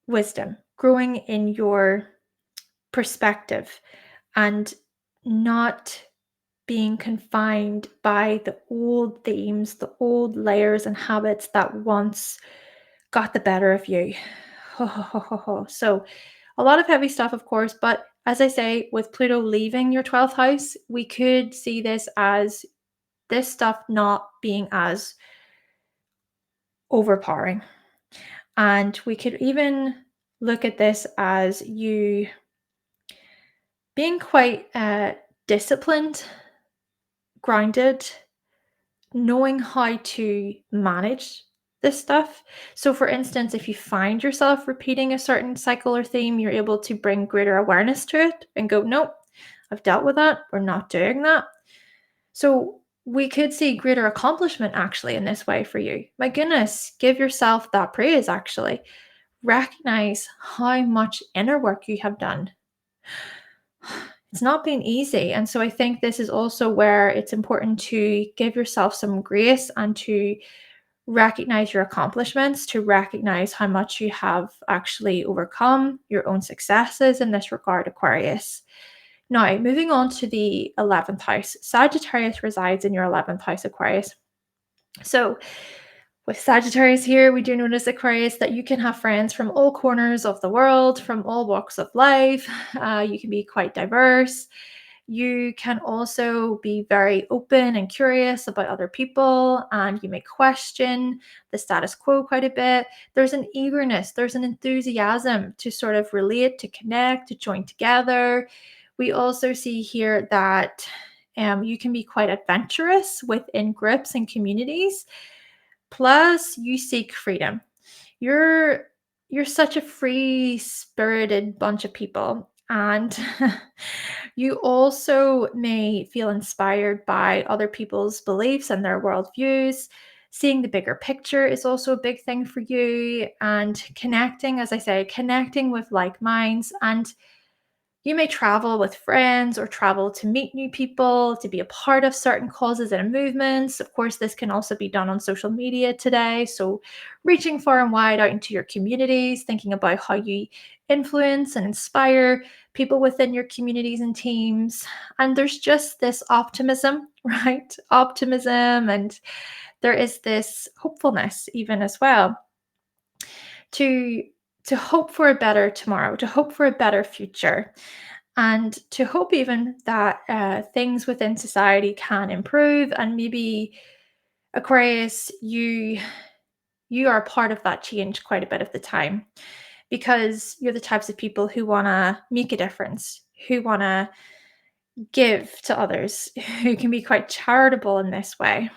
wisdom, growing in your perspective, and not being confined by the old themes, the old layers and habits that once got the better of you. So, a lot of heavy stuff, of course, but as I say, with Pluto leaving your 12th house, we could see this as this stuff not being as overpowering. And we could even look at this as you being quite disciplined, grounded, knowing how to manage this stuff. So, for instance, if you find yourself repeating a certain cycle or theme, you're able to bring greater awareness to it and go, nope, I've dealt with that. We're not doing that. So, we could see greater accomplishment actually in this way for you. My goodness, give yourself that praise actually. Recognize how much inner work you have done. It's not been easy. And so I think this is also where it's important to give yourself some grace and to recognize your accomplishments, to recognize how much you have actually overcome, your own successes in this regard, Aquarius. Now, moving on to the 11th house. Sagittarius resides in your 11th house, Aquarius. So, with Sagittarius here, we do notice, Aquarius, that you can have friends from all corners of the world, from all walks of life. You can be quite diverse. You can also be very open and curious about other people, and you may question the status quo quite a bit. There's an eagerness, there's an enthusiasm to sort of relate, to connect, to join together. We also see here that you can be quite adventurous within groups and communities. Plus, you seek freedom. You're you're such a free-spirited bunch of people, and you also may feel inspired by other people's beliefs and their worldviews. Seeing the bigger picture is also a big thing for you, and connecting, as I say, connecting with like minds. And you may travel with friends or travel to meet new people, to be a part of certain causes and movements. Of course, this can also be done on social media today. So, reaching far and wide out into your communities, thinking about how you influence and inspire people within your communities and teams. And there's just this optimism, right? Optimism, and there is this hopefulness, even as well, to to hope for a better tomorrow, to hope for a better future, and to hope even that things within society can improve. And maybe, Aquarius, you are part of that change quite a bit of the time, because you're the types of people who want to make a difference, who want to give to others, who can be quite charitable in this way,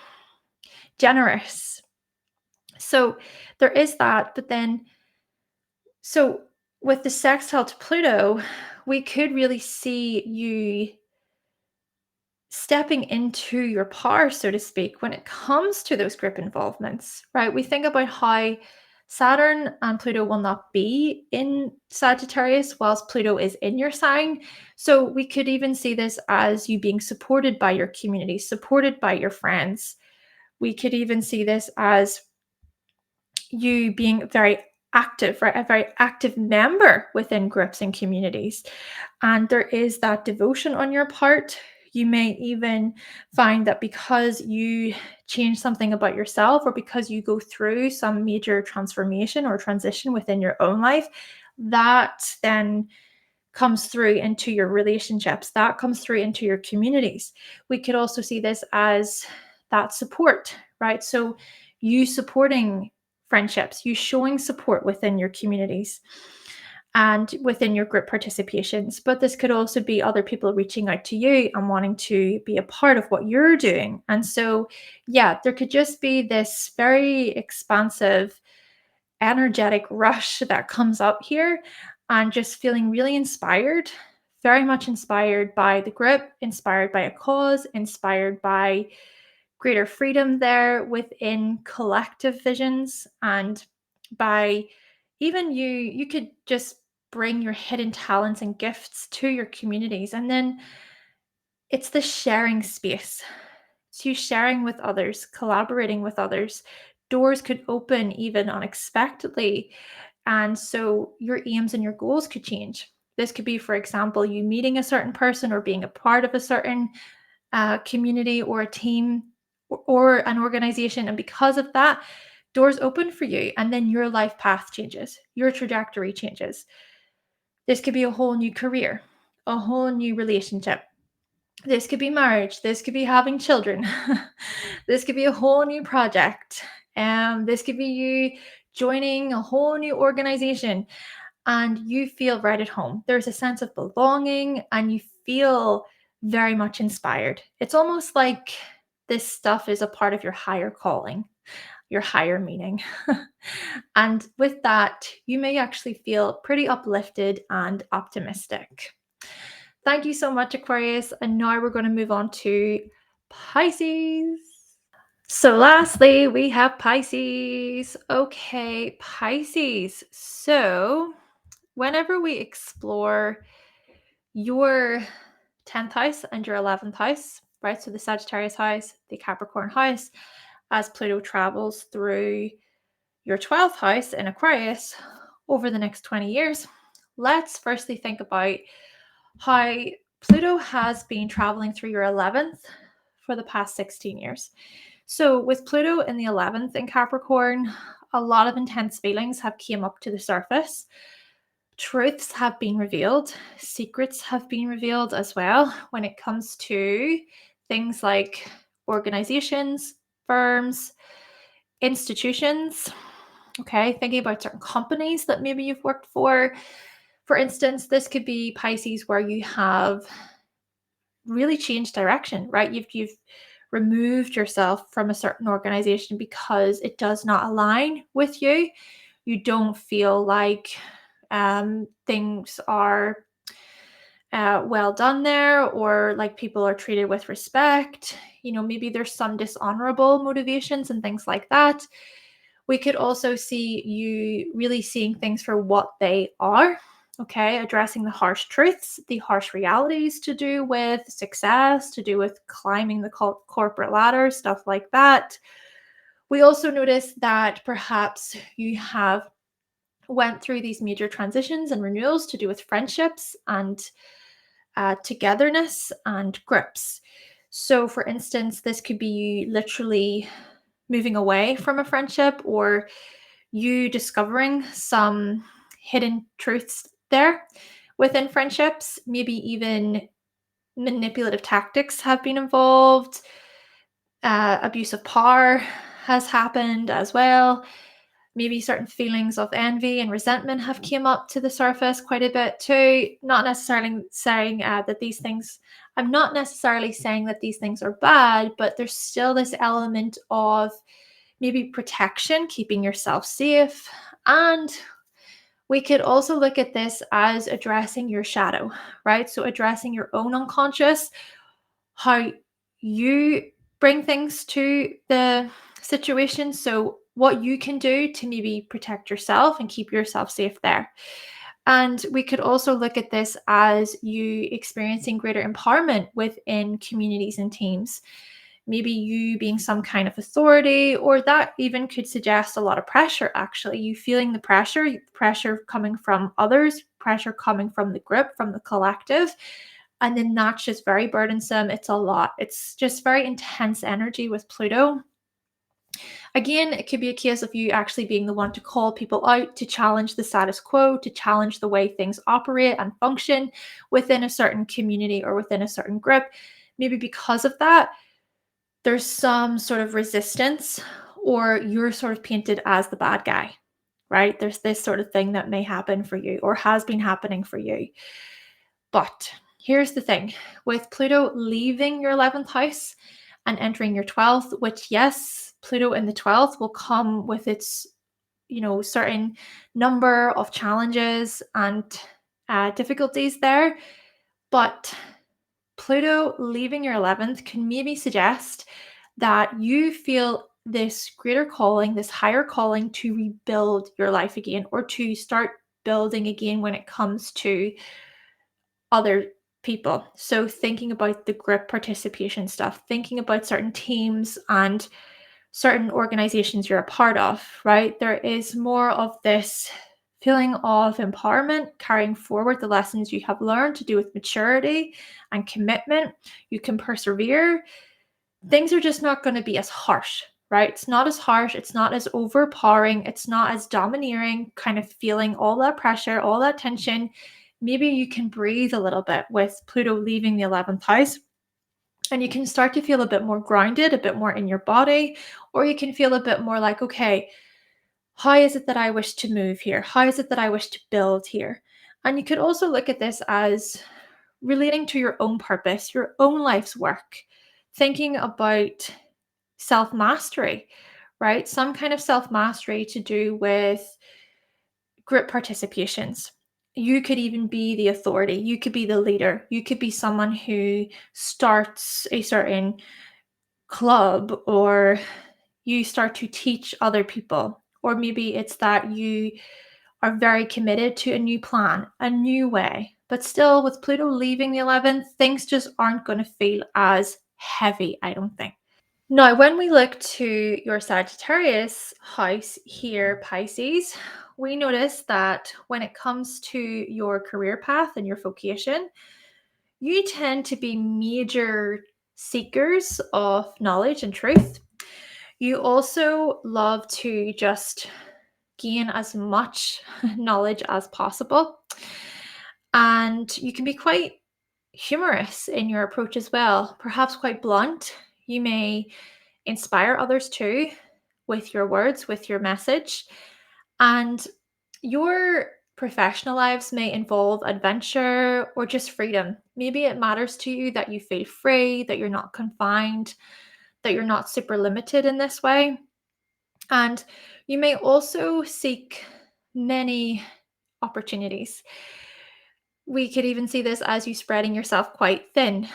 generous. So there is that. But then, so with the sextile to Pluto, we could really see you stepping into your power, so to speak, when it comes to those group involvements, right? We think about how Saturn and Pluto will not be in Sagittarius whilst Pluto is in your sign. So we could even see this as you being supported by your community, supported by your friends. We could even see this as you being very active, right? A very active member within groups and communities. And there is that devotion on your part. You may even find that because you change something about yourself, or because you go through some major transformation or transition within your own life, that then comes through into your relationships, that comes through into your communities. We could also see this as that support, right? So you supporting friendships, you showing support within your communities and within your group participations. But this could also be other people reaching out to you and wanting to be a part of what you're doing. And so, yeah, there could just be this very expansive, energetic rush that comes up here, and just feeling really inspired, very much inspired by the group, inspired by a cause, inspired by greater freedom there within collective visions, and by even you could just bring your hidden talents and gifts to your communities. And then it's the sharing space. It's you sharing with others, collaborating with others. Doors could open even unexpectedly. And so your aims and your goals could change. This could be, for example, you meeting a certain person or being a part of a certain community or a team, or an organization. And because of that, doors open for you. And then your life path changes, your trajectory changes. This could be a whole new career, a whole new relationship. This could be marriage. This could be having children. This could be a whole new project. This could be you joining a whole new organization, and you feel right at home. There's a sense of belonging, and you feel very much inspired. It's almost like this stuff is a part of your higher calling, your higher meaning. And with that, you may actually feel pretty uplifted and optimistic. Thank you so much, Aquarius. And now we're going to move on to Pisces. So, lastly, we have Pisces. Okay, Pisces. So, whenever we explore your 10th house and your 11th house, right? So the Sagittarius house, the Capricorn house, as Pluto travels through your 12th house in Aquarius over the next 20 years. Let's firstly think about how Pluto has been traveling through your 11th for the past 16 years. So with Pluto in the 11th in Capricorn, a lot of intense feelings have come up to the surface. Truths have been revealed, secrets have been revealed as well when it comes to things like organizations, firms, institutions. Okay, thinking about certain companies that maybe you've worked for. For instance, this could be Pisces where you have really changed direction, right? You've removed yourself from a certain organization because it does not align with you. You don't feel like things are well done there, or like people are treated with respect. Maybe there's some dishonorable motivations and things like that. We could also see you really seeing things for what they are. Okay, addressing the harsh truths, the harsh realities to do with success, to do with climbing the corporate ladder, stuff like that. We also notice that perhaps you have went through these major transitions and renewals to do with friendships and togetherness and grips. So, for instance, this could be you literally moving away from a friendship, or you discovering some hidden truths there within friendships. Maybe even manipulative tactics have been involved. Abuse of power has happened as well. Maybe certain feelings of envy and resentment have come up to the surface quite a bit too. Not necessarily saying that these things, I'm not necessarily saying that these things are bad, but there's still this element of maybe protection, keeping yourself safe. And we could also look at this as addressing your shadow, right? So addressing your own unconscious, how you bring things to the situation. So what you can do to maybe protect yourself and keep yourself safe there. And we could also look at this as you experiencing greater empowerment within communities and teams. Maybe you being some kind of authority, or that even could suggest a lot of pressure, actually. You feeling the pressure coming from others, pressure coming from the group, from the collective. And then that's just very burdensome. It's a lot. It's just very intense energy with Pluto. Again, it could be a case of you actually being the one to call people out, to challenge the status quo, to challenge the way things operate and function within a certain community or within a certain group. Maybe because of that, there's some sort of resistance, or you're sort of painted as the bad guy, right? There's this sort of thing that may happen for you or has been happening for you. But here's the thing, with Pluto leaving your 11th house and entering your 12th, which, yes, Pluto in the 12th will come with its, certain number of challenges and difficulties there. But Pluto leaving your 11th can maybe suggest that you feel this greater calling, this higher calling to rebuild your life again, or to start building again when it comes to other people. So thinking about the group participation stuff, thinking about certain teams and certain organizations you're a part of, right? There is more of this feeling of empowerment, carrying forward the lessons you have learned to do with maturity and commitment. You can persevere. Things are just not going to be as harsh, right? It's not as harsh. It's not as overpowering. It's not as domineering, kind of feeling all that pressure, all that tension. Maybe you can breathe a little bit with Pluto leaving the 11th house. And you can start to feel a bit more grounded, a bit more in your body, or you can feel a bit more like, okay, how is it that I wish to move here? How is it that I wish to build here? And you could also look at this as relating to your own purpose, your own life's work, thinking about self-mastery, right? Some kind of self-mastery to do with group participations. You could even be the authority. You could be the leader. You could be someone who starts a certain club, or you start to teach other people. Or maybe it's that you are very committed to a new plan, a new way, But still, with Pluto leaving the 11th, things just aren't going to feel as heavy, I don't think. Now, when we look to your Sagittarius house here, Pisces, we notice that when it comes to your career path and your vocation, you tend to be major seekers of knowledge and truth. You also love to just gain as much knowledge as possible. And you can be quite humorous in your approach as well, perhaps quite blunt. You may inspire others too with your words, with your message. And your professional lives may involve adventure or just freedom. Maybe it matters to you that you feel free, that you're not confined, that you're not super limited in this way. And you may also seek many opportunities. We could even see this as you spreading yourself quite thin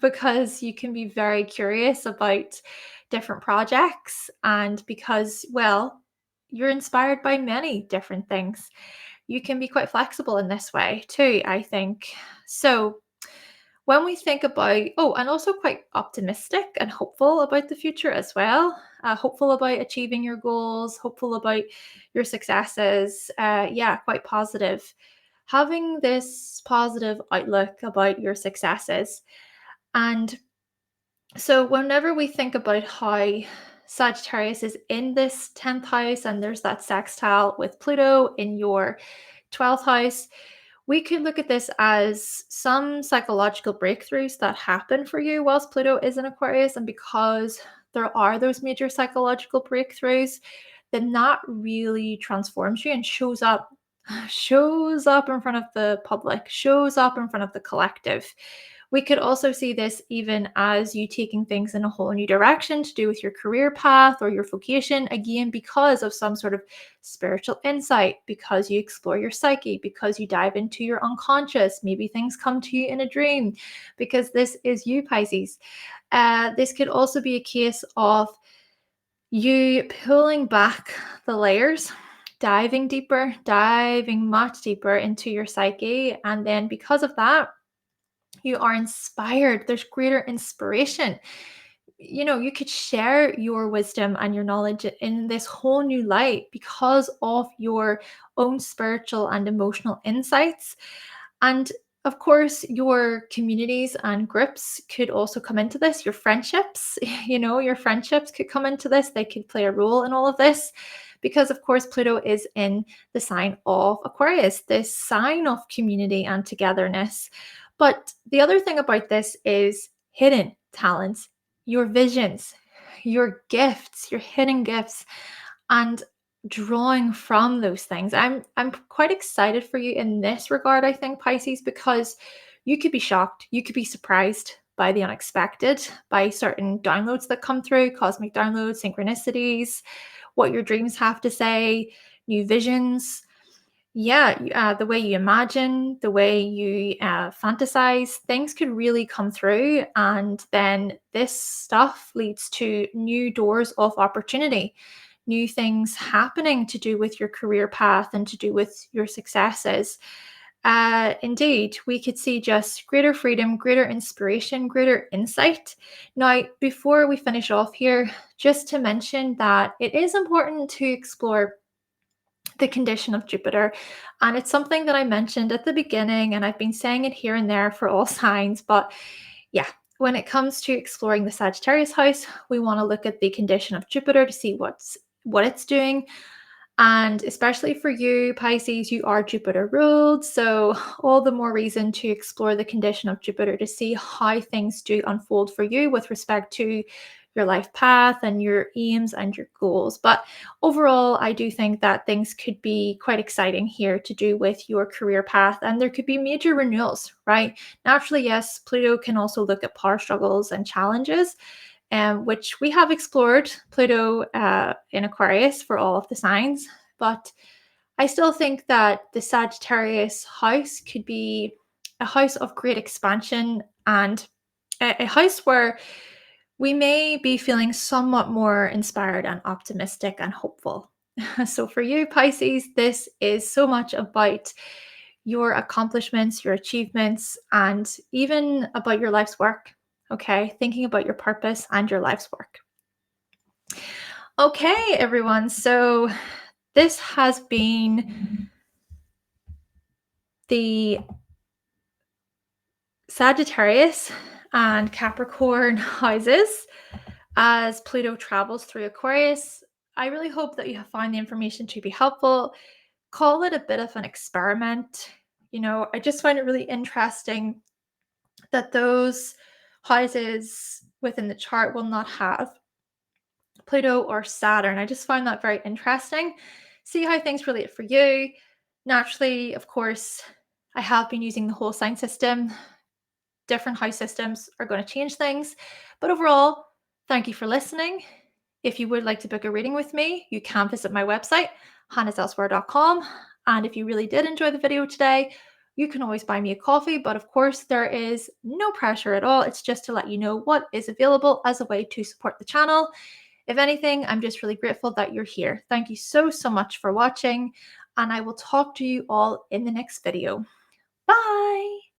because you can be very curious about different projects, and because, well, you're inspired by many different things. You can be quite flexible in this way too, I think. So, when we think about, oh, and also quite optimistic and hopeful about the future as well, hopeful about achieving your goals, hopeful about your successes, yeah, quite positive. Having this positive outlook about your successes. And so, whenever we think about how Sagittarius is in this 10th house and there's that sextile with Pluto in your 12th house, we could look at this as some psychological breakthroughs that happen for you whilst Pluto is in Aquarius. And because there are those major psychological breakthroughs, then that really transforms you and shows up in front of the public, shows up in front of the collective. We could also see this even as you taking things in a whole new direction to do with your career path or your vocation, again, because of some sort of spiritual insight, because you explore your psyche, because you dive into your unconscious. Maybe things come to you in a dream, because this is you, Pisces. This could also be a case of you pulling back the layers, diving deeper, diving much deeper into your psyche. And then because of that, you are inspired. There's greater inspiration. You know, you could share your wisdom and your knowledge in this whole new light because of your own spiritual and emotional insights. And of course, your communities and groups could also come into this. Your friendships, your friendships could come into this. They could play a role in all of this because, of course, Pluto is in the sign of Aquarius, this sign of community and togetherness. But the other thing about this is hidden talents, your visions, your gifts, your hidden gifts, and drawing from those things. I'm quite excited for you in this regard, I think, Pisces, because you could be shocked, you could be surprised by the unexpected, by certain downloads that come through, cosmic downloads, synchronicities, what your dreams have to say, new visions. Yeah, the way you imagine, the way you fantasize, things could really come through. And then this stuff leads to new doors of opportunity, new things happening to do with your career path and to do with your successes. Indeed, we could see just greater freedom, greater inspiration, greater insight. Now, before we finish off here, just to mention that it is important to explore the condition of Jupiter. And it's something that I mentioned at the beginning, and I've been saying it here and there for all signs. But yeah, when it comes to exploring the Sagittarius house, we want to look at the condition of Jupiter to see what it's doing. And especially for you, Pisces, you are Jupiter ruled. So all the more reason to explore the condition of Jupiter to see how things do unfold for you with respect to your life path and your aims and your goals. But overall, I do think that things could be quite exciting here to do with your career path, and there could be major renewals, right? Naturally, yes, Pluto can also look at power struggles and challenges, which we have explored Pluto in Aquarius for all of the signs. But I still think that the Sagittarius house could be a house of great expansion and a house where we may be feeling somewhat more inspired and optimistic and hopeful. So for you, Pisces, this is so much about your accomplishments, your achievements, and even about your life's work. Okay, thinking about your purpose and your life's work. Okay, everyone, so this has been the Sagittarius and Capricorn houses as Pluto travels through Aquarius. I really hope that you have found the information to be helpful. Call it a bit of an experiment. I just find it really interesting that those houses within the chart will not have Pluto or Saturn. I just find that very interesting. See how things relate for you. Naturally, of course, I have been using the whole sign system. Different house systems are going to change things. But overall, thank you for listening. If you would like to book a reading with me, you can visit my website, hannahselsewhere.com. And if you really did enjoy the video today, you can always buy me a coffee. But of course, there is no pressure at all. It's just to let you know what is available as a way to support the channel. If anything, I'm just really grateful that you're here. Thank you so much for watching, and I will talk to you all in the next video. Bye!